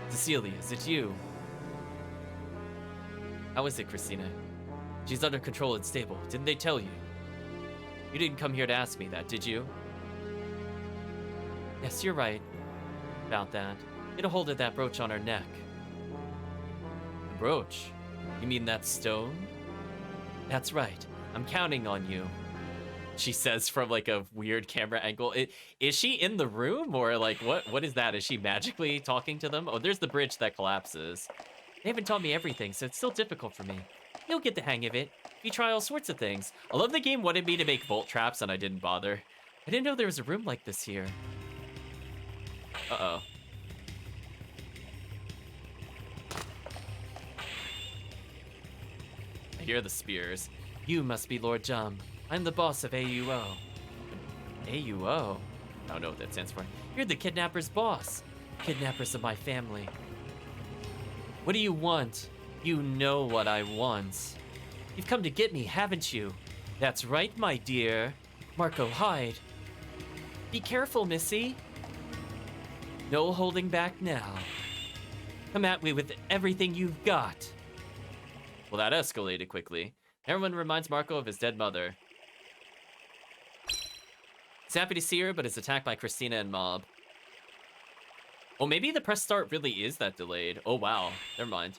Cecilia, is it you? How is it, Christina? She's under control and stable. Didn't they tell you? You didn't come here to ask me that, did you? Yes, you're right about that. Get a hold of that brooch on her neck. The brooch? You mean that stone? That's right. I'm counting on you. She says from like a weird camera angle. Is she in the room or like what is that? Is she magically talking to them? Oh, there's the bridge that collapses. They haven't taught me everything, so it's still difficult for me. You'll get the hang of it. You try all sorts of things. I love the game wanted me to make bolt traps and I didn't bother. I didn't know there was a room like this here. Uh-oh. I hear the spears. You must be Lord Jum. I'm the boss of AUO. AUO? I don't know what that stands for. You're the kidnapper's boss. Kidnappers of my family. What do you want? You know what I want. You've come to get me, haven't you? That's right, my dear. Marco, hide. Be careful, Missy. No holding back now. Come at me with everything you've got. Well, that escalated quickly. Everyone reminds Marco of his dead mother. He's happy to see her, but is attacked by Christina and Mob. Oh, maybe the press start really is that delayed. Oh, wow. Never mind.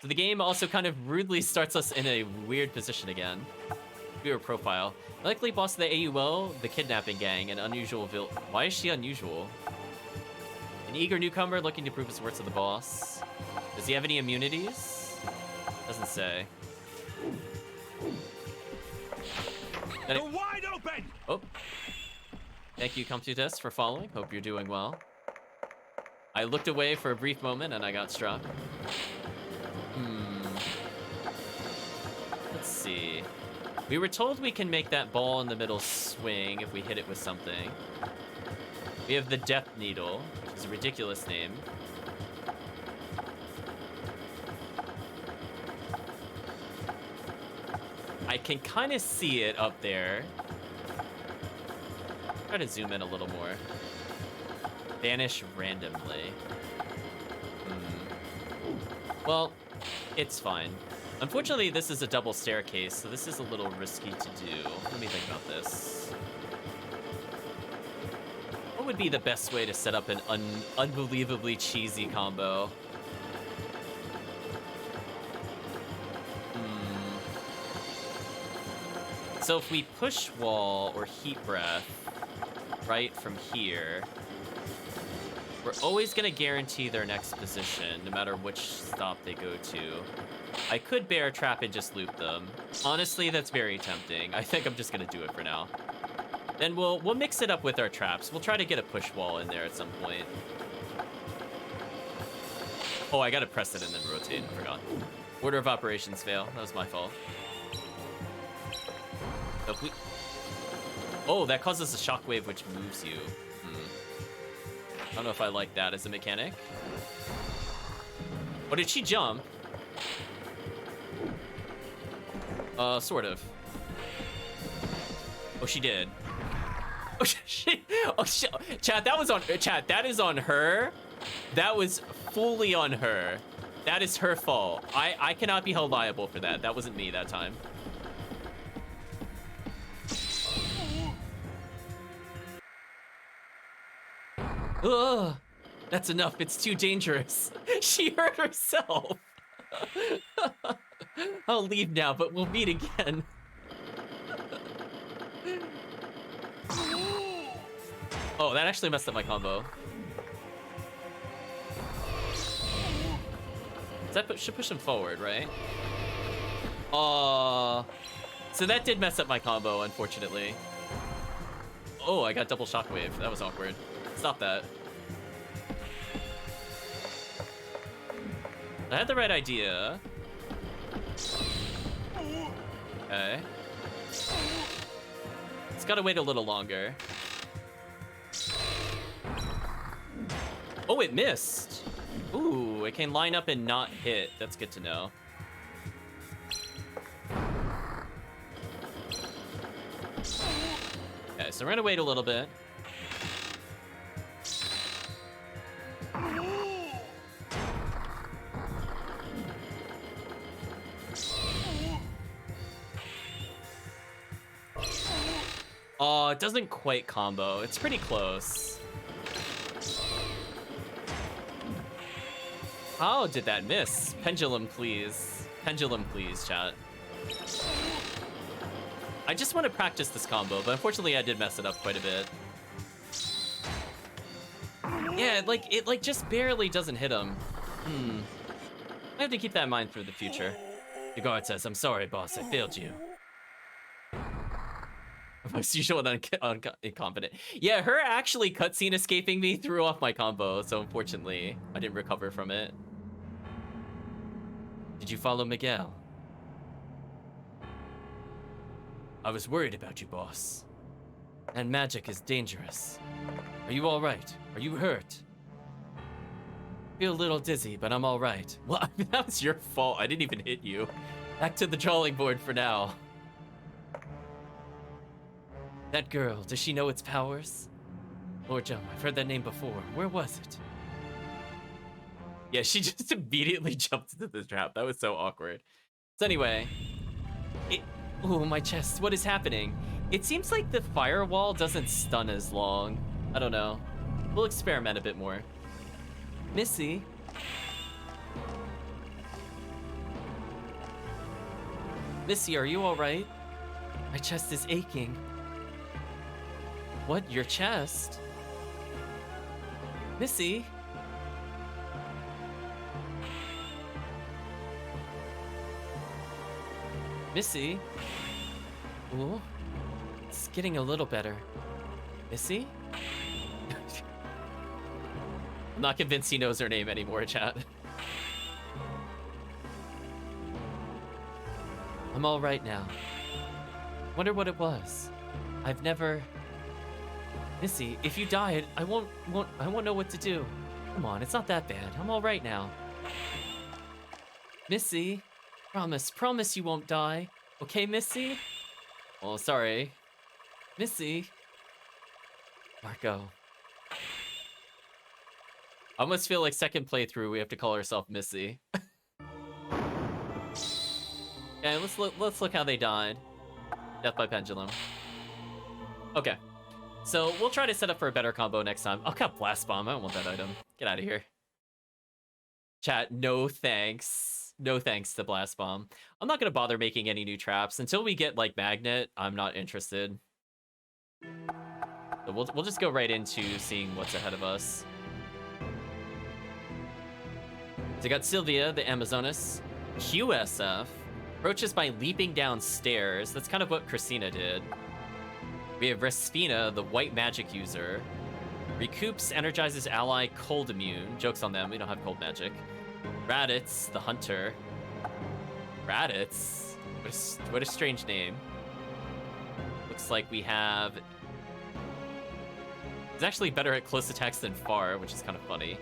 So the game also kind of rudely starts us in a weird position again. Viewer profile. Likely boss of the AUO, the kidnapping gang, an unusual Why is she unusual? An eager newcomer looking to prove his worth to the boss. Does he have any immunities? Doesn't say. You're wide open! Oh. Thank you, Computus, for following. Hope you're doing well. I looked away for a brief moment and I got struck. Let's see. We were told we can make that ball in the middle swing if we hit it with something. We have the Death Needle, which is a ridiculous name. I can kind of see it up there. Try to zoom in a little more. Vanish randomly. Well, it's fine. Unfortunately, this is a double staircase, so this is a little risky to do. Let me think about this. What would be the best way to set up an unbelievably cheesy combo? So if we push wall or heat breath right from here, we're always gonna guarantee their next position, no matter which stop they go to. I could bear trap and just loop them. Honestly, that's very tempting. I think I'm just gonna do it for now. Then we'll mix it up with our traps. We'll try to get a push wall in there at some point. Oh, I gotta press it and then rotate. I forgot. Order of operations fail. That was my fault. Oh, that causes a shockwave which moves you. I don't know if I like that as a mechanic. Oh, did she jump? Sort of. Oh, she did. Oh, shit. Oh, shit. Chat, that was on... Chat, that is on her. That was fully on her. That is her fault. I cannot be held liable for that. That wasn't me that time. Ugh, that's enough. It's too dangerous. She hurt herself. I'll leave now, but we'll meet again. Oh, that actually messed up my combo. Should push him forward, right? So that did mess up my combo, unfortunately. Oh, I got double shockwave. That was awkward. Stop that. I had the right idea. Okay. It's gotta wait a little longer. Oh, it missed. Ooh, it can line up and not hit. That's good to know. Okay, so we're gonna wait a little bit. Oh, it doesn't quite combo. It's pretty close. How did that miss? Pendulum, please. Pendulum, please, chat. I just want to practice this combo, but unfortunately I did mess it up quite a bit. Yeah, it just barely doesn't hit him. I have to keep that in mind for the future. The guard says, "I'm sorry, boss. I failed you." Most usual and incompetent. Yeah, her actually cutscene escaping me threw off my combo, so unfortunately, I didn't recover from it. Did you follow Miguel? I was worried about you, boss. And magic is dangerous. Are you all right? Are you hurt? Feel a little dizzy, but I'm all right. Well, that was your fault. I didn't even hit you. Back to the drawing board for now. That girl, does she know its powers? Lord Jum, I've heard that name before. Where was it? Yeah, she just immediately jumped into the trap. That was so awkward. So anyway, oh, my chest. What is happening? It seems like the firewall doesn't stun as long. I don't know. We'll experiment a bit more. Missy. Missy, are you all right? My chest is aching. What? Your chest? Missy? Missy? Ooh. It's getting a little better. Missy? I'm not convinced he knows her name anymore, chat. I'm all right now. Wonder what it was. I've never... Missy, if you died, I won't know what to do. Come on, it's not that bad. I'm all right now. Missy, promise you won't die. Okay, Missy? Oh, sorry. Missy. Marco. I almost feel like second playthrough we have to call ourselves Missy. Okay, let's look how they died. Death by pendulum. Okay. So we'll try to set up for a better combo next time. Oh, got blast bomb. I don't want that item. Get out of here. Chat, no thanks. No thanks to blast bomb. I'm not gonna bother making any new traps until we get like magnet. I'm not interested. So we'll just go right into seeing what's ahead of us. So we got Sylvia, the Amazoness. QSF approaches by leaping down stairs. That's kind of what Christina did. We have Respina, the white magic user. Recoups, energizes ally, cold immune. Joke's on them, we don't have cold magic. Raditz, the hunter. Raditz? What a strange name. Looks like we have... He's actually better at close attacks than far, which is kind of funny.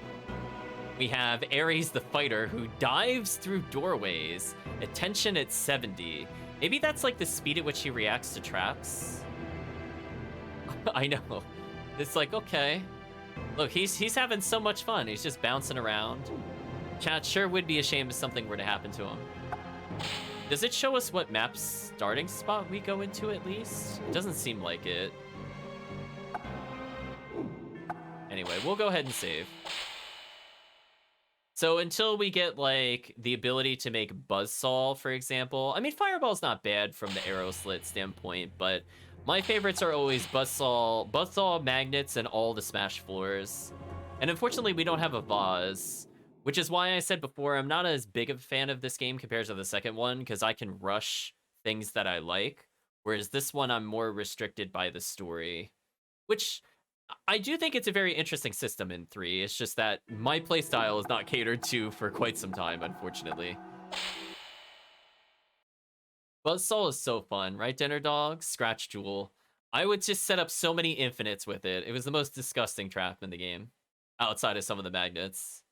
We have Ares, the fighter, who dives through doorways. Attention at 70. Maybe that's like the speed at which he reacts to traps. I know. It's like, okay. Look, he's having so much fun. He's just bouncing around. Chat, sure would be ashamed if something were to happen to him. Does it show us what map starting spot we go into at least? It doesn't seem like it. Anyway, we'll go ahead and save. So until we get, like, the ability to make Buzzsaw, for example. I mean, Fireball's not bad from the arrow slit standpoint, but my favorites are always Buzzsaw, Magnets, and all the Smash floors. And unfortunately, we don't have a vase. Which is why I said before, I'm not as big of a fan of this game compared to the second one, because I can rush things that I like. Whereas this one, I'm more restricted by the story. Which, I do think it's a very interesting system in 3. It's just that my playstyle is not catered to for quite some time, unfortunately. Buzzsaw is so fun, right, Dinner Dog? Scratch Jewel. I would just set up so many infinites with it. It was the most disgusting trap in the game. Outside of some of the magnets.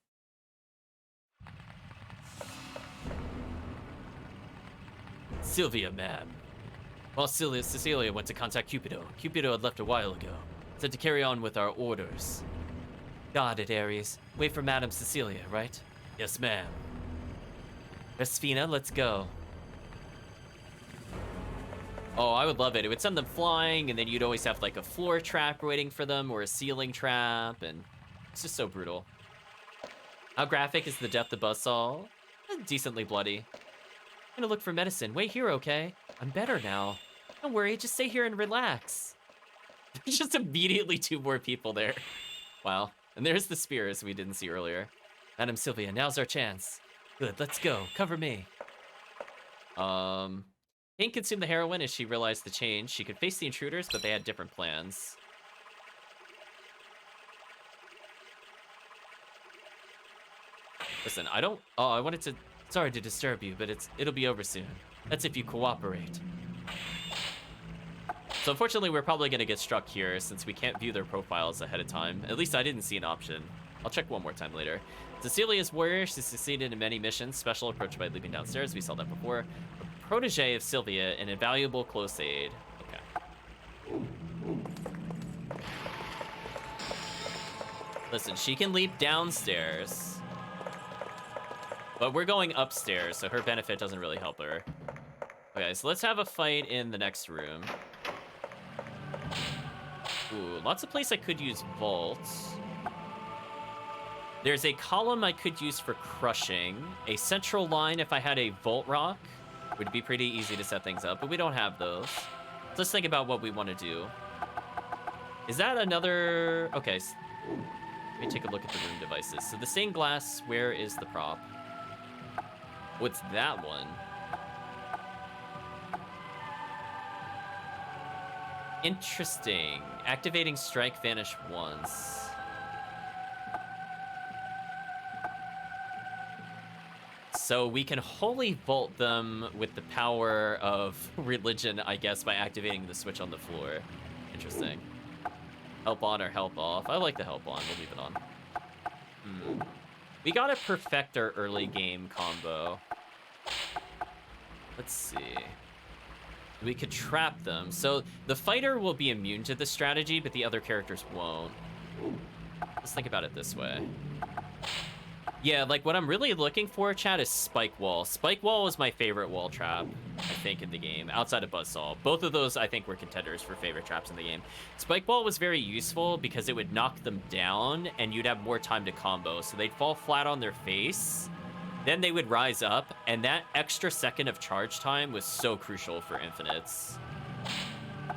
Sylvia, ma'am. While Cecilia went to contact Cupido. Cupido had left a while ago. Said to carry on with our orders. Got it, Ares. Wait for Madame Cecilia, right? Yes, ma'am. Resfina, let's go. Oh, I would love it. It would send them flying, and then you'd always have like a floor trap waiting for them, or a ceiling trap, and it's just so brutal. How graphic is the death of Buzzsaw? Decently bloody. I'm gonna look for medicine. Wait here, okay? I'm better now. Don't worry, just stay here and relax. There's just immediately 2 more people there. Wow. And there's the spears we didn't see earlier. Madam Sylvia, now's our chance. Good, let's go. Cover me. Pink consumed the heroin as she realized the change. She could face the intruders, but they had different plans. Listen, I don't... Oh, I wanted to... Sorry to disturb you, but it'll be over soon. That's if you cooperate. So unfortunately, we're probably going to get struck here since we can't view their profiles ahead of time. At least I didn't see an option. I'll check one more time later. Cecilia's warrior. She succeeded in many missions. Special approach by leaping downstairs. We saw that before. A protege of Sylvia, an invaluable close aid. Okay. Listen, she can leap downstairs. But we're going upstairs, so her benefit doesn't really help her. Okay, so let's have a fight in the next room. Ooh, lots of places I could use vaults. There's a column I could use for crushing. A central line, if I had a vault rock, would be pretty easy to set things up, but we don't have those. So let's think about what we want to do. Is that another... Okay, let me take a look at the room devices. So the stained glass, where is the prop? What's that one? Interesting. Activating strike vanish once. So we can holy vault them with the power of religion, I guess, by activating the switch on the floor. Interesting. Help on or help off. I like the help on. We'll leave it on. We gotta perfect our early game combo. Let's see. We could trap them. So the fighter will be immune to this strategy, but the other characters won't. Let's think about it this way. Yeah, like what I'm really looking for, chat, is Spike Wall. Spike Wall was my favorite wall trap, I think, in the game, outside of Buzzsaw. Both of those, I think, were contenders for favorite traps in the game. Spike Wall was very useful because it would knock them down and you'd have more time to combo. So they'd fall flat on their face, then they would rise up, and that extra second of charge time was so crucial for infinites.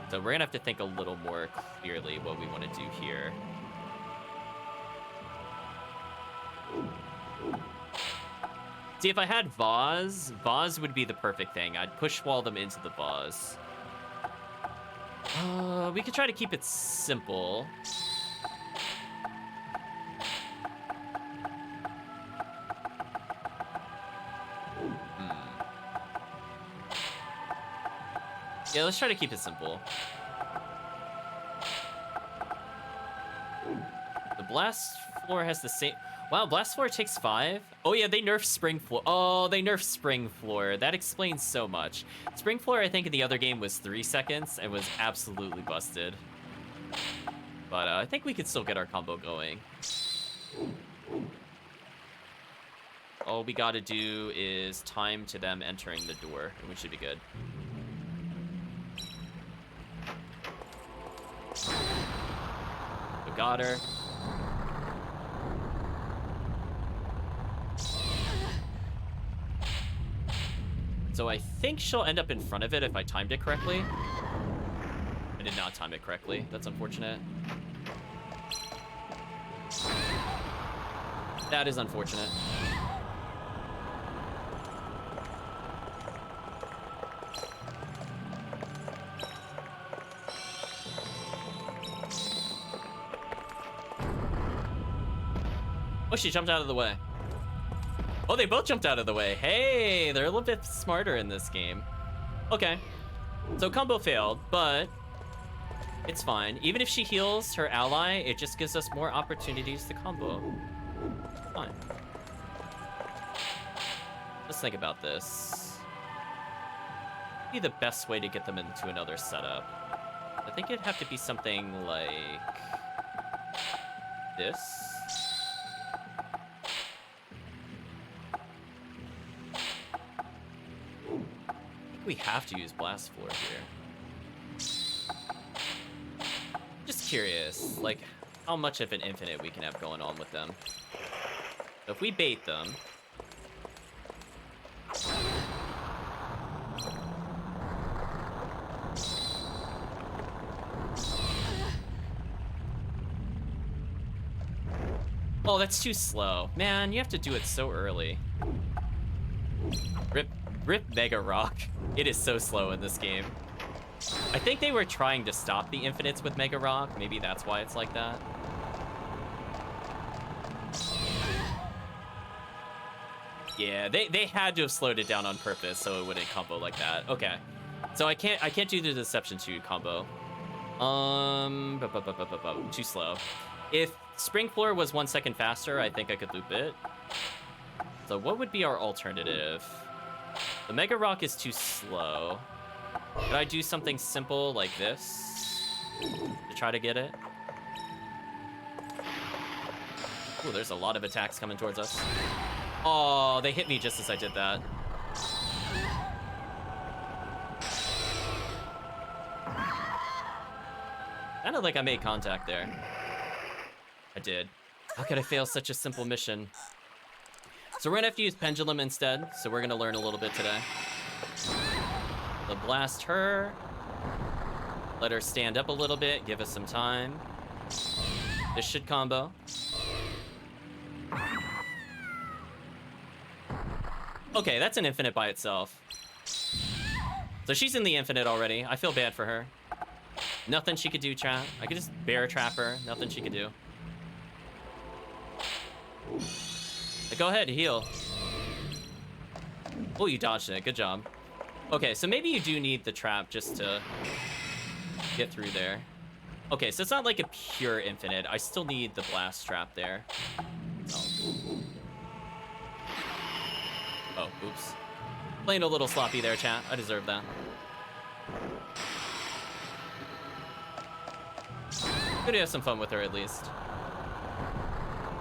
So we're gonna have to think a little more clearly what we want to do here. See, if I had vase would be the perfect thing. I'd push wall them into the vase. We could try to keep it simple. Yeah, let's try to keep it simple. The blast floor has the same... Wow, blast floor takes 5? Oh yeah, they nerfed spring floor. Oh, they nerfed spring floor. That explains so much. Spring floor, I think, in the other game was 3 seconds and was absolutely busted. But I think we could still get our combo going. All we gotta do is time to them entering the door, and we should be good. We got her. So I think she'll end up in front of it if I timed it correctly. I did not time it correctly. That's unfortunate. That is unfortunate. Oh, she jumped out of the way. Oh, they both jumped out of the way. Hey, they're a little bit smarter in this game. Okay. So combo failed, but it's fine. Even if she heals her ally, it just gives us more opportunities to combo. Fine. Let's think about this. Be the best way to get them into another setup. I think it'd have to be something like this. We have to use Blast Floor here. Just curious, like, how much of an infinite we can have going on with them. So if we bait them... Oh, that's too slow. Man, you have to do it so early. Rip Mega Rock. It is so slow in this game. I think they were trying to stop the infinites with Mega Rock. Maybe that's why it's like that. Yeah, they had to have slowed it down on purpose so it wouldn't combo like that. Okay. So I can't do the Deception 2 combo. Too slow. If Spring Floor was 1 second faster, I think I could loop it. So what would be our alternative? The Mega Rock is too slow. Could I do something simple like this to try to get it? Ooh, there's a lot of attacks coming towards us. Oh, they hit me just as I did that. Sounded like I made contact there. I did. How could I fail such a simple mission? So we're gonna have to use Pendulum instead, so we're gonna learn a little bit today. So blast her. Let her stand up a little bit, give us some time. This should combo. Okay, that's an infinite by itself. So she's in the infinite already. I feel bad for her. Nothing she could do, chat. I could just bear trap her. Nothing she could do. Go ahead, heal. Oh, you dodged it. Good job. Okay, so maybe you do need the trap just to get through there. Okay, so it's not like a pure infinite. I still need the blast trap there. Oh, oops. Playing a little sloppy there, chat. I deserve that. Good to have some fun with her, at least.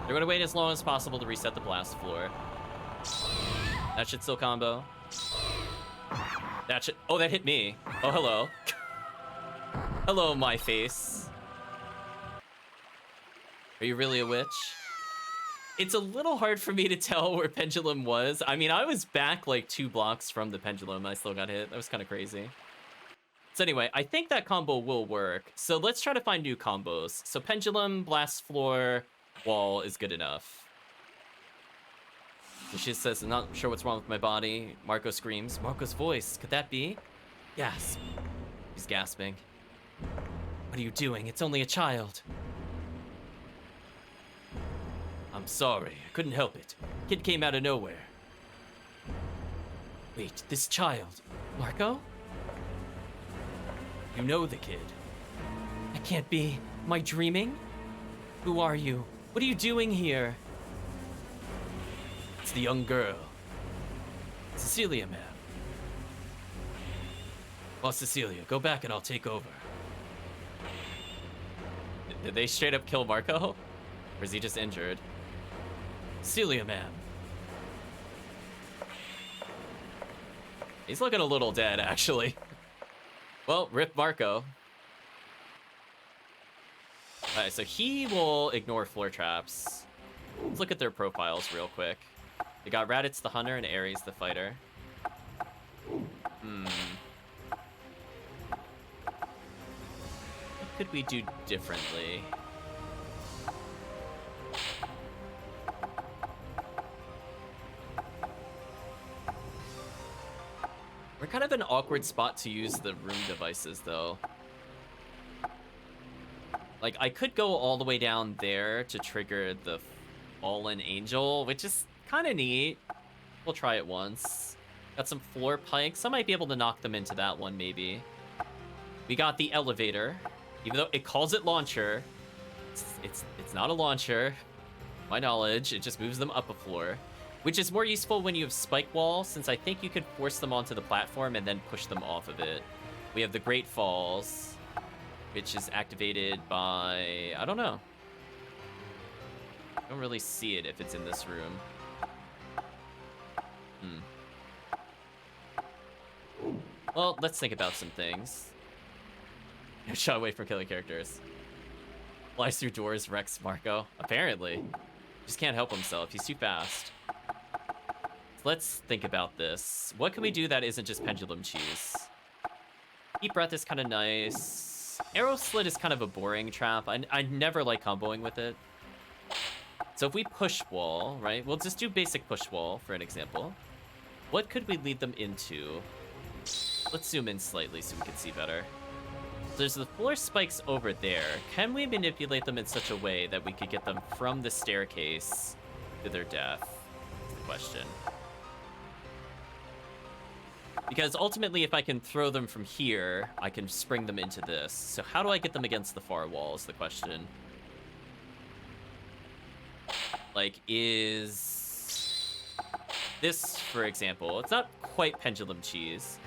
They're gonna wait as long as possible to reset the blast floor. That should still combo. That should... Oh, that hit me. Oh, hello. Hello, my face. Are you really a witch? It's a little hard for me to tell where Pendulum was. I mean, I was back like 2 blocks from the Pendulum. I still got hit. That was kind of crazy. So anyway, I think that combo will work. So let's try to find new combos. So Pendulum, Blast Floor, Wall is good enough. So she says, I'm not sure what's wrong with my body. Marco screams. Marco's voice. Could that be? Gasp. He's gasping. What are you doing? It's only a child. I'm sorry. I couldn't help it. Kid came out of nowhere. Wait, this child. Marco? You know the kid. I can't be. Am I dreaming? Who are you? What are you doing here? It's the young girl. Cecilia, ma'am. Oh, Cecilia, go back and I'll take over. Did they straight up kill Marco? Or is he just injured? Cecilia, ma'am. He's looking a little dead, actually. Well, rip Marco. Alright, so he will ignore floor traps. Let's look at their profiles real quick. They got Raditz the Hunter and Ares the Fighter. What could we do differently? We're kind of an awkward spot to use the room devices, though. Like, I could go all the way down there to trigger the Fallen Angel, which is kind of neat. We'll try it once. Got some floor pikes. I might be able to knock them into that one, maybe. We got the elevator. Even though it calls it launcher, it's not a launcher. My knowledge, it just moves them up a floor. Which is more useful when you have spike wall, since I think you could force them onto the platform and then push them off of it. We have the Great Falls, which is activated by... I don't know. I don't really see it if it's in this room. Well, let's think about some things. Shot away from killer characters. Flies through doors, wrecks Marco. Apparently. Just can't help himself. He's too fast. Let's think about this. What can we do that isn't just pendulum cheese? Deep breath is kind of nice. Arrow slit is kind of a boring trap. I never like comboing with it. So if we push wall, right? We'll just do basic push wall for an example. What could we lead them into? Let's zoom in slightly so we can see better. So there's the floor spikes over there. Can we manipulate them in such a way that we could get them from the staircase to their death? That's the question. Because ultimately, if I can throw them from here, I can spring them into this. So how do I get them against the far wall is the question. Like, is this, for example, it's not quite pendulum cheese.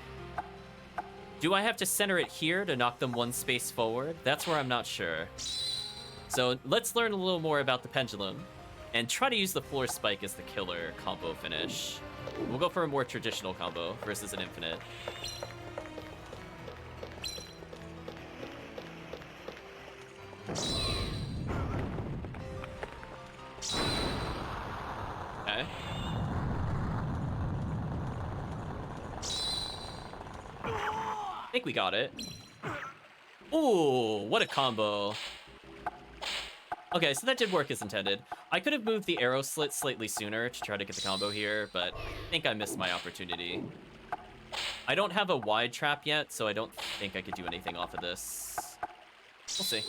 Do I have to center it here to knock them one space forward? That's where I'm not sure. So let's learn a little more about the pendulum and try to use the floor spike as the killer combo finish. We'll go for a more traditional combo versus an infinite. Okay. I think we got it. Ooh, what a combo. Okay, so that did work as intended. I could have moved the arrow slit slightly sooner to try to get the combo here, but I think I missed my opportunity. I don't have a wide trap yet, so I don't think I could do anything off of this. We'll see.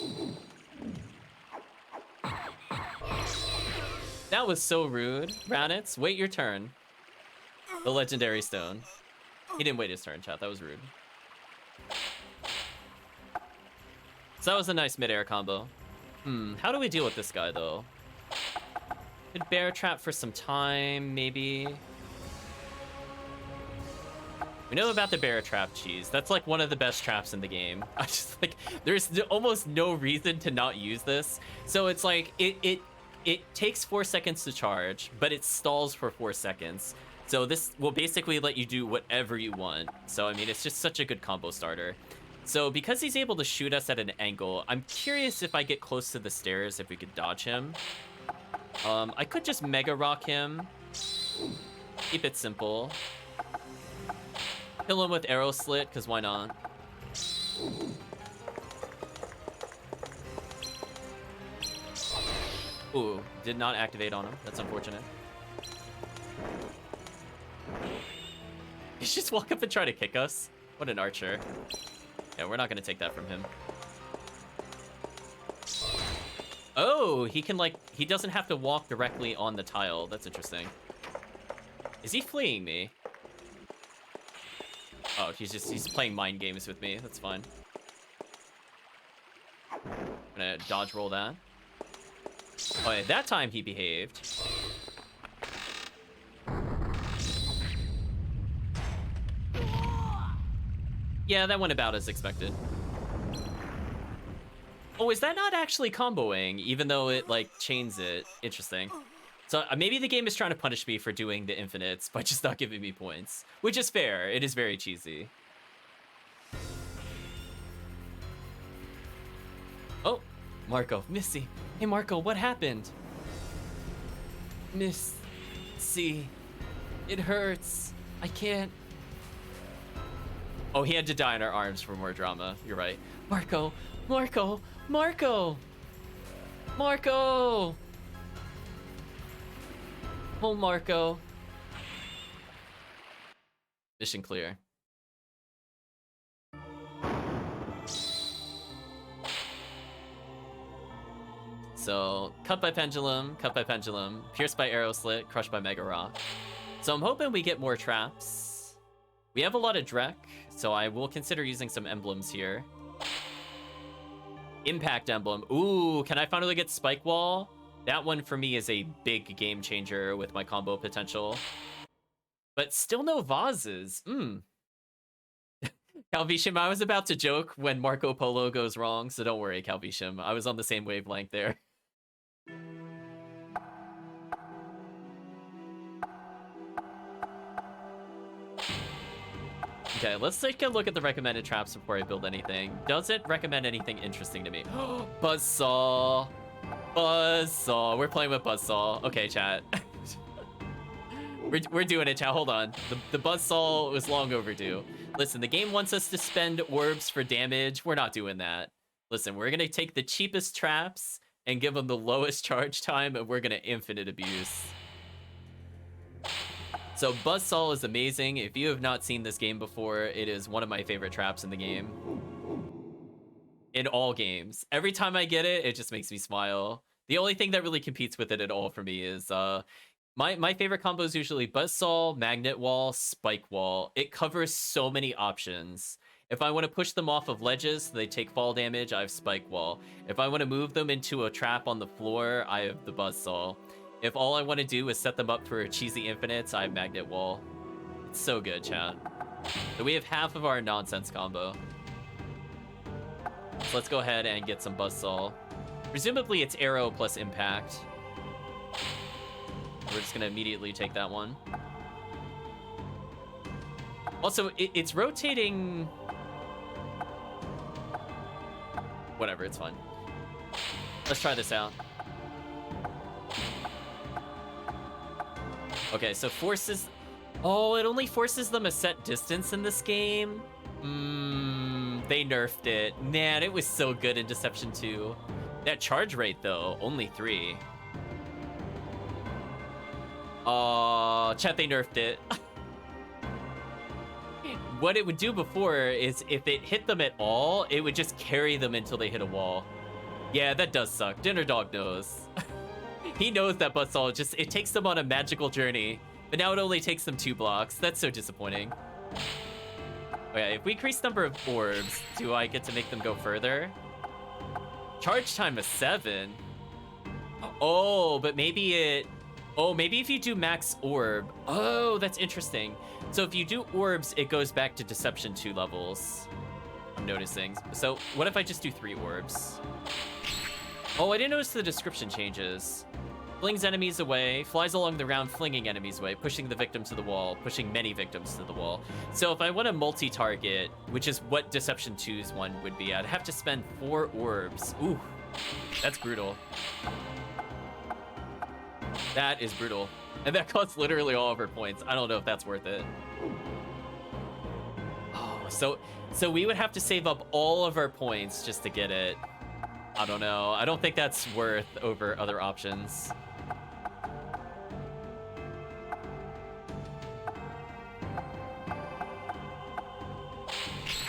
That was so rude. Ranitz, wait your turn. The legendary stone. He didn't wait his turn, chat. That was rude. So that was a nice mid-air combo. How do we deal with this guy, though? Could bear trap for some time, maybe. We know about the bear trap cheese. That's like one of the best traps in the game. I just like, there's almost no reason to not use this. So it's like, it takes 4 seconds to charge, but it stalls for 4 seconds. So this will basically let you do whatever you want. So, I mean, it's just such a good combo starter. So because he's able to shoot us at an angle, I'm curious if I get close to the stairs, if we could dodge him. I could just Mega Rock him. Keep it simple. Kill him with Arrow Slit, because why not? Ooh, did not activate on him. That's unfortunate. He just walk up and try to kick us? What an archer. Yeah, we're not going to take that from him. Oh, he can, like, he doesn't have to walk directly on the tile. That's interesting. Is he fleeing me? Oh, he's playing mind games with me. That's fine. I'm gonna dodge roll that. Oh, yeah, that time he behaved. Yeah, that went about as expected. Oh, is that not actually comboing, even though it, like, chains it? Interesting. So maybe the game is trying to punish me for doing the infinites by just not giving me points. Which is fair. It is very cheesy. Oh, Marco. Missy. Hey, Marco, what happened? Missy. It hurts. I can't. Oh, he had to die in our arms for more drama. You're right. Marco. Marco. Marco. Marco. Oh, Marco. Mission clear. So, cut by pendulum, pierced by arrow slit, crushed by mega rock. So I'm hoping we get more traps. We have a lot of Drek, so I will consider using some emblems here. Impact emblem. Ooh, can I finally get Spike Wall? That one for me is a big game changer with my combo potential. But still no vases. Calvishim, I was about to joke when Marco Polo goes wrong, so don't worry, Calvishim. I was on the same wavelength there. Okay, let's take a look at the recommended traps before I build anything. Does it recommend anything interesting to me? Buzzsaw. Buzzsaw. We're playing with Buzzsaw. Okay, chat. We're doing it, chat. Hold on. The Buzzsaw was long overdue. Listen, the game wants us to spend orbs for damage. We're not doing that. Listen, we're going to take the cheapest traps and give them the lowest charge time, and we're going to infinite abuse. So Buzzsaw is amazing. If you have not seen this game before, it is one of my favorite traps in the game. In all games. Every time I get it, it just makes me smile. The only thing that really competes with it at all for me is my favorite combo is usually Buzzsaw, Magnet Wall, Spike Wall. It covers so many options. If I want to push them off of ledges so they take fall damage, I have Spike Wall. If I want to move them into a trap on the floor, I have the Buzzsaw. If all I want to do is set them up for cheesy infinites, I have Magnet Wall. It's so good, chat. So we have half of our nonsense combo. So let's go ahead and get some Buzzsaw. Presumably it's arrow plus impact. We're just going to immediately take that one. Also, it's rotating... Whatever, it's fine. Let's try this out. Okay, so forces... Oh, it only forces them a set distance in this game? They nerfed it. Man, it was so good in Deception 2. That charge rate, though, only 3. Chat, they nerfed it. What it would do before is if it hit them at all, it would just carry them until they hit a wall. Yeah, that does suck. Dinner Dog knows. He knows that Buzzsaw just, it takes them on a magical journey, but now it only takes them 2 blocks. That's so disappointing. Okay, if we increase number of orbs, do I get to make them go further? Charge time is 7. Oh, but maybe it... Oh, maybe if you do max orb. Oh, that's interesting. So if you do orbs, it goes back to Deception 2 levels. I'm noticing. So what if I just do 3 orbs? Oh, I didn't notice the description changes. Flings enemies away, flies along the ground flinging enemies away, pushing the victim to the wall, pushing many victims to the wall. So if I want to multi-target, which is what Deception 2's one would be, I'd have to spend 4 orbs. Ooh, that's brutal. That is brutal. And that costs literally all of her points. I don't know if that's worth it. Oh, so we would have to save up all of our points just to get it. I don't know. I don't think that's worth over other options.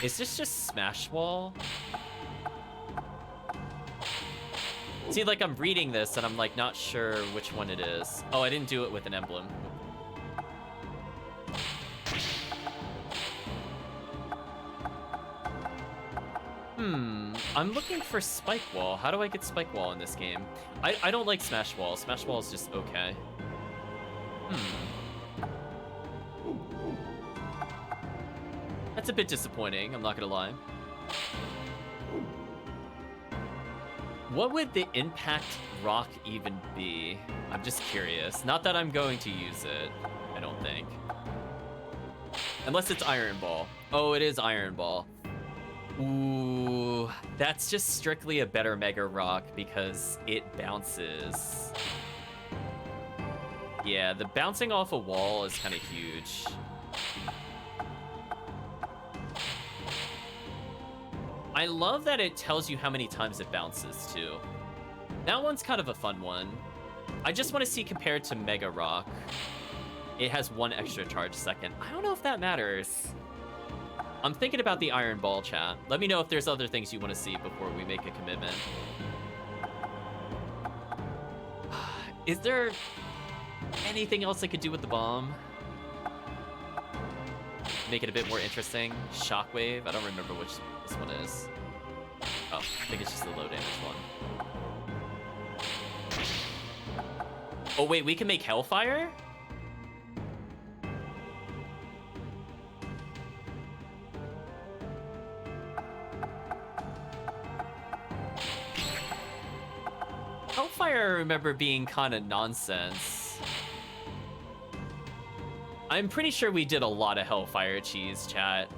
Is this just Smash Wall? See, like, I'm reading this and I'm like not sure which one it is. Oh, I didn't do it with an emblem. I'm looking for Spike Wall. How do I get Spike Wall in this game? I don't like Smash Wall. Smash Wall is just okay. That's a bit disappointing, I'm not gonna lie. What would the impact rock even be? I'm just curious. Not that I'm going to use it, I don't think. Unless it's Iron Ball. Oh, it is Iron Ball. Ooh, that's just strictly a better Mega Rock because it bounces. Yeah, the bouncing off a wall is kind of huge. I love that it tells you how many times it bounces, too. That one's kind of a fun one. I just want to see compared to Mega Rock. It has 1 extra charge second. I don't know if that matters. I'm thinking about the Iron Ball, chat. Let me know if there's other things you want to see before we make a commitment. Is there anything else I could do with the bomb? Make it a bit more interesting. Shockwave. I don't remember which this one is. Oh, I think it's just the low damage one. Oh wait, we can make Hellfire? Hellfire, I remember being kind of nonsense. I'm pretty sure we did a lot of Hellfire cheese, chat.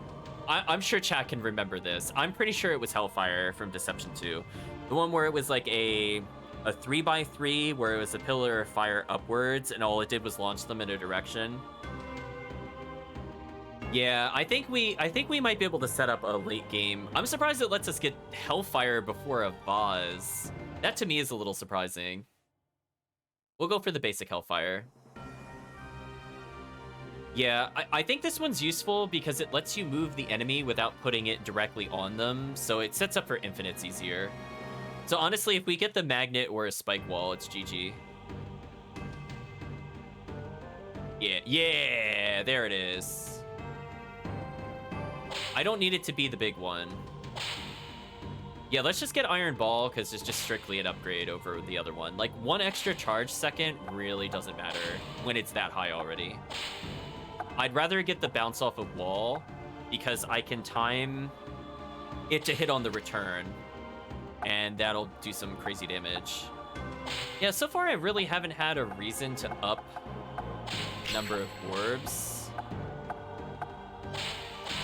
I'm sure chat can remember this. I'm pretty sure it was Hellfire from Deception 2. The one where it was like a 3x3 where it was a pillar of fire upwards and all it did was launch them in a direction. Yeah, I think we might be able to set up a late game. I'm surprised it lets us get Hellfire before a Vaz. That to me is a little surprising. We'll go for the basic Hellfire. Yeah, I think this one's useful because it lets you move the enemy without putting it directly on them, so it sets up for infinites easier. So honestly, if we get the magnet or a spike wall, it's GG. Yeah, there it is. I don't need it to be the big one. Yeah, let's just get Iron Ball because it's just strictly an upgrade over the other one. Like, one extra charge second really doesn't matter when it's that high already. I'd rather get the bounce off of wall because I can time it to hit on the return and that'll do some crazy damage. Yeah, so far I really haven't had a reason to up number of orbs.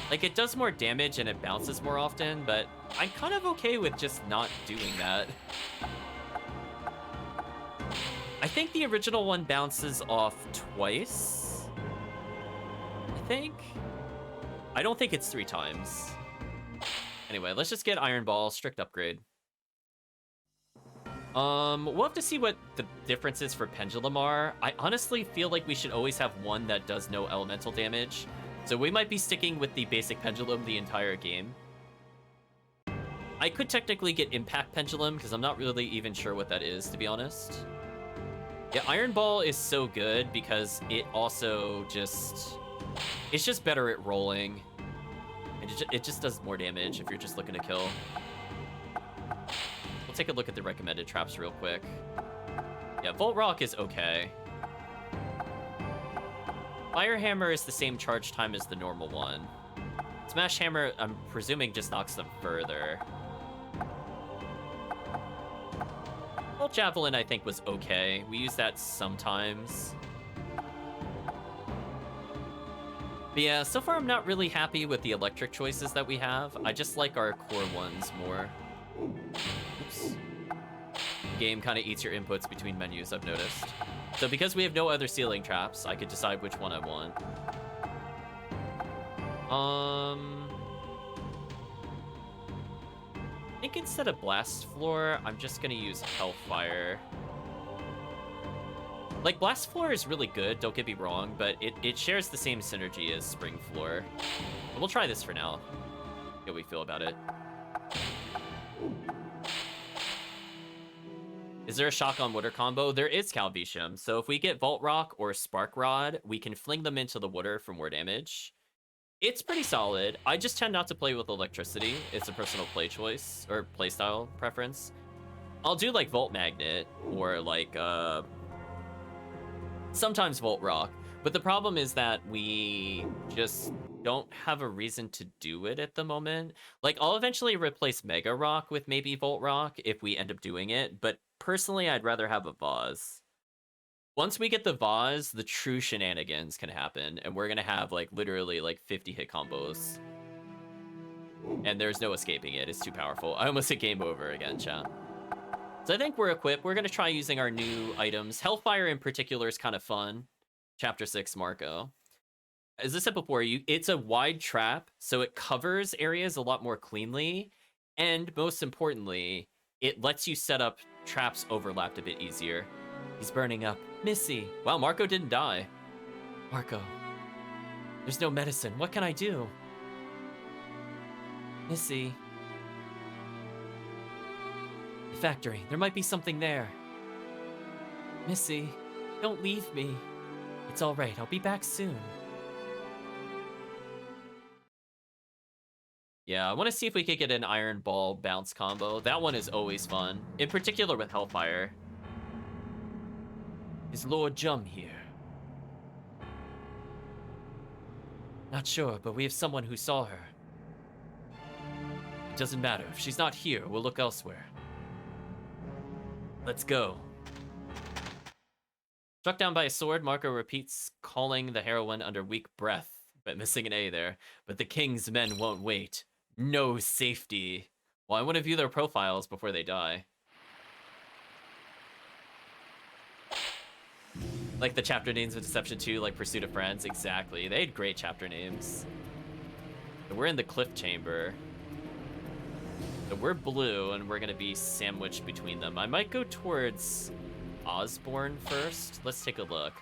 Like, it does more damage and it bounces more often, but I'm kind of okay with just not doing that. I think the original one bounces off twice. I don't think it's 3 times. Anyway, let's just get Iron Ball, strict upgrade. We'll have to see what the differences for Pendulum are. I honestly feel like we should always have one that does no elemental damage. So we might be sticking with the basic Pendulum the entire game. I could technically get Impact Pendulum because I'm not really even sure what that is, to be honest. Yeah, Iron Ball is so good because it also just... It's just better at rolling. And it just does more damage if you're just looking to kill. We'll take a look at the recommended traps real quick. Yeah, Volt Rock is okay. Fire Hammer is the same charge time as the normal one. Smash Hammer, I'm presuming, just knocks them further. Volt Javelin, I think, was okay. We use that sometimes. But yeah, so far I'm not really happy with the electric choices that we have. I just like our core ones more. Oops. Game kind of eats your inputs between menus, I've noticed. So because we have no other ceiling traps, I could decide which one I want. I think instead of Blast Floor, I'm just gonna use Hellfire. Like, Blast Floor is really good, don't get me wrong, but it shares the same synergy as Spring Floor. But we'll try this for now. See how we feel about it. Is there a Shock on Water combo? There is, Calvisham. So if we get Volt Rock or Spark Rod, we can fling them into the water for more damage. It's pretty solid. I just tend not to play with electricity. It's a personal play choice, or playstyle preference. I'll do, like, Volt Magnet, or, like, sometimes Volt Rock, but the problem is that we just don't have a reason to do it at the moment. Like, I'll eventually replace Mega Rock with maybe Volt Rock if we end up doing it, but personally, I'd rather have a Vase. Once we get the Vase, the true shenanigans can happen, and we're gonna have, like, literally, like, 50 hit combos. And there's no escaping it. It's too powerful. I almost hit game over again, chat. So I think we're equipped. We're going to try using our new items. Hellfire in particular is kind of fun. Chapter 6, Marco. As I said before, it's a wide trap, so it covers areas a lot more cleanly. And most importantly, it lets you set up traps overlapped a bit easier. He's burning up. Missy. Wow, Marco didn't die. Marco. There's no medicine. What can I do? Missy. Factory. There might be something there. Missy, don't leave me. It's all right, I'll be back soon. Yeah, I want to see if we could get an Iron Ball bounce combo. That one is always fun, in particular with Hellfire. Is Lord Jum here? Not sure, but we have someone who saw her. It doesn't matter. If she's not here, we'll look elsewhere. Let's go. Struck down by a sword, Marco repeats calling the heroine under weak breath, but missing an A there. But the king's men won't wait. No safety. Well, I want to view their profiles before they die. Like the chapter names of Deception 2, like Pursuit of Friends. Exactly. They had great chapter names. So we're in the Cliff Chamber. So we're blue, and we're going to be sandwiched between them. I might go towards Osborne first. Let's take a look.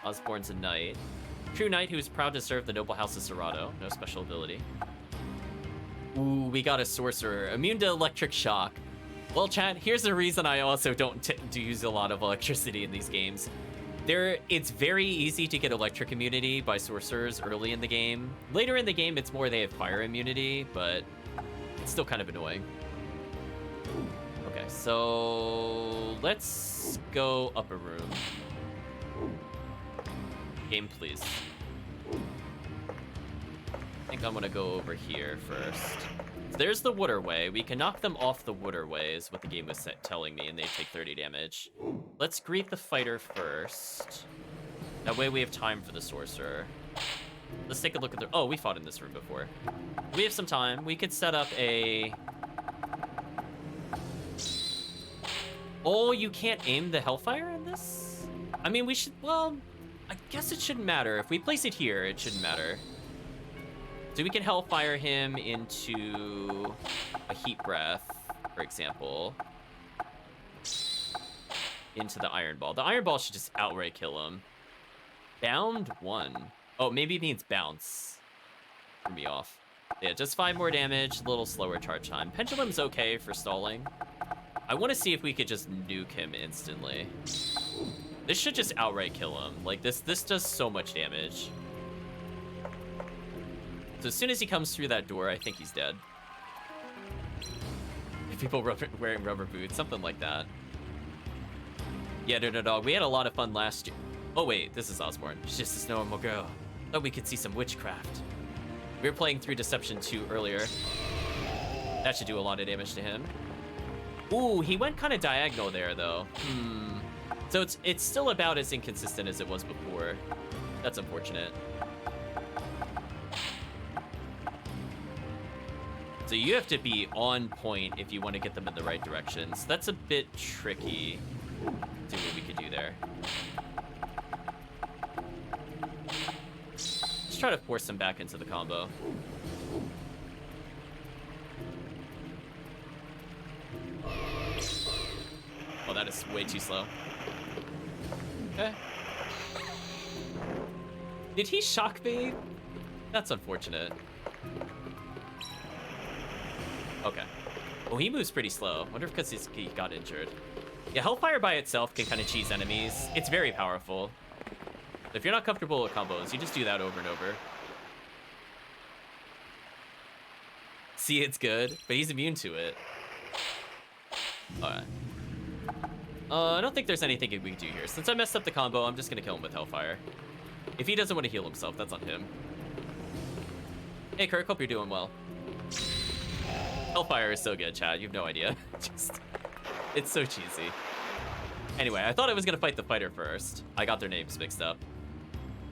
Osborne's a knight. True knight who is proud to serve the noble house of Serrato. No special ability. Ooh, we got a sorcerer. Immune to electric shock. Well, chat, here's the reason I also don't use a lot of electricity in these games. It's very easy to get electric immunity by sorcerers early in the game. Later in the game, it's more they have fire immunity, but it's still kind of annoying. Okay, so let's go upper room. Game, please. I think I'm gonna go over here first. There's the waterway. We can knock them off the waterway is what the game was telling me, and they take 30 damage. Let's greet the fighter first. That way we have time for the sorcerer. Let's take a look at the... Oh, we fought in this room before. We have some time. We could set up a... Oh, you can't aim the Hellfire in this? I mean, we should... Well, I guess it shouldn't matter. If we place it here, it shouldn't matter. So we can Hellfire him into a Heat Breath, for example. Into the Iron Ball. The Iron Ball should just outright kill him. Bound 1. Oh, maybe it means bounce. Threw me off. Yeah, just 5 more damage, a little slower charge time. Pendulum's okay for stalling. I want to see if we could just nuke him instantly. This should just outright kill him. Like, this does so much damage. So as soon as he comes through that door, I think he's dead. People wearing rubber boots, something like that. Yeah, no, dog. We had a lot of fun last year. Oh wait, this is Osborne. She's just a normal girl. Thought we could see some witchcraft. We were playing through Deception 2 earlier. That should do a lot of damage to him. Ooh, he went kind of diagonal there though. So it's still about as inconsistent as it was before. That's unfortunate. So you have to be on point if you want to get them in the right directions. That's a bit tricky. See what we could do there. Let's try to force them back into the combo. Oh, that is way too slow. Okay. Did he shock me? That's unfortunate. Okay. Well, he moves pretty slow. Wonder if because he got injured. Yeah, Hellfire by itself can kind of cheese enemies. It's very powerful. If you're not comfortable with combos, you just do that over and over. See, it's good, but he's immune to it. Alright. I don't think there's anything we can do here. Since I messed up the combo, I'm just gonna kill him with Hellfire. If he doesn't want to heal himself, that's on him. Hey, Kirk, hope you're doing well. Hellfire is so good, Chad. You have no idea. It's so cheesy. Anyway, I thought I was gonna fight the fighter first. I got their names mixed up.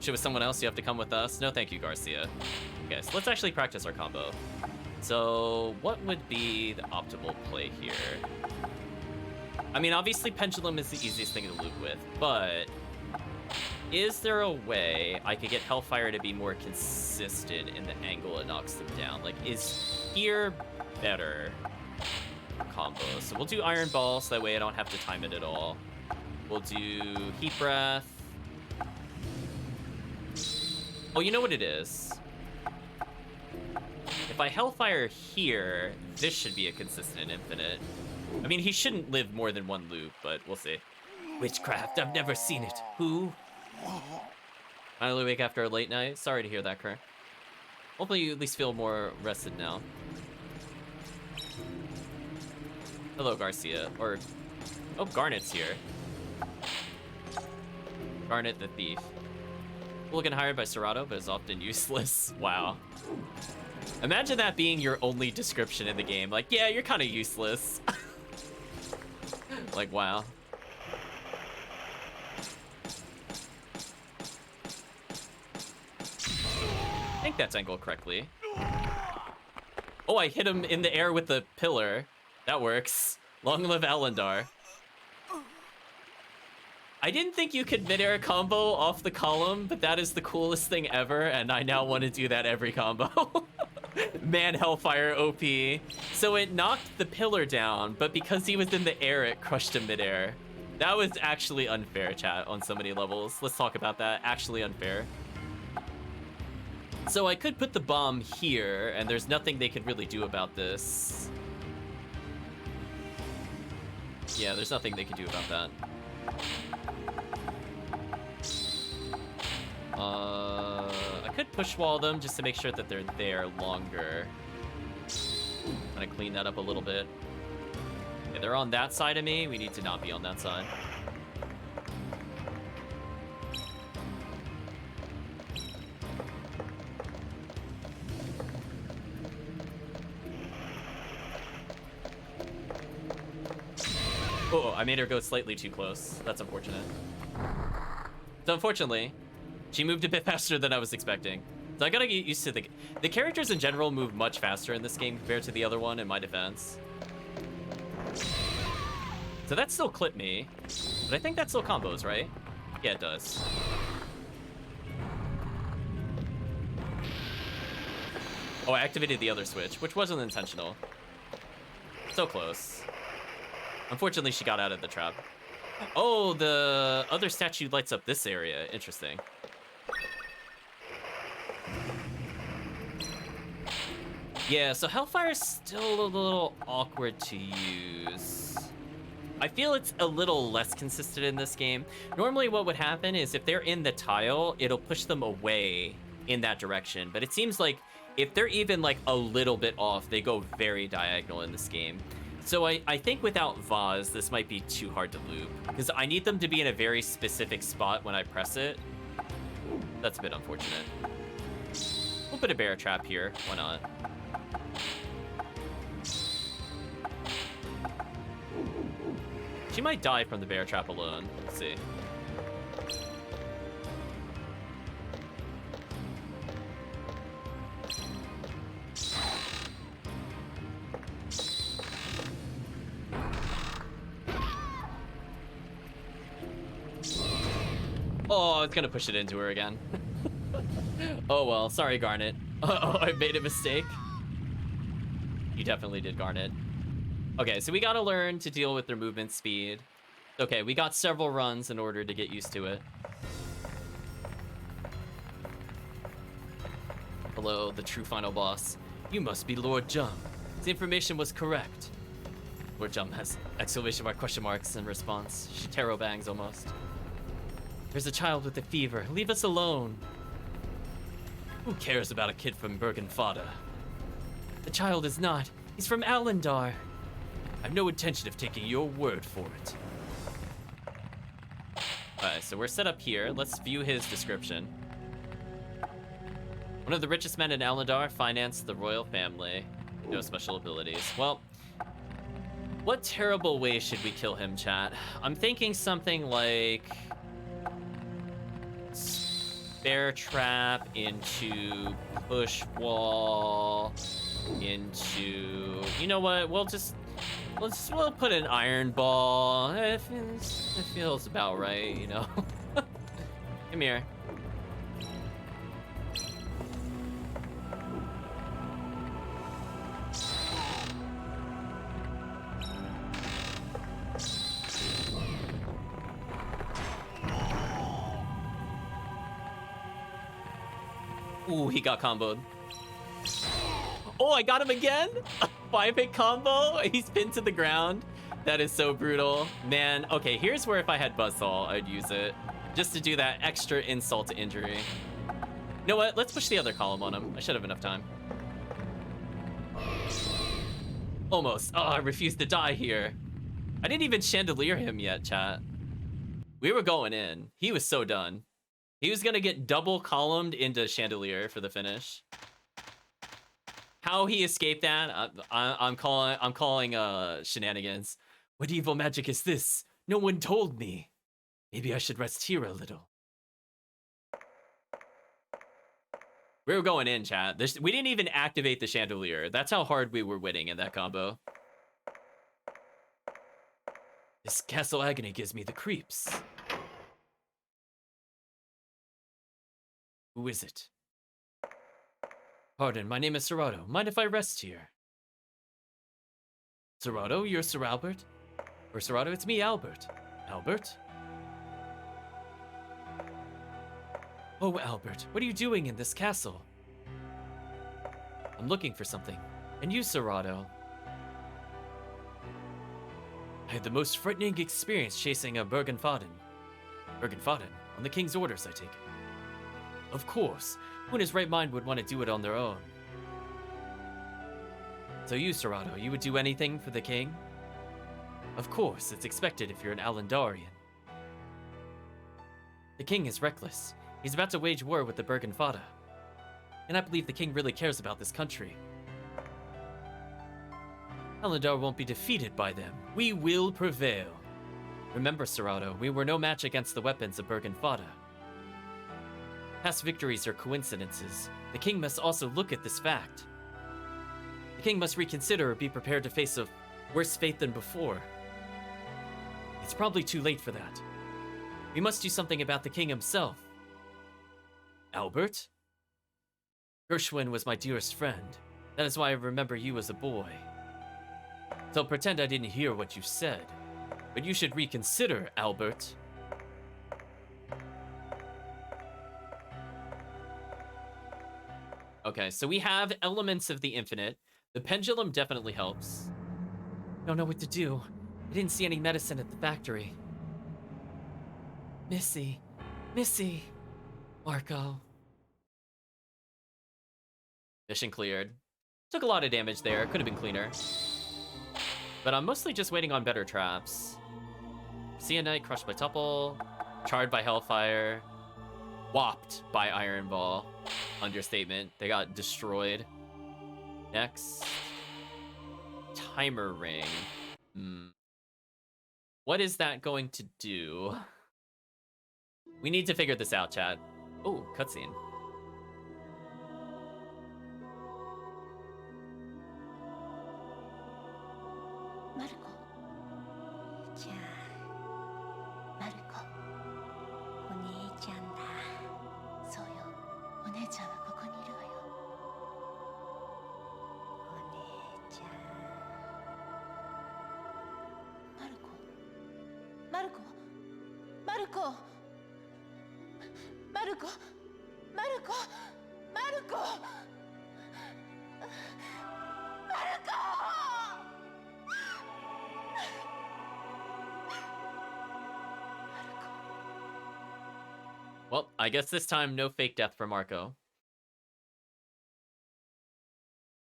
Shit, with someone else, you have to come with us? No, thank you, Garcia. Okay, so let's actually practice our combo. So, what would be the optimal play here? I mean, obviously, Pendulum is the easiest thing to loop with, but is there a way I could get Hellfire to be more consistent in the angle it knocks them down? Like, is here better combo? So we'll do Iron Ball, so that way I don't have to time it at all. We'll do Heat Breath. Oh, you know what it is? If I Hellfire here, this should be a consistent infinite. I mean, he shouldn't live more than one loop, but we'll see. Witchcraft, I've never seen it. Who? Finally awake after a late night. Sorry to hear that, Kerr. Hopefully you at least feel more rested now. Hello, Garcia. Or, oh, Garnet's here. Garnet the Thief. Looking hired by Serato, but is often useless. Wow. Imagine that being your only description in the game. Like, yeah, you're kind of useless. Like, wow. I think that's angled correctly. Oh, I hit him in the air with the pillar. That works. Long live Alendar. I didn't think you could mid-air combo off the column, but that is the coolest thing ever, and I now want to do that every combo. Man, Hellfire OP. So it knocked the pillar down, but because he was in the air, it crushed him mid-air. That was actually unfair, chat, on so many levels. Let's talk about that. Actually unfair. So I could put the bomb here, and there's nothing they could really do about this. Yeah, there's nothing they could do about that. I could push wall them just to make sure that they're there longer. Kind of clean that up a little bit. Okay, they're on that side of me. We need to not be on that side. Oh, I made her go slightly too close. That's unfortunate. So unfortunately, she moved a bit faster than I was expecting. So I gotta get used to the characters in general move much faster in this game compared to the other one in my defense. So that still clipped me, but I think that still combos, right? Yeah, it does. Oh, I activated the other switch, which wasn't intentional. So close. Unfortunately, she got out of the trap. Oh, the other statue lights up this area. Interesting. Yeah, so Hellfire's still a little awkward to use. I feel it's a little less consistent in this game. Normally what would happen is if they're in the tile, it'll push them away in that direction. But it seems like if they're even like a little bit off, they go very diagonal in this game. So I think without Vaz, this might be too hard to loop, because I need them to be in a very specific spot when I press it. That's a bit unfortunate. We'll put a bear trap here. Why not? She might die from the bear trap alone. Let's see. Oh, I was gonna push it into her again. Oh well, sorry, Garnet. Oh, I made a mistake. You definitely did, Garnet. Okay, so we gotta learn to deal with their movement speed. Okay, we got several runs in order to get used to it. Hello, the true final boss. You must be Lord Jum. The information was correct. Lord Jum has exclamation mark, question marks in response. She tarot bangs almost. There's a child with a fever. Leave us alone. Who cares about a kid from Bergenfada? The child is not. He's from Alendar. I have no intention of taking your word for it. Alright, so we're set up here. Let's view his description. One of the richest men in Alendar financed the royal family. No special abilities. Well, what terrible way should we kill him, chat? I'm thinking something like bear trap into push wall into, you know what, we'll put an iron ball. It feels about right, you know. Come here. Ooh, he got comboed. Oh, I got him again? A 5-hit combo? He's pinned to the ground. That is so brutal. Man, okay, here's where if I had Buzzsaw, I'd use it. Just to do that extra insult to injury. You know what? Let's push the other column on him. I should have enough time. Almost. Oh, I refuse to die here. I didn't even chandelier him yet, chat. We were going in. He was so done. He was gonna get double columned into chandelier for the finish. How he escaped that, I'm calling shenanigans. What evil magic is this? No one told me. Maybe I should rest here a little. We were going in, chat. We didn't even activate the chandelier. That's how hard we were winning in that combo. This Castle Agony gives me the creeps. Who is it? Pardon, my name is Serato. Mind if I rest here? Serato, you're Sir Albert? Or Serato, it's me, Albert. Albert? Oh, Albert, what are you doing in this castle? I'm looking for something. And you, Serato? I had the most frightening experience chasing a Bergenfaden. Bergenfaden? On the king's orders, I take it. Of course. Who in his right mind would want to do it on their own? So you, Serato, you would do anything for the king? Of course, it's expected if you're an Alandarian. The king is reckless. He's about to wage war with the Bergenfada. And I believe the king really cares about this country. Alandar won't be defeated by them. We will prevail. Remember, Serato, we were no match against the weapons of Bergenfada. Past victories are coincidences. The king must also look at this fact. The king must reconsider or be prepared to face a worse fate than before. It's probably too late for that. We must do something about the king himself. Albert? Gershwin was my dearest friend. That is why I remember you as a boy. So pretend I didn't hear what you said. But you should reconsider, Albert. Okay, so we have elements of the infinite. The pendulum definitely helps. Don't know what to do. I didn't see any medicine at the factory. Missy. Missy. Marco. Mission cleared. Took a lot of damage there. Could have been cleaner. But I'm mostly just waiting on better traps. Sea Knight crushed by Tuple. Charred by Hellfire. Whopped by Iron Ball. Understatement. They got destroyed. Next. Timer Ring. What is that going to do? We need to figure this out, chat. Oh, cutscene. Marco. じゃあ、マルコ。お兄ちゃんだ。そうよ。お姉ちゃんはここにいるわよ。お姉ちゃん。マルコ。マルコ。マルコ。マルコ。マルコ。マルコ。マルコ。Well, I guess this time no fake death for Marco.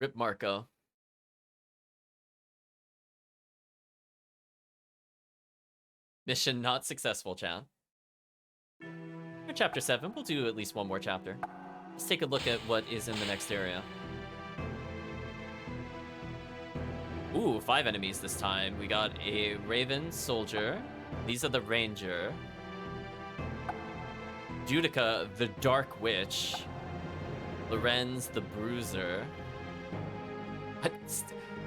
Rip Marco. Mission not successful, chat. For chapter 7, we'll do at least one more chapter. Let's take a look at what is in the next area. Ooh, 5 enemies this time. We got a Raven Soldier. These are the Ranger. Judica, the Dark Witch. Lorenz, the Bruiser.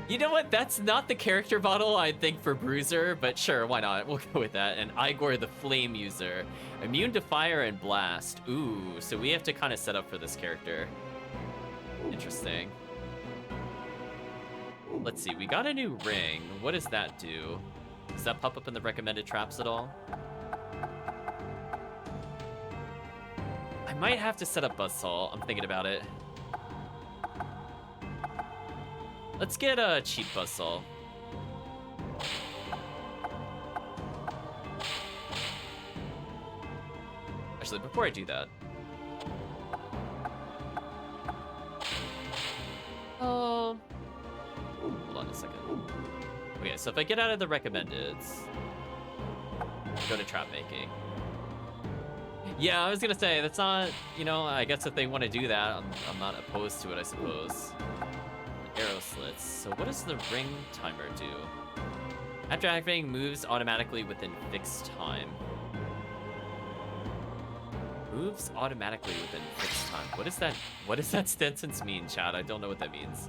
You know what? That's not the character model I'd think for Bruiser, but sure, why not? We'll go with that. And Igor, the Flame User. Immune to fire and blast. Ooh, so we have to kind of set up for this character. Interesting. Let's see, we got a new ring. What does that do? Does that pop up in the recommended traps at all? I might have to set up Buzzsaw. I'm thinking about it. Let's get a cheap Buzzsaw. actually, before I do that. Hold on a second. Okay, so if I get out of the recommendeds, go to trap making. Yeah, I was gonna say, that's not, you know, I guess if they want to do that, I'm not opposed to it, I suppose. Arrow slits. So what does the ring timer do? After activating, moves automatically within fixed time. Moves automatically within fixed time. What does that sentence mean, Chad? I don't know what that means.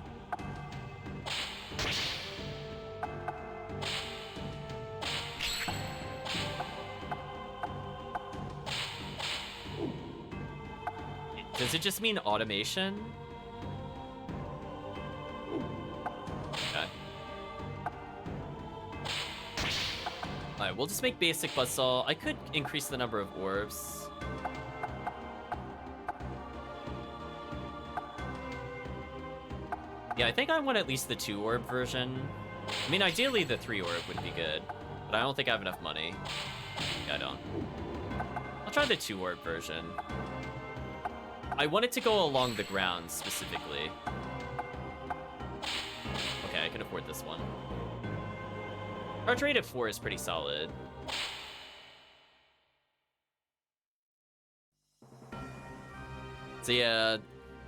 Does it just mean automation? Okay. Alright, we'll just make basic buzzsaw. I could increase the number of orbs. Yeah, I think I want at least the 2-orb version. I mean, ideally the 3-orb would be good, but I don't think I have enough money. Yeah, I don't. I'll try the 2-orb version. I want it to go along the ground, specifically. Okay, I can afford this one. Charge rate of 4 is pretty solid. So yeah,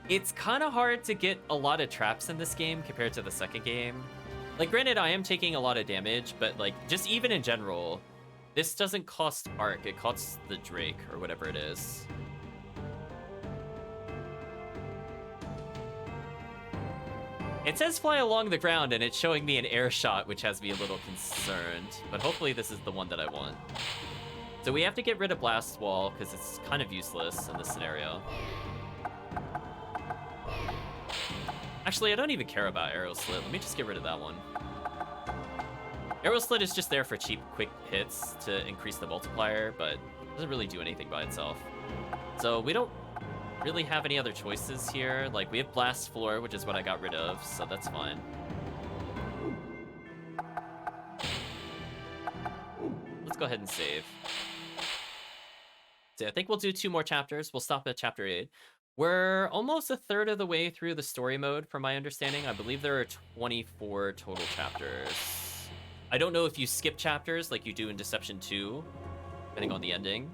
it's kind of hard to get a lot of traps in this game compared to the second game. Like, granted, I am taking a lot of damage, but like, just even in general, this doesn't cost Arc, it costs the Drake, or whatever it is. It says fly along the ground, and it's showing me an air shot, which has me a little concerned. But hopefully this is the one that I want. So we have to get rid of Blast Wall, because it's kind of useless in this scenario. Actually, I don't even care about Arrow Slit. Let me just get rid of that one. Arrow Slit is just there for cheap, quick hits to increase the multiplier, but doesn't really do anything by itself. So we don't really have any other choices here. Like, we have Blast Floor, which is what I got rid of, so that's fine. Let's go ahead and save. So I think we'll do 2 more chapters. We'll stop at chapter 8. We're almost a third of the way through the story mode, from my understanding. I believe there are 24 total chapters. I don't know if you skip chapters like you do in Deception 2, depending on the ending.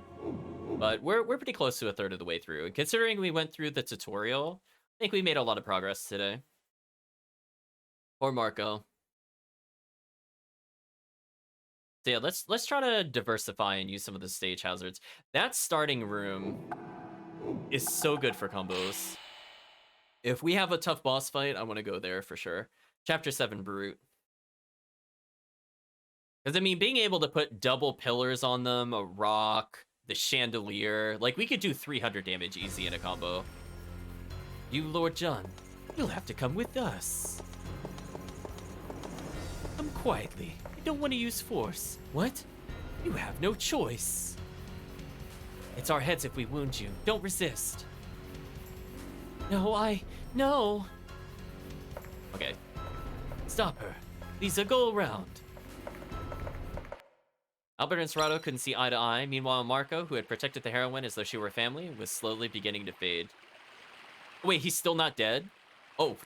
But we're pretty close to a third of the way through. And considering we went through the tutorial, I think we made a lot of progress today. Or Marco. So yeah, let's try to diversify and use some of the stage hazards. That starting room is so good for combos. If we have a tough boss fight, I want to go there for sure. Chapter 7, Brute. Because, I mean, being able to put double pillars on them, a rock, the chandelier, like, we could do 300 damage easy in a combo. You, Lord John, you'll have to come with us. Come quietly. I don't want to use force. What? You have no choice. It's our heads if we wound you. Don't resist. No. Okay. Stop her. Lisa, go around. Albert and Serrato couldn't see eye to eye. Meanwhile, Marco, who had protected the heroine as though she were family, was slowly beginning to fade. Wait, he's still not dead? Oh,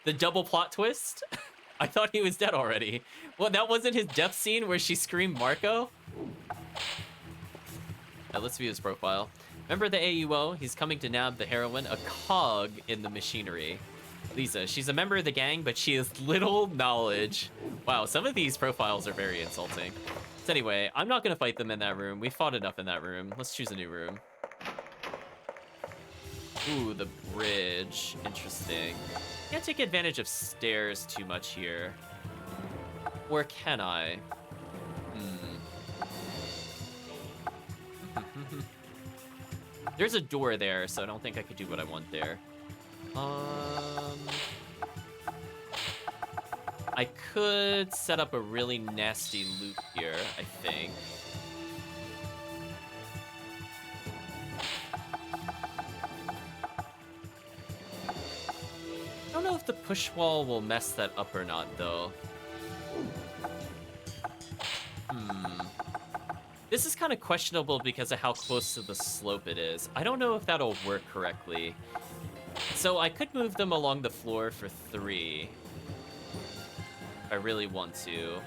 the double plot twist? I thought he was dead already. Well, that wasn't his death scene where she screamed Marco? Now, let's view his profile. Remember the AUO? He's coming to nab the heroine, a cog in the machinery. Lisa, she's a member of the gang, but she has little knowledge. Wow, some of these profiles are very insulting. So anyway, I'm not going to fight them in that room. We fought enough in that room. Let's choose a new room. Ooh, the bridge. Interesting. Can't take advantage of stairs too much here. Or can I? There's a door there, so I don't think I could do what I want there. I could set up a really nasty loop here, I think. I don't know if the push wall will mess that up or not, though. This is kind of questionable because of how close to the slope it is. I don't know if that'll work correctly. So I could move them along the floor for 3. If I really want to.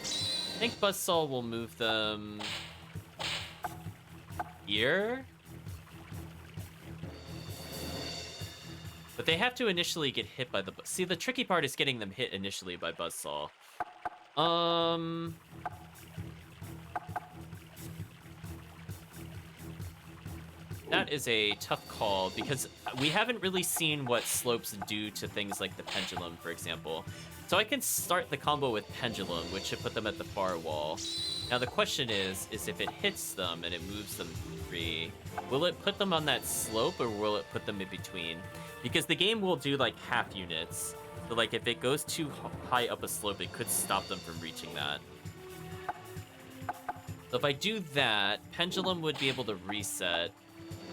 I think Buzzsaw will move them here. But they have to initially get hit by the... See, the tricky part is getting them hit initially by Buzzsaw. That is a tough call because we haven't really seen what slopes do to things like the pendulum, for example. So I can start the combo with pendulum, which should put them at the far wall. Now the question is if it hits them and it moves them 3, will it put them on that slope or will it put them in between? Because the game will do like half units. So like if it goes too high up a slope, it could stop them from reaching that. So if I do that, pendulum would be able to reset.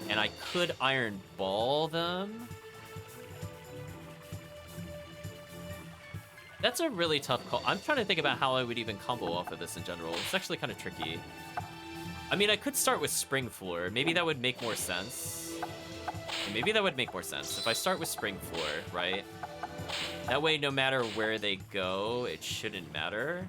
And I could iron ball them. That's a really tough call. I'm trying to think about how I would even combo off of this in general. It's actually kind of tricky. I mean, I could start with Spring Floor. Maybe that would make more sense. Maybe that would make more sense. If I start with Spring Floor, right? That way, no matter where they go, it shouldn't matter.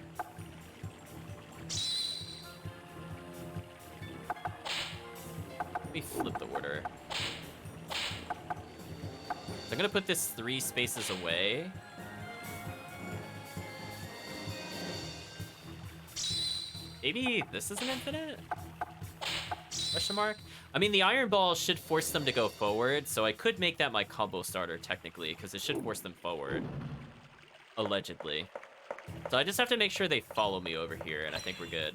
Let me flip the order. So I'm gonna put this 3 spaces away. Maybe this is an infinite? Question mark? I mean, the Iron Ball should force them to go forward, so I could make that my combo starter, technically, because it should force them forward. Allegedly. So I just have to make sure they follow me over here, and I think we're good.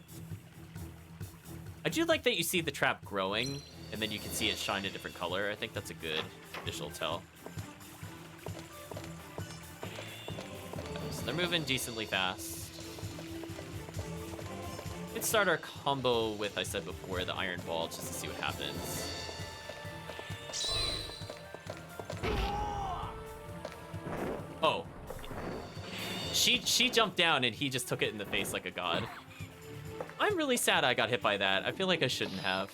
I do like that you see the trap growing, and then you can see it shine a different color. I think that's a good visual tell. So they're moving decently fast. Let's start our combo with, I said before, the Iron Ball, just to see what happens. Oh. She jumped down and he just took it in the face like a god. I'm really sad I got hit by that. I feel like I shouldn't have.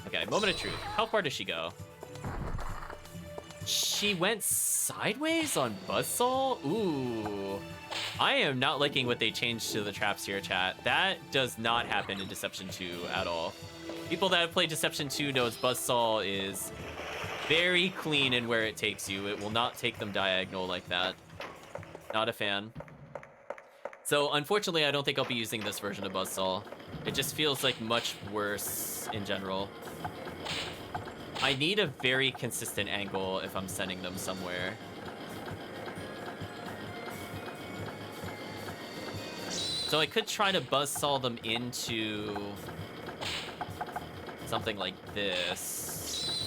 Okay, moment of truth. How far does she go? She went sideways on Buzzsaw? Ooh. I am not liking what they changed to the traps here, chat. That does not happen in Deception 2 at all. People that have played Deception 2 knows Buzzsaw is very clean in where it takes you. It will not take them diagonal like that. Not a fan. So, unfortunately, I don't think I'll be using this version of Buzzsaw. It just feels like much worse in general. I need a very consistent angle if I'm sending them somewhere. So I could try to buzzsaw them into something like this.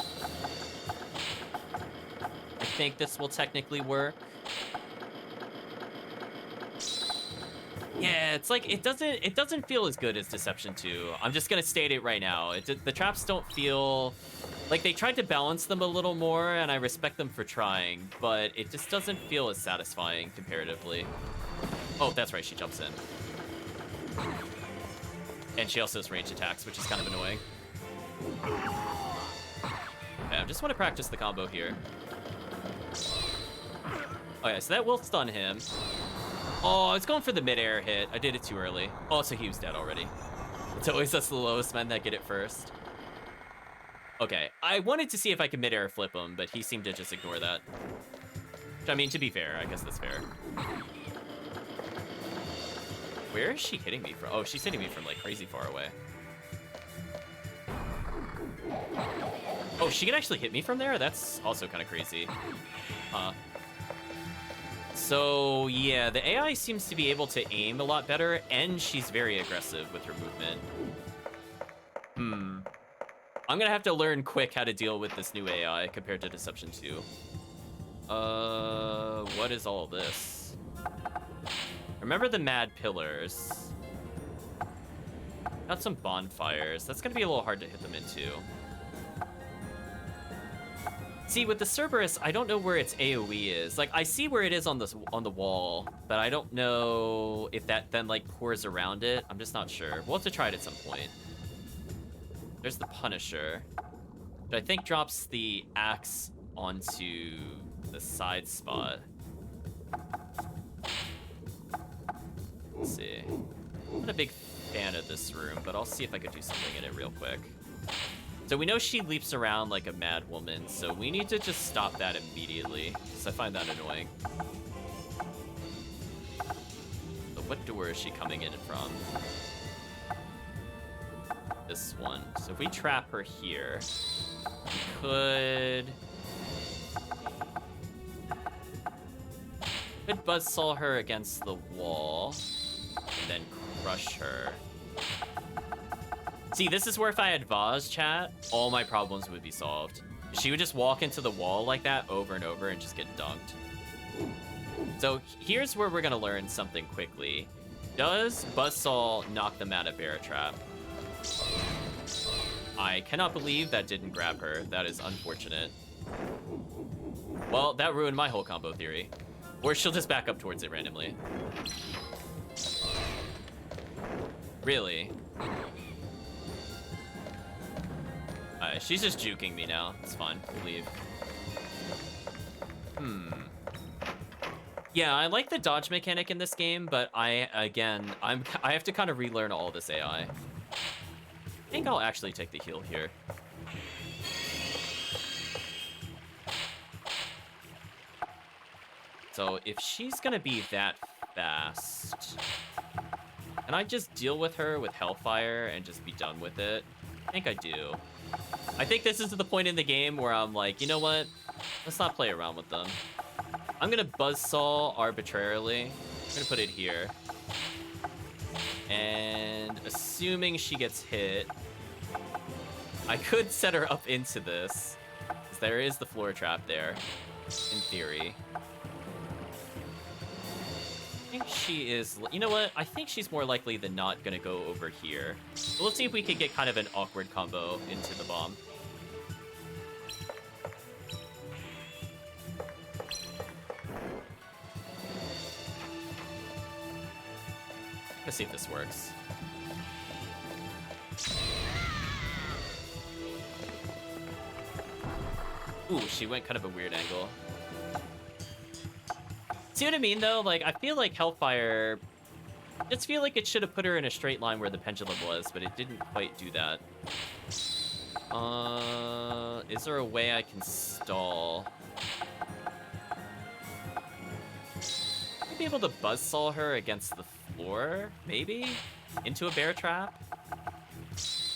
I think this will technically work. Yeah, it's like it doesn't feel as good as Deception 2. I'm just gonna state it right now. The traps don't feel like they tried to balance them a little more, and I respect them for trying, but it just doesn't feel as satisfying comparatively. Oh, that's right, she jumps in. And she also has range attacks, which is kind of annoying. Okay, I just want to practice the combo here. Okay, so that will stun him. Oh, it's going for the mid-air hit. I did it too early. Oh, so he was dead already. It's always us the lowest men that get it first. Okay, I wanted to see if I could mid-air flip him, but he seemed to just ignore that. Which, I mean, to be fair, I guess that's fair. Where is she hitting me from? Oh, she's hitting me from, like, crazy far away. Oh, she can actually hit me from there? That's also kind of crazy. Huh. So, yeah, the AI seems to be able to aim a lot better, and she's very aggressive with her movement. I'm gonna have to learn quick how to deal with this new AI compared to Deception 2. What is all this? Remember the mad pillars. Got some bonfires. That's gonna be a little hard to hit them into. See, with the Cerberus, I don't know where its AoE is. Like, I see where it is on the wall, but I don't know if that then, like, pours around it. I'm just not sure. We'll have to try it at some point. There's the Punisher, which I think drops the axe onto the side spot. Let's see. I'm not a big fan of this room, but I'll see if I could do something in it real quick. So we know she leaps around like a mad woman, so we need to just stop that immediately, because I find that annoying. So what door is she coming in from? This one. So if we trap her here, we could buzzsaw her against the wall, and then crush her. See, this is where if I had Vaz, chat, all my problems would be solved. She would just walk into the wall like that over and over and just get dunked. So here's where we're gonna learn something quickly. Does Buzzsaw knock them out of Bear Trap? I cannot believe that didn't grab her. That is unfortunate. Well, that ruined my whole combo theory. Or she'll just back up towards it randomly. Really? She's just juking me now. It's fine. We'll leave. Yeah, I like the dodge mechanic in this game, but I have to kind of relearn all this AI. I think I'll actually take the heal here. So if she's gonna be that fast, can I just deal with her with Hellfire and just be done with it? I think I do. I think this is the point in the game where I'm like, you know what? Let's not play around with them. I'm gonna buzzsaw arbitrarily. I'm gonna put it here. And assuming she gets hit, I could set her up into this, because there is the floor trap there, in theory. I think she is, you know what? I think she's more likely than not gonna go over here. So let's see if we can get kind of an awkward combo into the bomb. Let's see if this works. Ooh, she went kind of a weird angle. See what I mean, though? Like, I feel like Hellfire... I just feel like it should have put her in a straight line where the pendulum was, but it didn't quite do that. Is there a way I can stall? I'd be able to buzzsaw her against the floor, maybe? Into a bear trap?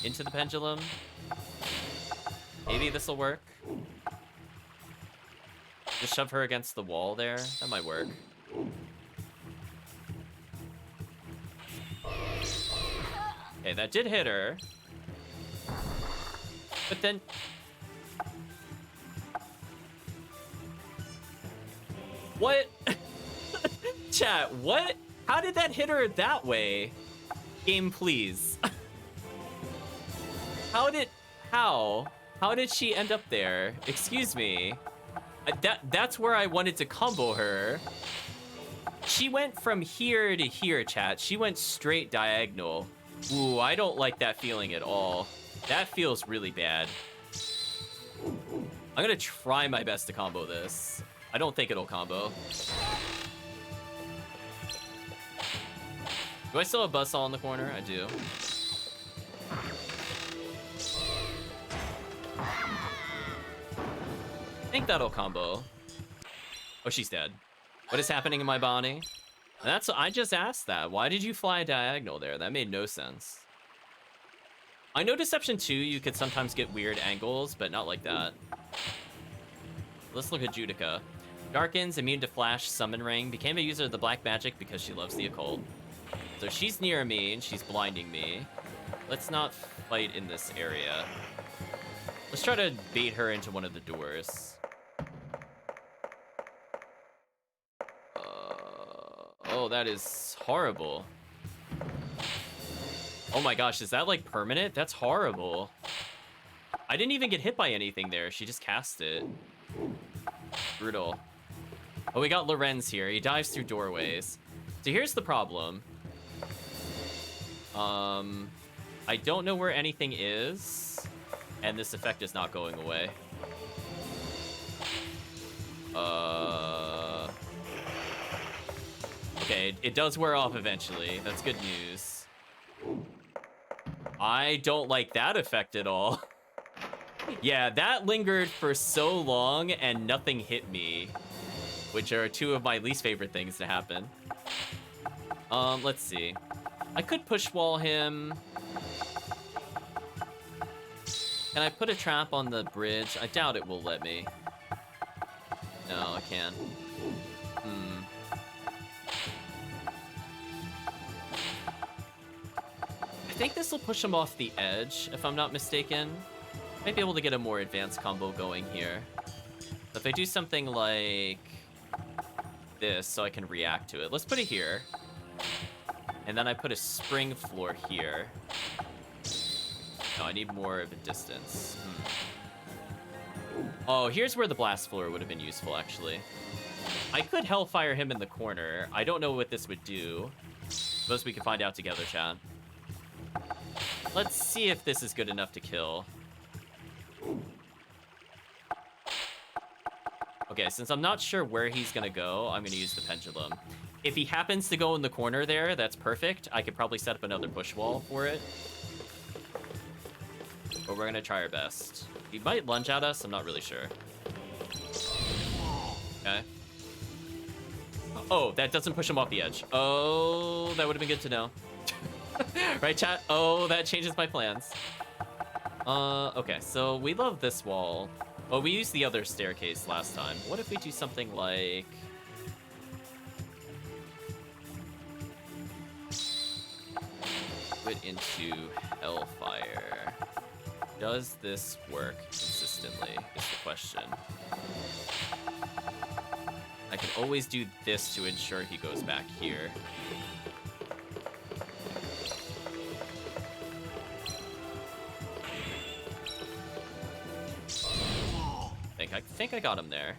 Into the pendulum? Maybe this'll work. Just shove her against the wall there. That might work. Okay, that did hit her. But then... What? Chat, what? How did that hit her that way? Game, please. How did she end up there? Excuse me. That's where I wanted to combo her. She went from here to here, chat. She went straight diagonal. Ooh, I don't like that feeling at all. That feels really bad. I'm gonna try my best to combo this. I don't think it'll combo. Do I still have Buzzsaw in the corner? I do. I think that'll combo. Oh, she's dead. What is happening in my body? I just asked that. Why did you fly diagonal there? That made no sense. I know Deception 2, you could sometimes get weird angles, but not like that. Let's look at Judica. Darkens, immune to flash, summon ring. Became a user of the black magic because she loves the occult. So she's near me and she's blinding me. Let's not fight in this area. Let's try to bait her into one of the doors. Oh, that is horrible. Oh my gosh, is that like permanent? That's horrible. I didn't even get hit by anything there. She just cast it. Brutal. Oh, we got Lorenz here. He dives through doorways. So here's the problem. I don't know where anything is, and this effect is not going away. Okay, it does wear off eventually. That's good news. I don't like that effect at all. Yeah, that lingered for so long and nothing hit me, which are two of my least favorite things to happen. Let's see. I could push wall him. Can I put a trap on the bridge? I doubt it will let me. No, I can't. I think this will push him off the edge, if I'm not mistaken. Might be able to get a more advanced combo going here. If I do something like this so I can react to it. Let's put it here. And then I put a spring floor here. No, I need more of a distance. Oh, here's where the blast floor would have been useful, actually. I could Hellfire him in the corner. I don't know what this would do. Suppose we can find out together, chat. Let's see if this is good enough to kill. Okay, since I'm not sure where he's gonna go, I'm gonna use the pendulum. If he happens to go in the corner there, that's perfect. I could probably set up another push wall for it. But we're gonna try our best. He might lunge at us, I'm not really sure. Okay. Oh, that doesn't push him off the edge. Oh, that would have been good to know. Right, chat? Oh, that changes my plans. Okay, so we love this wall. Oh, we used the other staircase last time. What if we do something like... put into Hellfire. Does this work consistently, is the question. I can always do this to ensure he goes back here. I think I got him there.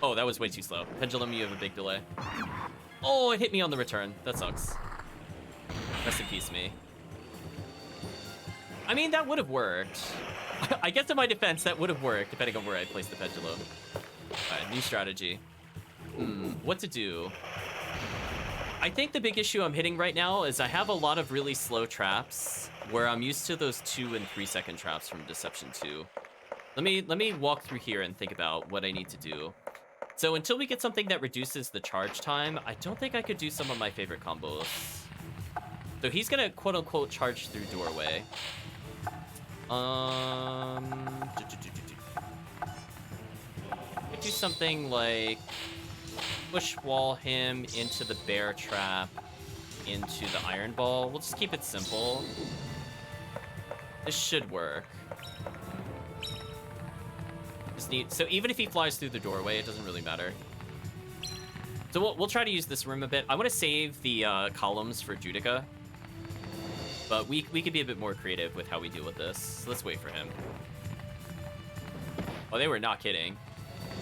Oh, that was way too slow. Pendulum, you have a big delay. Oh, it hit me on the return. That sucks. Rest in peace, me. I mean, that would have worked. I guess in my defense, that would have worked, depending on where I placed the pendulum. Alright, new strategy. What to do? I think the big issue I'm hitting right now is I have a lot of really slow traps, where I'm used to those 2 and 3 second traps from Deception 2. Let me walk through here and think about what I need to do. So until we get something that reduces the charge time, I don't think I could do some of my favorite combos. So he's gonna quote-unquote charge through doorway. Do something like push wall him into the bear trap, into the iron ball. We'll just keep it simple. This should work. So even if he flies through the doorway, it doesn't really matter. So we'll try to use this room a bit. I want to save the columns for Judica, but we could be a bit more creative with how we deal with this. So let's wait for him. Oh, they were not kidding.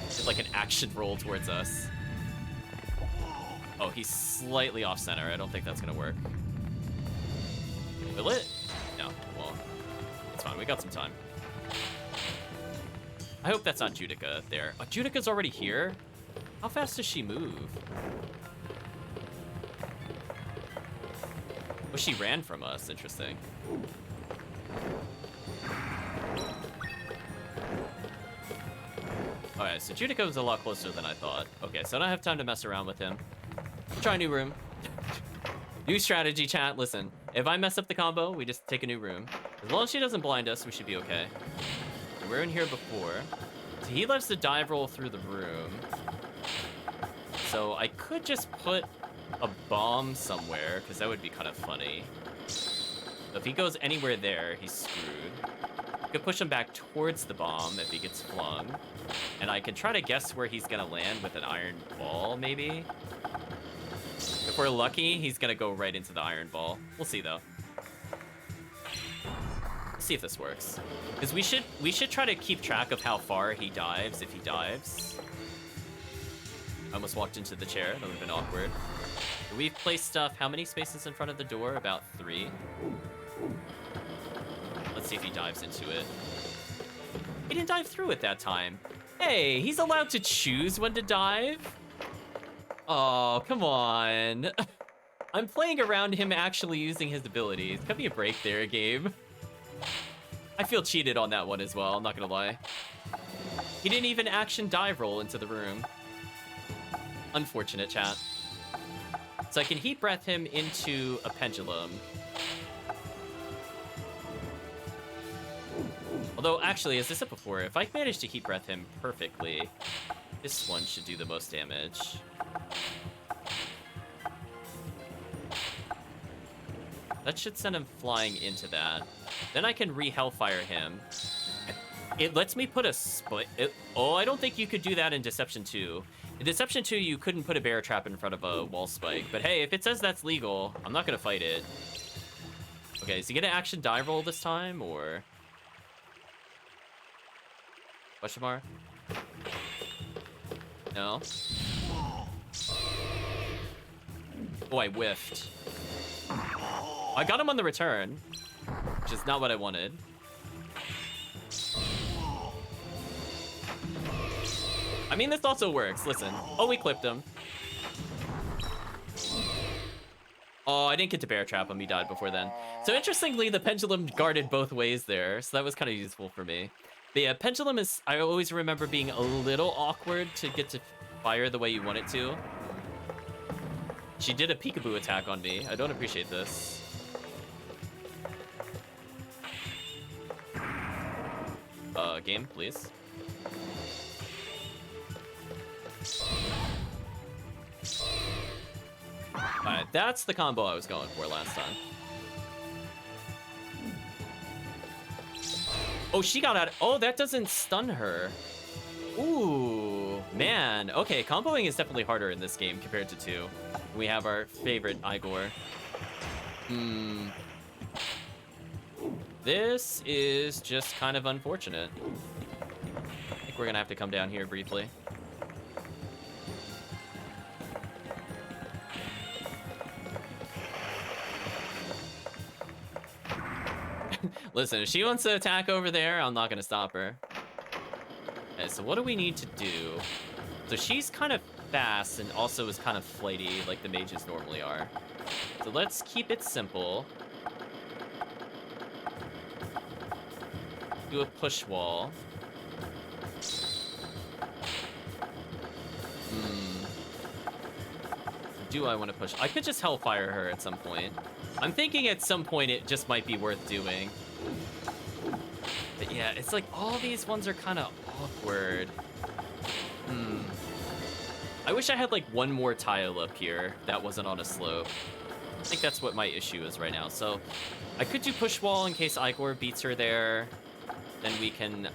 It's like an action roll towards us. Oh, he's slightly off center. I don't think that's gonna work. Will it? No, well, it's fine. We got some time. I hope that's not Judica there. Oh, Judica's already here? How fast does she move? Oh, she ran from us. Interesting. Alright, so Judica was a lot closer than I thought. Okay, so I don't have time to mess around with him. Try a new room. New strategy, chat. Listen, if I mess up the combo, we just take a new room. As long as she doesn't blind us, we should be okay. We were in here before. So he loves to dive roll through the room. So I could just put a bomb somewhere, because that would be kind of funny. So if he goes anywhere there, he's screwed. I could push him back towards the bomb if he gets flung. And I can try to guess where he's going to land with an iron ball, maybe. If we're lucky, he's going to go right into the iron ball. We'll see, though. see if this works. Because we should try to keep track of how far he dives if he dives. I almost walked into the chair. That would have been awkward. We've placed stuff. How many spaces in front of the door? About 3. Let's see if he dives into it. He didn't dive through it that time. Hey, he's allowed to choose when to dive. Oh, come on. I'm playing around him actually using his abilities. Cut me a break there, game. I feel cheated on that one as well, I'm not gonna lie. He didn't even action dive roll into the room. Unfortunate, chat. So I can heat breath him into a pendulum. Although, actually, as I said before, if I manage to heat breath him perfectly, this one should do the most damage. That should send him flying into that. Then I can re-hellfire him. It lets me put a oh, I don't think you could do that in Deception 2. In Deception 2, you couldn't put a bear trap in front of a wall spike. But hey, if it says that's legal, I'm not gonna fight it. Okay, is he gonna action dive roll this time, or... Question mark? No? Oh, I whiffed. I got him on the return, which is not what I wanted. I mean, this also works. Listen. Oh, we clipped him. Oh, I didn't get to bear trap him. He died before then. So interestingly, the pendulum guarded both ways there, so that was kind of useful for me. But yeah, pendulum is, I always remember being a little awkward to get to fire the way you want it to. She did a peekaboo attack on me. I don't appreciate this. Game, please. Alright, that's the combo I was going for last time. Oh, she got out. Oh, that doesn't stun her. Ooh, man. Okay, comboing is definitely harder in this game compared to 2. We have our favorite Igor. This is just kind of unfortunate. I think we're gonna have to come down here briefly. Listen, if she wants to attack over there, I'm not gonna stop her. Okay, so what do we need to do? So she's kind of fast and also is kind of flighty like the mages normally are. So let's keep it simple. Do a push wall. Do I want to push? I could just hellfire her at some point. I'm thinking at some point it just might be worth doing. But yeah, it's like all these ones are kind of awkward. I wish I had like one more tile up here that wasn't on a slope. I think that's what my issue is right now. So I could do push wall in case Igor beats her there. Then we can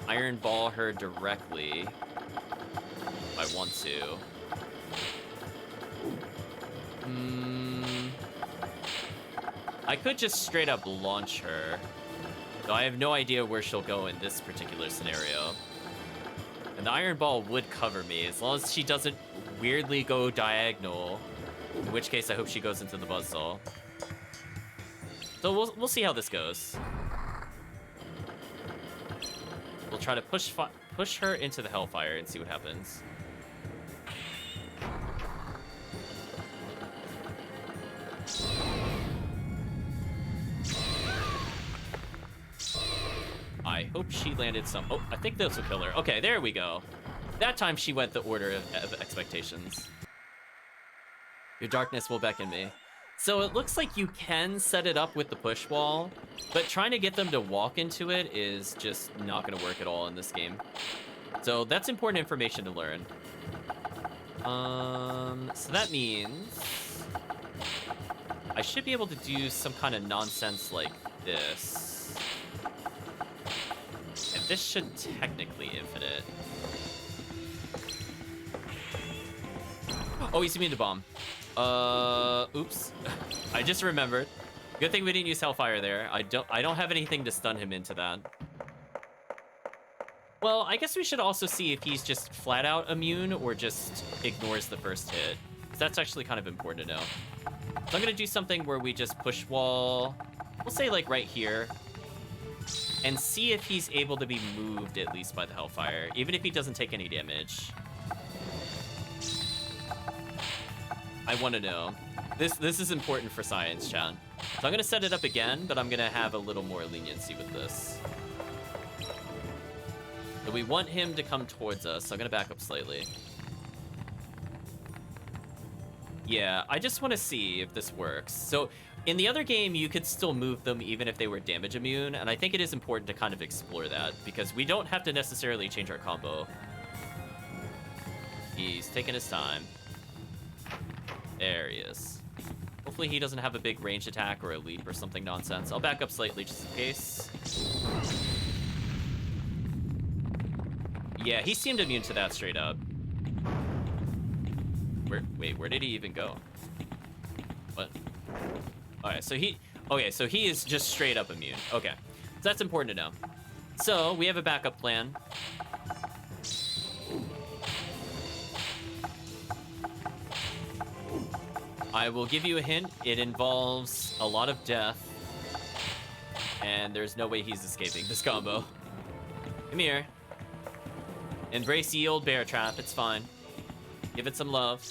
iron ball her directly if I want to. I could just straight up launch her. Though I have no idea where she'll go in this particular scenario. And the iron ball would cover me as long as she doesn't weirdly go diagonal. In which case I hope she goes into the buzzsaw. So we'll see how this goes. We'll try to push her into the hellfire and see what happens. I hope she landed some... Oh, I think this will kill her. Okay, there we go. That time she went the order of expectations. Your darkness will beckon me. So it looks like you can set it up with the push wall, but trying to get them to walk into it is just not going to work at all in this game. So that's important information to learn. So that means I should be able to do some kind of nonsense like this. And this should technically infinite. Oh, he's immune to bomb. Oops. I just remembered. Good thing we didn't use Hellfire there. I don't have anything to stun him into that. Well, I guess we should also see if he's just flat out immune or just ignores the first hit. That's actually kind of important to know. So I'm gonna do something where we just push wall, we'll say like right here, and see if he's able to be moved at least by the Hellfire, even if he doesn't take any damage. I want to know. This is important for science, chat. So I'm gonna set it up again, but I'm gonna have a little more leniency with this. So we want him to come towards us, so I'm gonna back up slightly. Yeah, I just want to see if this works. So in the other game, you could still move them even if they were damage immune, and I think it is important to kind of explore that, because we don't have to necessarily change our combo. He's taking his time. There he is. Hopefully he doesn't have a big range attack or a leap or something nonsense. I'll back up slightly just in case. Yeah, he seemed immune to that straight up. Wait, where did he even go? What? Alright, so he is just straight up immune. Okay, so that's important to know. So we have a backup plan. I will give you a hint. It involves a lot of death. And there's no way he's escaping this combo. Come here. Embrace ye old bear trap. It's fine. Give it some love.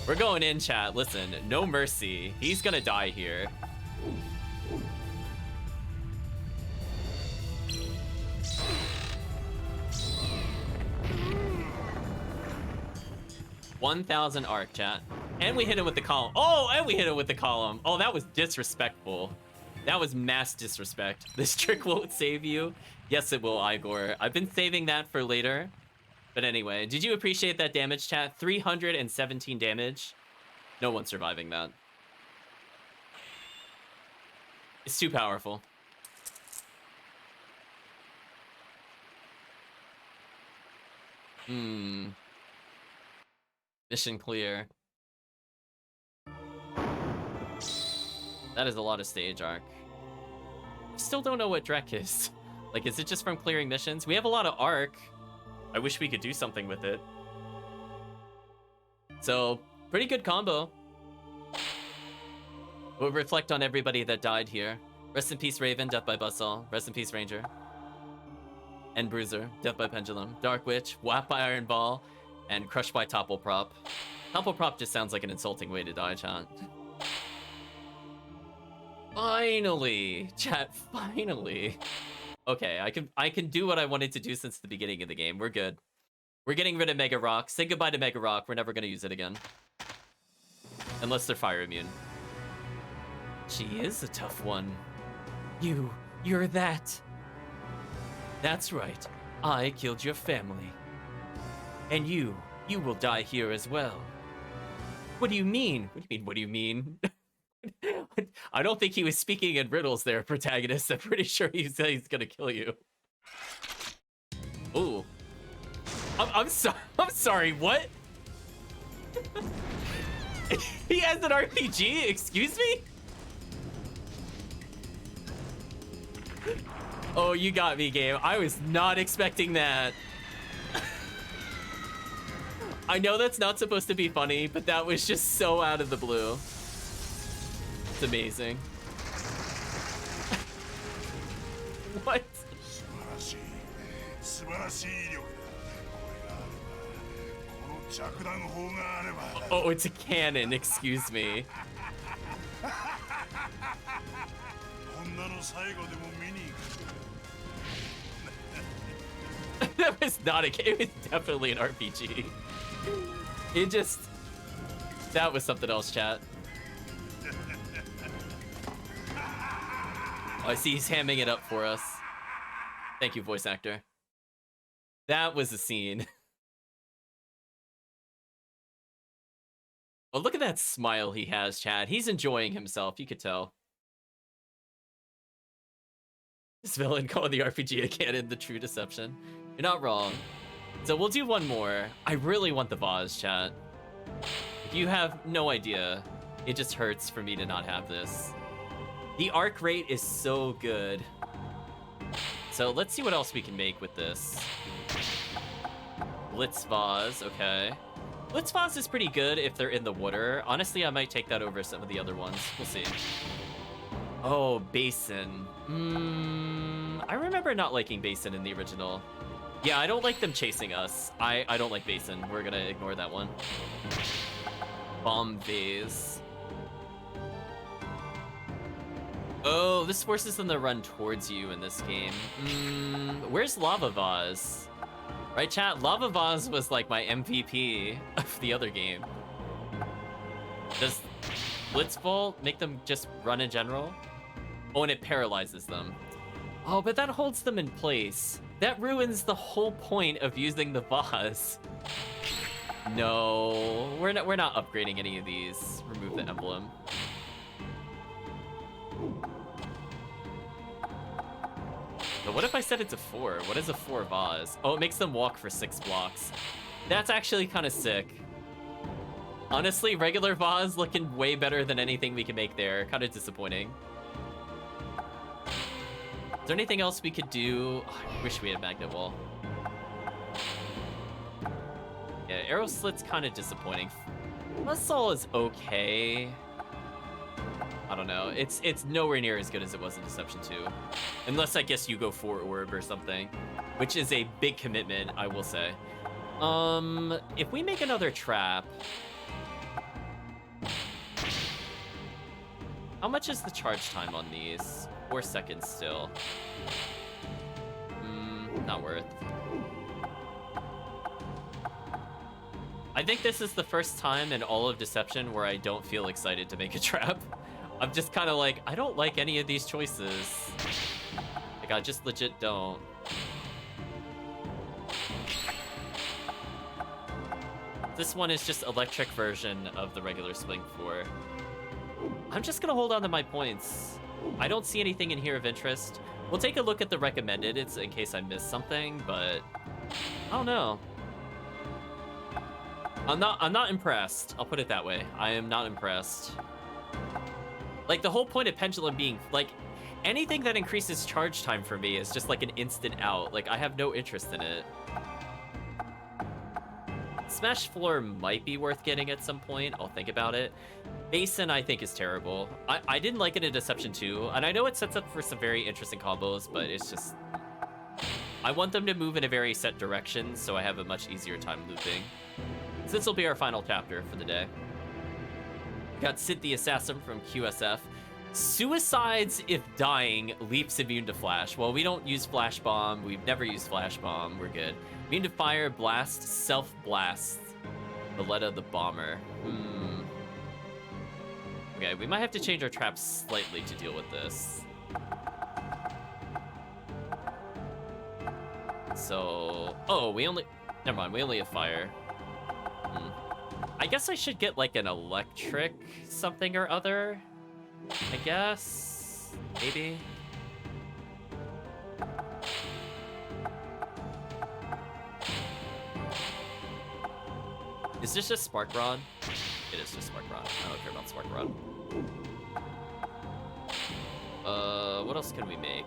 We're going in, chat. Listen, no mercy. He's gonna die here. $1,000 arc, chat. And we hit him with the column. Oh, and we hit him with the column. Oh, that was disrespectful. That was mass disrespect. This trick won't save you. Yes, it will, Igor. I've been saving that for later. But anyway, did you appreciate that damage, chat? 317 damage. No one's surviving that. It's too powerful. Mission clear. That is a lot of stage arc. Still don't know what Drek is. Like, is it just from clearing missions? We have a lot of arc. I wish we could do something with it. So, pretty good combo. We'll reflect on everybody that died here. Rest in peace, Raven, death by Buzzsaw. Rest in peace, Ranger. And Bruiser, death by Pendulum. Dark Witch, whacked by Iron Ball, and crushed by Topple Prop. Topple Prop just sounds like an insulting way to die, chat. Finally! Chat, finally! Okay, I can do what I wanted to do since the beginning of the game. We're good. We're getting rid of Mega Rock. Say goodbye to Mega Rock. We're never gonna use it again. Unless they're fire immune. She is a tough one. You're that. That's right. I killed your family. And you will die here as well. What do you mean? What do you mean? I don't think he was speaking in riddles there, protagonist. I'm pretty sure he said he's gonna kill you. Ooh. I'm sorry, what? He has an RPG? Excuse me? Oh, you got me, game. I was not expecting that. I know that's not supposed to be funny, but that was just so out of the blue. It's amazing. What? Oh, it's a cannon, excuse me. That was not a game, it was definitely an RPG. It just... That was something else, chat. Oh, I see he's hamming it up for us. Thank you, voice actor. That was a scene. Oh, look at that smile he has, chat. He's enjoying himself, you could tell. This villain calling the RPG a canon, the true deception. You're not wrong. So we'll do one more. I really want the vase, chat. You have no idea. It just hurts for me to not have this. The arc rate is so good. So let's see what else we can make with this. Blitz vase, okay. Blitz vase is pretty good if they're in the water. Honestly, I might take that over some of the other ones. We'll see. Oh, basin. I remember not liking basin in the original. Yeah, I don't like them chasing us. I don't like basin. We're gonna ignore that one. Bomb vase. Oh, this forces them to run towards you in this game. Where's Lava Vase? Right, chat? Lava Vase was like my MVP of the other game. Does Blitzball make them just run in general? Oh, and it paralyzes them. Oh, but that holds them in place. That ruins the whole point of using the vase. No, we're not upgrading any of these. Remove the emblem. But what if I set it to 4? What is a 4 vase? Oh, it makes them walk for 6 blocks. That's actually kind of sick. Honestly, regular vase looking way better than anything we can make there. Kind of disappointing. Is there anything else we could do? Oh, I wish we had magnet wall. Yeah, arrow slit's kind of disappointing. Muscle is okay. I don't know. It's nowhere near as good as it was in Deception 2. Unless I guess you go for orb or something, which is a big commitment, I will say. If we make another trap, how much is the charge time on these? 4 seconds still. Not worth. I think this is the first time in all of Deception where I don't feel excited to make a trap. I'm just kind of like, I don't like any of these choices. Like, I just legit don't. This one is just electric version of the regular Spling 4. I'm just gonna hold on to my points. I don't see anything in here of interest. We'll take a look at the recommended, it's in case I missed something, but I don't know. I'm not impressed. I'll put it that way. I am not impressed. Like, the whole point of Pendulum being, like, anything that increases charge time for me is just like an instant out. Like, I have no interest in it. Smash Floor might be worth getting at some point. I'll think about it. Basin, I think, is terrible. I didn't like it in Deception 2, and I know it sets up for some very interesting combos, but it's just... I want them to move in a very set direction, so I have a much easier time looping. So this will be our final chapter for the day. We got Sid the Assassin from QSF. Suicides if dying, leaps immune to flash. Well, we don't use flash bomb. We've never used flash bomb. We're good. Immune to fire, blast, self-blast. Valletta the Bomber. Okay, we might have to change our traps slightly to deal with this. So... Oh, we only... Never mind, we only have fire. I guess I should get, like, an electric something or other. I guess... Maybe? Is this just Spark Rod? It is just Spark Rod. I don't care about Spark Rod. What else can we make?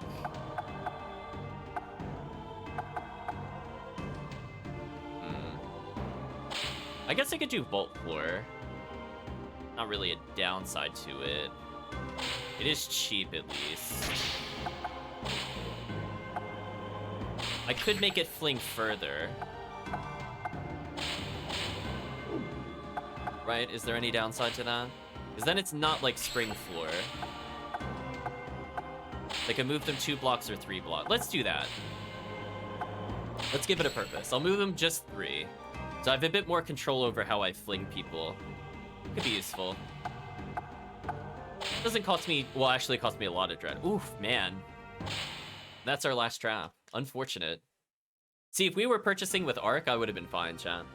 I guess I could do Volt Floor. Not really a downside to it. It is cheap, at least. I could make it fling further. Right? Is there any downside to that? Because then it's not like Spring Floor. They can move them 2 blocks or 3 blocks. Let's do that. Let's give it a purpose. I'll move them just 3. So I have a bit more control over how I fling people. Could be useful. Doesn't cost me... Well, actually, it cost me a lot of dread. Oof, man. That's our last trap. Unfortunate. See, if we were purchasing with Arc, I would have been fine, chat.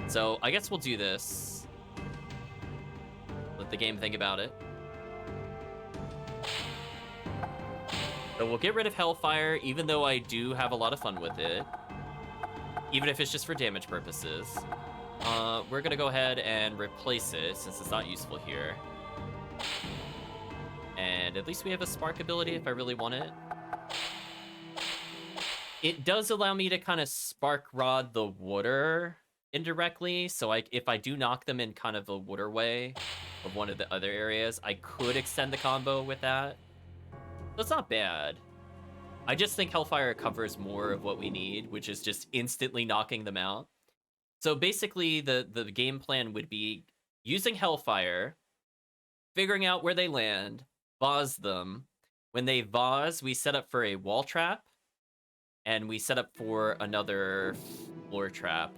So, I guess we'll do this. Let the game think about it. So we'll get rid of Hellfire, even though I do have a lot of fun with it. Even if it's just for damage purposes. We're gonna go ahead and replace it, since it's not useful here. And at least we have a Spark ability if I really want it. It does allow me to kind of Spark Rod the water indirectly, so if I do knock them in kind of a water way of one of the other areas, I could extend the combo with that. That's not bad. I just think Hellfire covers more of what we need, which is just instantly knocking them out. So basically, the game plan would be using Hellfire, figuring out where they land, vase them. When they vase, we set up for a wall trap, and we set up for another floor trap,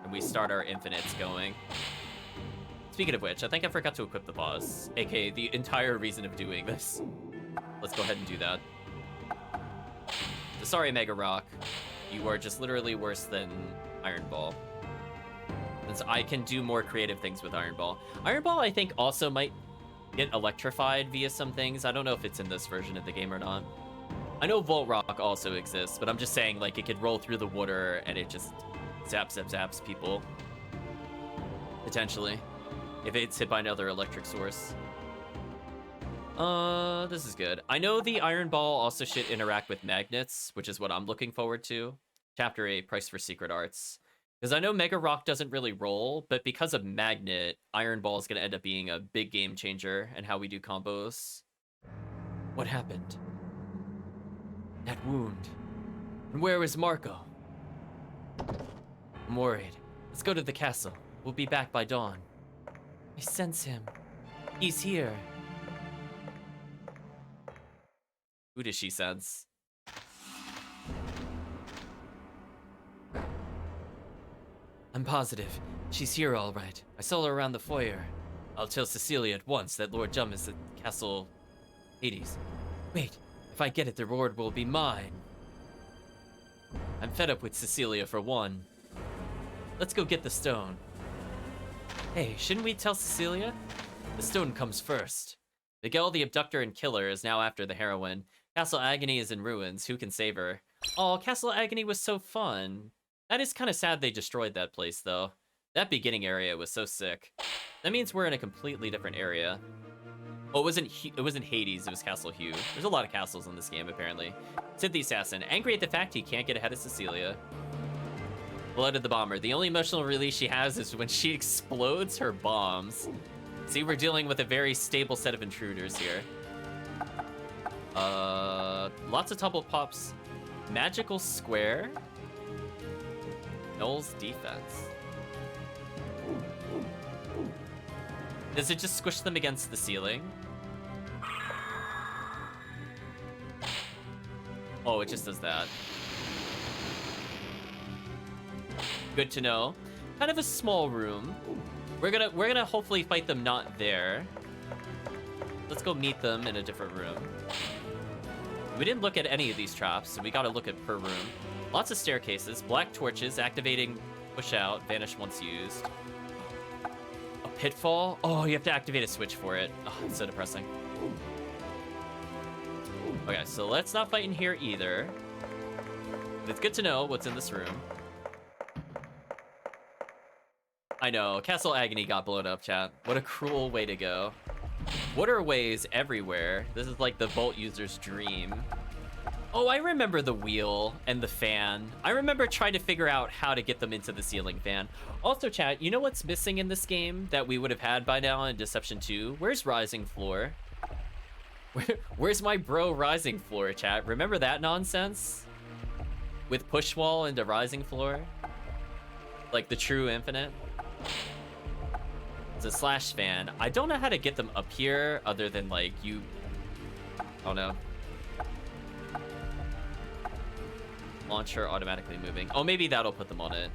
and we start our infinites going. Speaking of which, I think I forgot to equip the vase, aka the entire reason of doing this. Let's go ahead and do that. So sorry, Mega Rock. You are just literally worse than Iron Ball. Since I can do more creative things with Iron Ball. Iron Ball, I think, also might get electrified via some things. I don't know if it's in this version of the game or not. I know Volt Rock also exists, but I'm just saying, like, it could roll through the water and it just zaps people. Potentially. If it's hit by another electric source. This is good. I know the Iron Ball also should interact with magnets, which is what I'm looking forward to. Chapter 8, Price for Secret Arts. Because I know Mega Rock doesn't really roll, but because of Magnet, Iron Ball is going to end up being a big game changer in how we do combos. What happened? That wound. And where is Marco? I'm worried. Let's go to the castle. We'll be back by dawn. I sense him. He's here. Who does she sense? I'm positive. She's here all right. I saw her around the foyer. I'll tell Cecilia at once that Lord Jum is at Castle Hades. Wait, if I get it, the reward will be mine. I'm fed up with Cecilia for one. Let's go get the stone. Hey, shouldn't we tell Cecilia? The stone comes first. Miguel the abductor and killer is now after the heroine. Castle Agony is in ruins. Who can save her? Oh, Castle Agony was so fun. That is kind of sad they destroyed that place, though. That beginning area was so sick. That means we're in a completely different area. Oh, it wasn't Hades, it was Castle Hugh. There's a lot of castles in this game, apparently. Sid the Assassin, angry at the fact he can't get ahead of Cecilia. Blood of the Bomber. The only emotional release she has is when she explodes her bombs. See, we're dealing with a very stable set of intruders here. Lots of tumble pops. Magical Square. Noel's defense. Does it just squish them against the ceiling? Oh, it just does that. Good to know. Kind of a small room. We're gonna hopefully fight them not there. Let's go meet them in a different room. We didn't look at any of these traps, so we gotta look at per room. Lots of staircases, black torches, activating push out, vanish once used. A pitfall? Oh, you have to activate a switch for it. Oh, it's so depressing. Okay, so let's not fight in here either. But it's good to know what's in this room. I know, Castle Agony got blown up, chat. What a cruel way to go. Waterways everywhere. This is like the Vault user's dream. Oh, I remember the wheel and the fan. I remember trying to figure out how to get them into the ceiling fan. Also, chat, you know what's missing in this game that we would have had by now in Deception 2? Where's Rising Floor? Where's my bro Rising Floor, chat? Remember that nonsense? With push wall into Rising Floor? Like the true infinite? It's a slash fan. I don't know how to get them up here other than like you... Oh no. Launcher automatically moving. Oh, maybe that'll put them on it.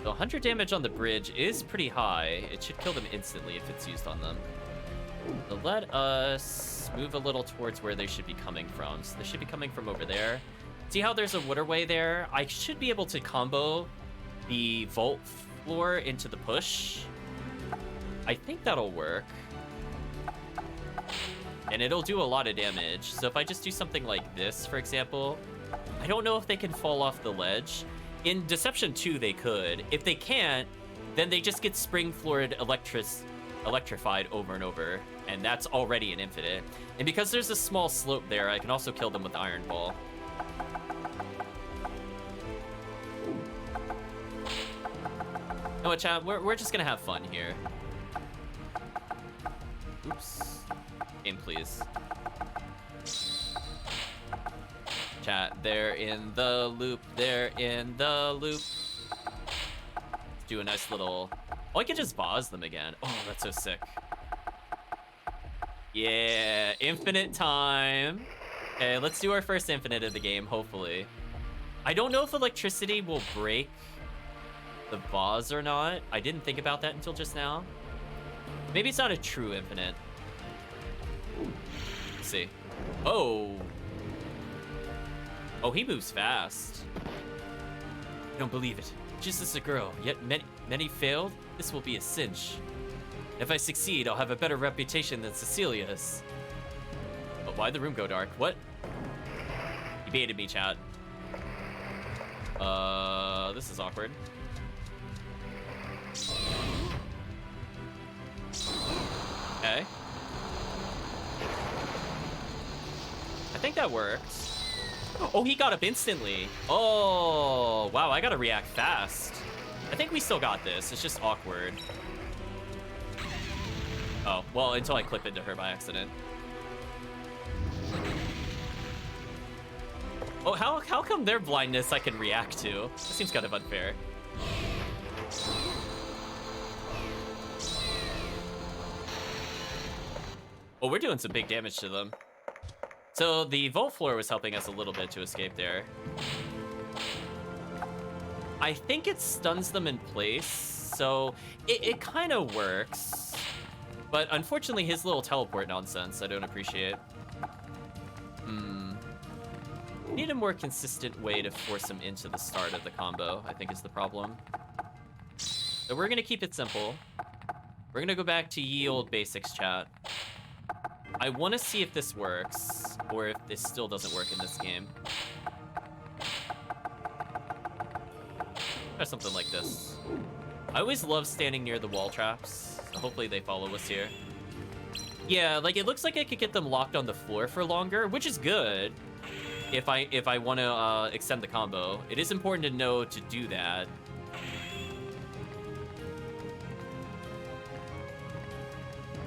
So 100 damage on the bridge is pretty high. It should kill them instantly if it's used on them. So let us move a little towards where they should be coming from. So they should be coming from over there. See how there's a waterway there? I should be able to combo the vault floor into the push. I think that'll work. and it'll do a lot of damage. So if I just do something like this, for example, I don't know if they can fall off the ledge. In Deception 2, they could. If they can't, then they just get spring-floored electrified over and over, and that's already an infinite. And because there's a small slope there, I can also kill them with Iron Ball. You know what, chat? We're just gonna have fun here. Oops. Game, please. Chat, they're in the loop. They're in the loop. Let's do a nice little... Oh, I could just pause them again. Oh, that's so sick. Yeah, infinite time. Okay, let's do our first infinite of the game, hopefully. I don't know if electricity will break the vase or not. I didn't think about that until just now. Maybe it's not a true infinite. Let's see. Oh. Oh, he moves fast. I don't believe it. Just as a girl, yet many failed? This will be a cinch. If I succeed, I'll have a better reputation than Cecilia's. But why'd the room go dark? What? He baited me, chat. This is awkward. Okay. I think that worked. Oh, he got up instantly. Oh, wow, I gotta react fast. I think we still got this. It's just awkward. Oh, well, until I clip into her by accident. Oh, how come their blindness I can react to? That seems kind of unfair. Oh, we're doing some big damage to them. So the vault floor was helping us a little bit to escape there. I think it stuns them in place, so it kind of works. But unfortunately, his little teleport nonsense, I don't appreciate. Need a more consistent way to force him into the start of the combo, I think is the problem. So we're gonna keep it simple. We're gonna go back to ye old basics, chat. I want to see if this works, or if this still doesn't work in this game. Or something like this. I always love standing near the wall traps, so hopefully they follow us here. Yeah, like it looks like I could get them locked on the floor for longer, which is good. If I want to extend the combo, it is important to know to do that.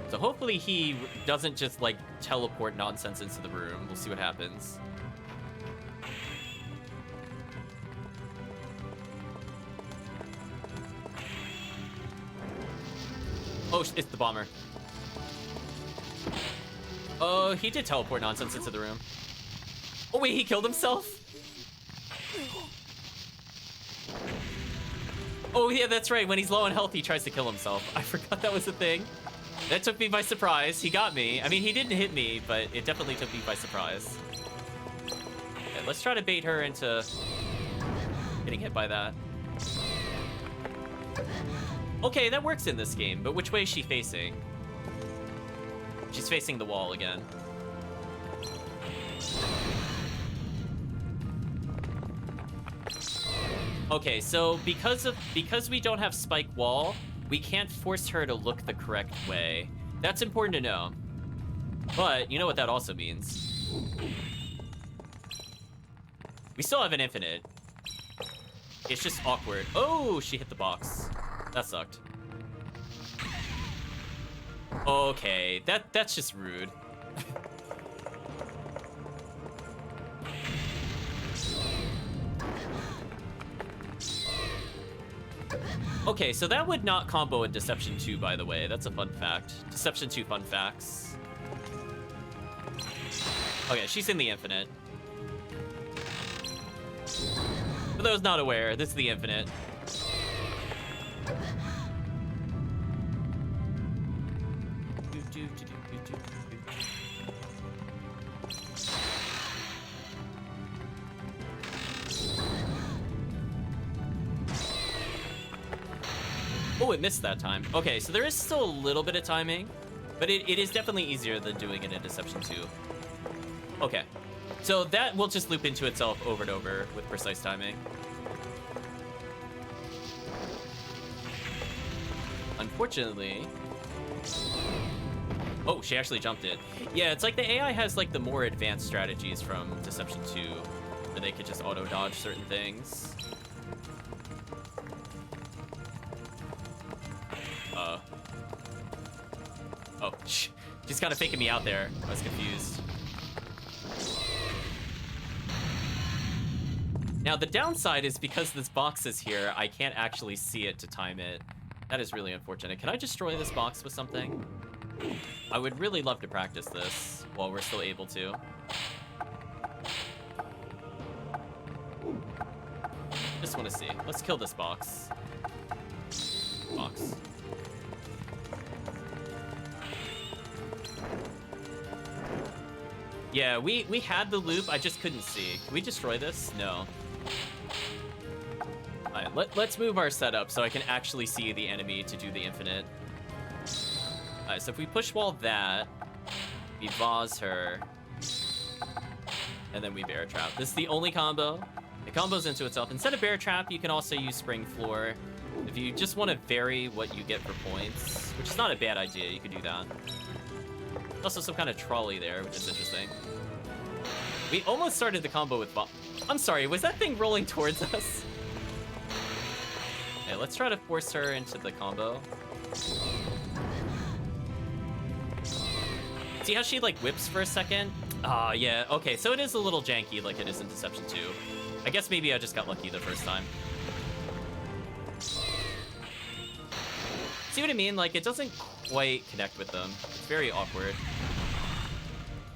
So hopefully he doesn't just like teleport nonsense into the room. We'll see what happens. Oh, it's the bomber. Oh, he did teleport nonsense into the room. Oh wait, he killed himself? Oh yeah, that's right. When he's low on health, he tries to kill himself. I forgot that was a thing. That took me by surprise. He got me. I mean, he didn't hit me, but it definitely took me by surprise. Okay, let's try to bait her into getting hit by that. Okay, that works in this game, but which way is she facing? She's facing the wall again. Okay, so because we don't have spike wall, we can't force her to look the correct way. That's important to know. But you know what that also means. We still have an infinite. It's just awkward. Oh, she hit the box. That sucked. Okay, that's just rude. Okay, so that would not combo in Deception 2, by the way. That's a fun fact. Deception 2 fun facts. Okay, she's in the infinite. For those not aware, this is the infinite. Oh, it missed that time. Okay, so there is still a little bit of timing, But it is definitely easier than doing it in Deception 2. Okay. So that will just loop into itself over and over with precise timing. Unfortunately... Oh, she actually jumped it. Yeah, it's like the AI has like the more advanced strategies from Deception 2, where they could just auto-dodge certain things. Oh, she's kind of faking me out there. I was confused. Now, the downside is because this box is here, I can't actually see it to time it. That is really unfortunate. Can I destroy this box with something? I would really love to practice this while we're still able to. Just want to see. Let's kill this box. Box. Yeah, we had the loop, I just couldn't see. Can we destroy this? No. Alright, let's move our setup so I can actually see the enemy to do the infinite. Alright, so if we push wall that, we vase her, and then we bear trap. This is the only combo. It combos into itself. Instead of bear trap, you can also use spring floor. If you just want to vary what you get for points, which is not a bad idea, you could do that. Also some kind of trolley there, which is interesting. We almost started the combo with I'm sorry, was that thing rolling towards us? Okay, let's try to force her into the combo. See how she like whips for a second? Ah, yeah, okay, so it is a little janky like it is in Deception 2. I guess maybe I just got lucky the first time. See what I mean? Like, it doesn't quite connect with them. It's very awkward.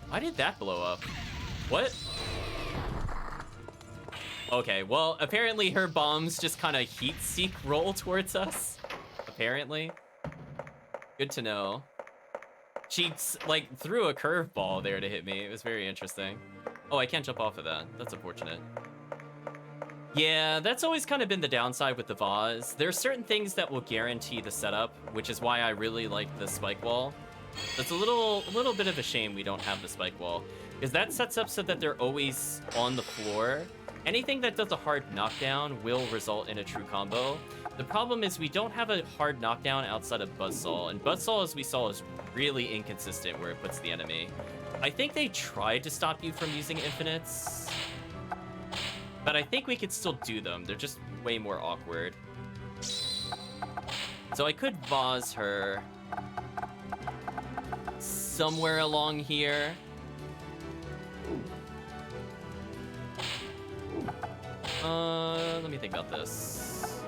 Why did that blow up? What? Okay, well, apparently her bombs just kind of heat-seek roll towards us. Apparently. Good to know. She, like, threw a curveball there to hit me. It was very interesting. Oh, I can't jump off of that. That's unfortunate. Yeah, that's always kind of been the downside with the vase. There's certain things that will guarantee the setup, which is why I really like the spike wall. It's a little bit of a shame we don't have the spike wall, because that sets up so that they're always on the floor. Anything that does a hard knockdown will result in a true combo. The problem is we don't have a hard knockdown outside of Buzzsaw, and Buzzsaw, as we saw, is really inconsistent where it puts the enemy. I think they tried to stop you from using infinites, but I think we could still do them. They're just way more awkward. So I could vase her somewhere along here. Let me think about this.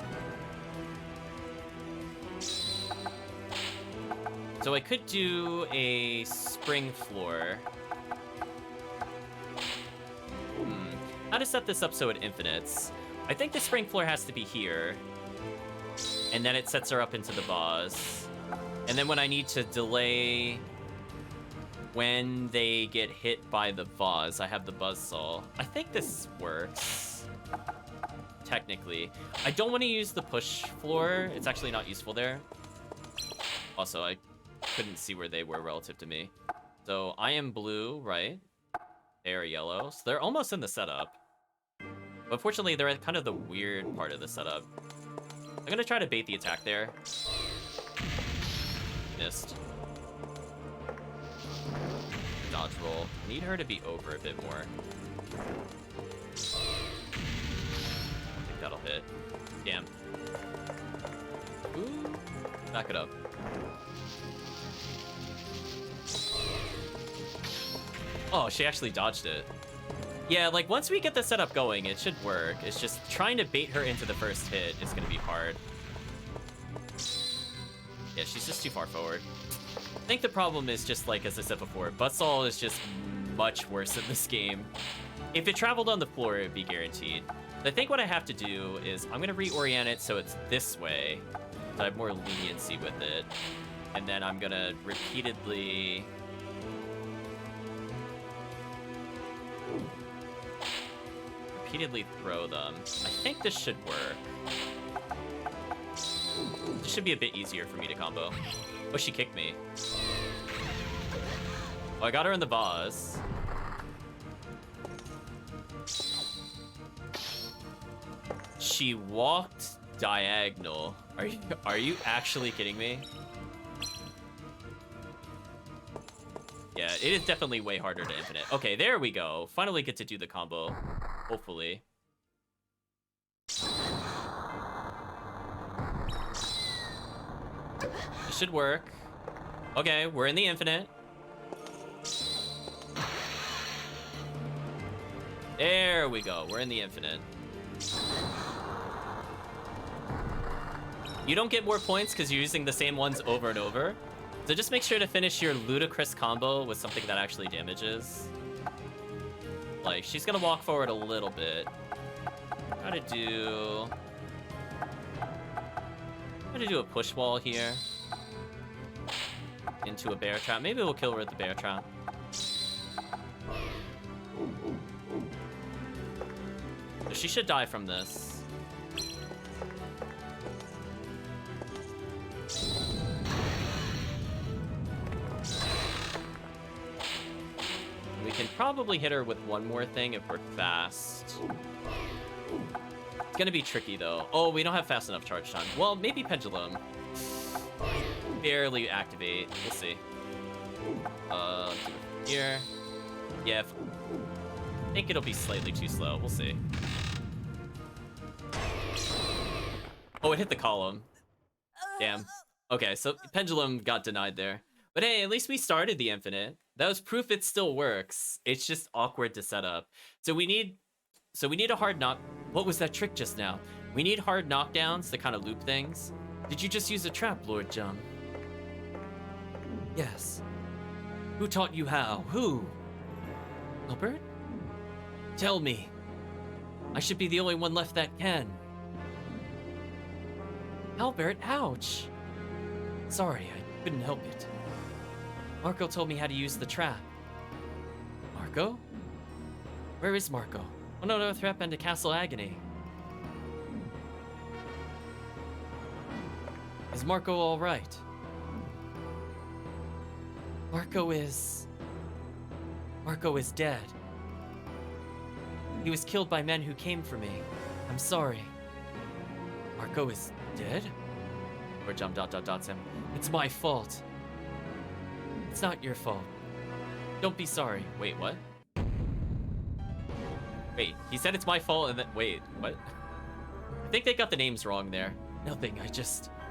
So I could do a spring floor. How to set this up so it infinites? I think the spring floor has to be here. And then it sets her up into the vase. And then when I need to delay when they get hit by the vase, I have the buzzsaw. I think this works. Technically. I don't want to use the push floor. It's actually not useful there. Also, I couldn't see where they were relative to me. So I am blue, right? They are yellow. So they're almost in the setup. But unfortunately, they're at kind of the weird part of the setup. I'm going to try to bait the attack there. Missed. Dodge roll. Need her to be over a bit more. I think that'll hit. Damn. Ooh. Back it up. Oh, she actually dodged it. Yeah, like, once we get the setup going, it should work. It's just trying to bait her into the first hit is going to be hard. Yeah, she's just too far forward. I think the problem is just, like, as I said before, Buzzsaw is just much worse in this game. If it traveled on the floor, it would be guaranteed. I think what I have to do is I'm going to reorient it so it's this way, so I have more leniency with it. And then I'm going to repeatedly throw them. I think this should work. This should be a bit easier for me to combo. Oh, she kicked me. Oh, I got her in the vase. She walked diagonal. Are you actually kidding me? Yeah, it is definitely way harder to infinite. Okay, there we go. Finally get to do the combo. Hopefully. This should work. Okay, we're in the infinite. There we go. We're in the infinite. You don't get more points because you're using the same ones over and over. So just make sure to finish your ludicrous combo with something that actually damages. Like, she's gonna walk forward a little bit. Gotta do a push wall here. Into a bear trap. Maybe we'll kill her with the bear trap. So she should die from this. We can probably hit her with one more thing if we're fast. It's gonna be tricky though. Oh, we don't have fast enough charge time. Well, maybe pendulum. Barely activate. We'll see. Here. Yeah. I think it'll be slightly too slow. We'll see. Oh, it hit the column. Damn. Okay, so pendulum got denied there. But hey, at least we started the infinite. That was proof it still works. It's just awkward to set up. So we need a hard knock. What was that trick just now? We need hard knockdowns to kind of loop things. Did you just use a trap, Lord Jum? Yes. Who taught you how? Who? Albert? Tell me. I should be the only one left that can. Albert, ouch. Sorry, I couldn't help it. Marco told me how to use the trap. Marco? Where is Marco? On another trap into Castle Agony. Is Marco all right? Marco is dead. He was killed by men who came for me. I'm sorry. Marco is dead? Or jump ... him. It's my fault. It's not your fault. Don't be sorry. Wait, what? Wait, he said it's my fault and then, wait, what? I think they got the names wrong there. Nothing,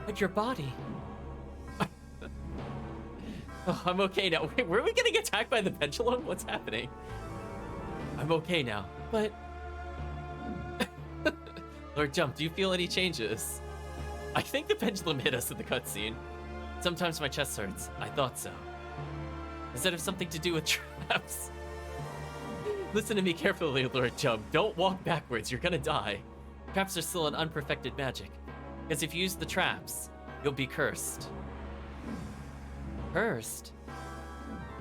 but your body. Oh, I'm okay now. Wait, were we getting attacked by the pendulum? What's happening? I'm okay now, but... Lord Jump, do you feel any changes? I think the pendulum hit us in the cutscene. Sometimes my chest hurts. I thought so. Does that have something to do with traps? Listen to me carefully, Lord Jump. Don't walk backwards, you're gonna die. Traps are still an unperfected magic. Because if you use the traps, you'll be cursed. Cursed?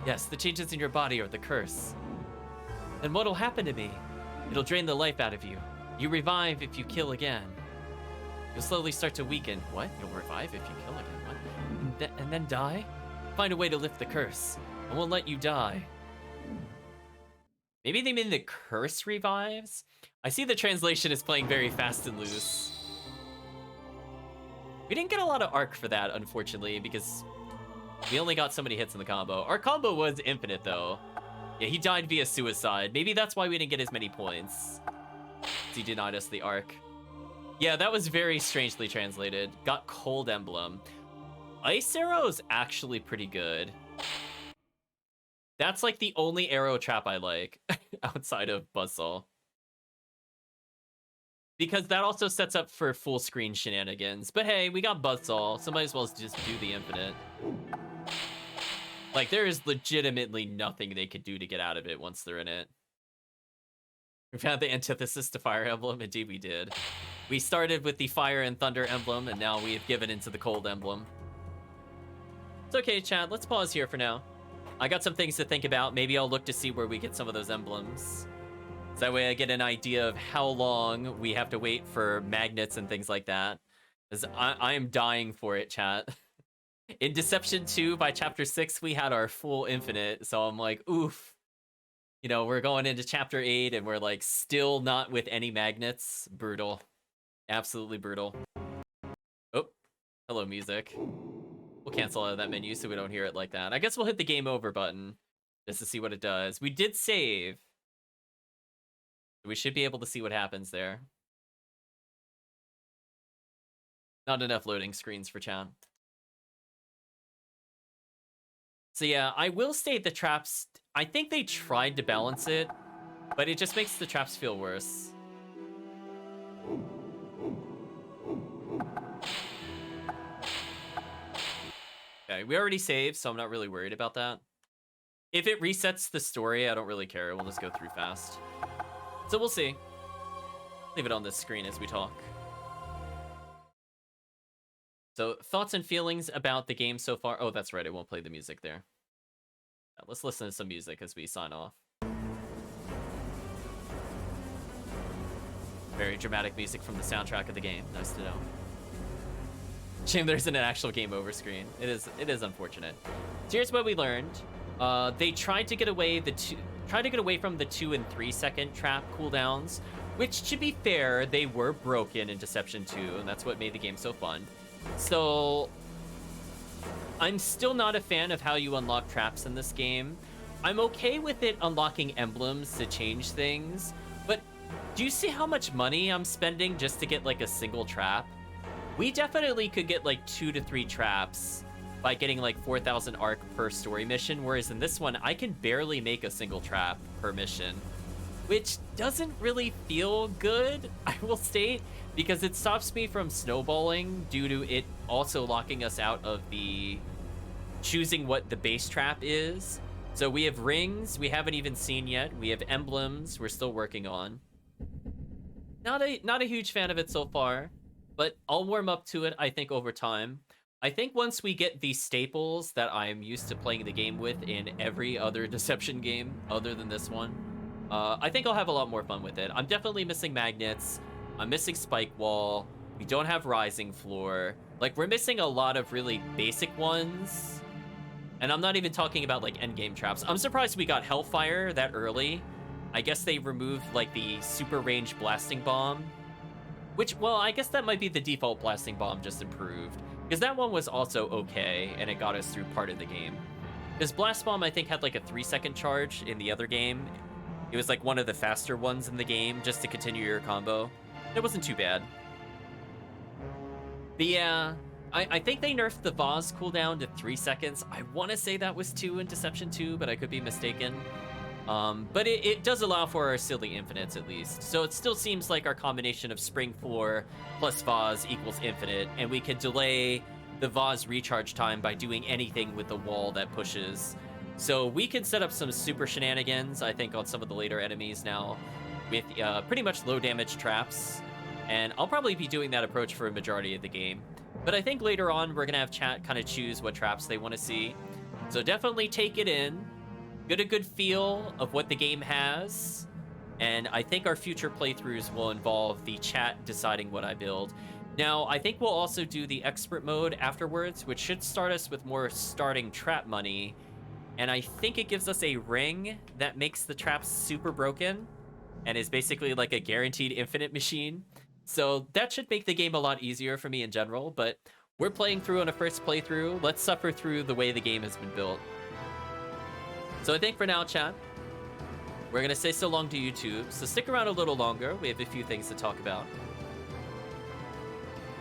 Yes, the changes in your body are the curse. Then what'll happen to me? It'll drain the life out of you. You revive if you kill again. You'll slowly start to weaken. What? You'll revive if you kill again? What? And then die? Find a way to lift the curse. I won't let you die. Maybe they mean the curse revives? I see the translation is playing very fast and loose. We didn't get a lot of arc for that, unfortunately, because we only got so many hits in the combo. Our combo was infinite, though. Yeah, he died via suicide. Maybe that's why we didn't get as many points. He denied us the arc. Yeah, that was very strangely translated. Got Cold Emblem. Ice Arrow's actually pretty good. That's like the only arrow trap I like outside of Buzzsaw. Because that also sets up for full screen shenanigans. But hey, we got Buzzsaw, so might as well just do the infinite. Like, there is legitimately nothing they could do to get out of it once they're in it. We found the antithesis to Fire Emblem. Indeed we did. We started with the Fire and Thunder Emblem, and now we have given into the Cold Emblem. It's okay, chat. Let's pause here for now. I got some things to think about. Maybe I'll look to see where we get some of those emblems. So that way I get an idea of how long we have to wait for magnets and things like that. Because I am dying for it, chat. In Deception 2 by chapter 6, we had our full infinite, so I'm like, oof. You know, we're going into chapter 8 and we're like still not with any magnets. Brutal. Absolutely brutal. Oh, hello music. We'll cancel out of that menu so we don't hear it like that. I guess we'll hit the game over button just to see what it does. We did save. We should be able to see what happens there. Not enough loading screens for chat. So yeah, I will state the traps, I think they tried to balance it, but it just makes the traps feel worse. Okay, we already saved, so I'm not really worried about that. If it resets the story, I don't really care. We'll just go through fast. So we'll see. Leave it on this screen as we talk. So, thoughts and feelings about the game so far. Oh, that's right. I won't play the music there. Let's listen to some music as we sign off. Very dramatic music from the soundtrack of the game. Nice to know. Shame there isn't an actual game over screen. It is unfortunate. So here's what we learned. They tried to get away from the 2 and 3 second trap cooldowns, which, to be fair, they were broken in Deception 2, and that's what made the game so fun. So I'm still not a fan of how you unlock traps in this game. I'm okay with it unlocking emblems to change things, but do you see how much money I'm spending just to get like a single trap? We definitely could get like 2 to 3 traps by getting like 4,000 arc per story mission, whereas in this one, I can barely make a single trap per mission, which doesn't really feel good, I will state, because it stops me from snowballing due to it also locking us out of the choosing what the base trap is. So we have rings we haven't even seen yet. We have emblems we're still working on. Not a huge fan of it so far, but I'll warm up to it, I think, over time. I think once we get the staples that I'm used to playing the game with in every other Deception game other than this one, I think I'll have a lot more fun with it. I'm definitely missing magnets. I'm missing spike wall. We don't have rising floor. Like, we're missing a lot of really basic ones. And I'm not even talking about, like, endgame traps. I'm surprised we got Hellfire that early. I guess they removed, like, the super range blasting bomb. Which, well, I guess that might be the default blasting bomb, just improved. Because that one was also okay, and it got us through part of the game. Because blast bomb, I think, had, like, a 3-second charge in the other game. It was, like, one of the faster ones in the game, just to continue your combo. It wasn't too bad. But yeah, I think they nerfed the vase cooldown to 3 seconds. I want to say that was 2 in Deception 2, but I could be mistaken. But it does allow for our silly infinites, at least. So it still seems like our combination of Spring Floor plus vase equals infinite, and we can delay the vase recharge time by doing anything with the wall that pushes. So we can set up some super shenanigans, I think, on some of the later enemies now, with pretty much low damage traps. And I'll probably be doing that approach for a majority of the game. But I think later on, we're going to have chat kind of choose what traps they want to see. So definitely take it in. Get a good feel of what the game has. And I think our future playthroughs will involve the chat deciding what I build. Now, I think we'll also do the expert mode afterwards, which should start us with more starting trap money. And I think it gives us a ring that makes the traps super broken and is basically like a guaranteed infinite machine. So that should make the game a lot easier for me in general, but we're playing through on a first playthrough. Let's suffer through the way the game has been built. So I think for now, chat, we're going to say so long to YouTube. So stick around a little longer. We have a few things to talk about.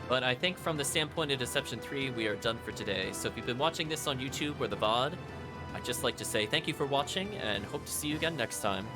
But I think from the standpoint of Deception 3, we are done for today. So if you've been watching this on YouTube or the VOD, I'd just like to say thank you for watching and hope to see you again next time.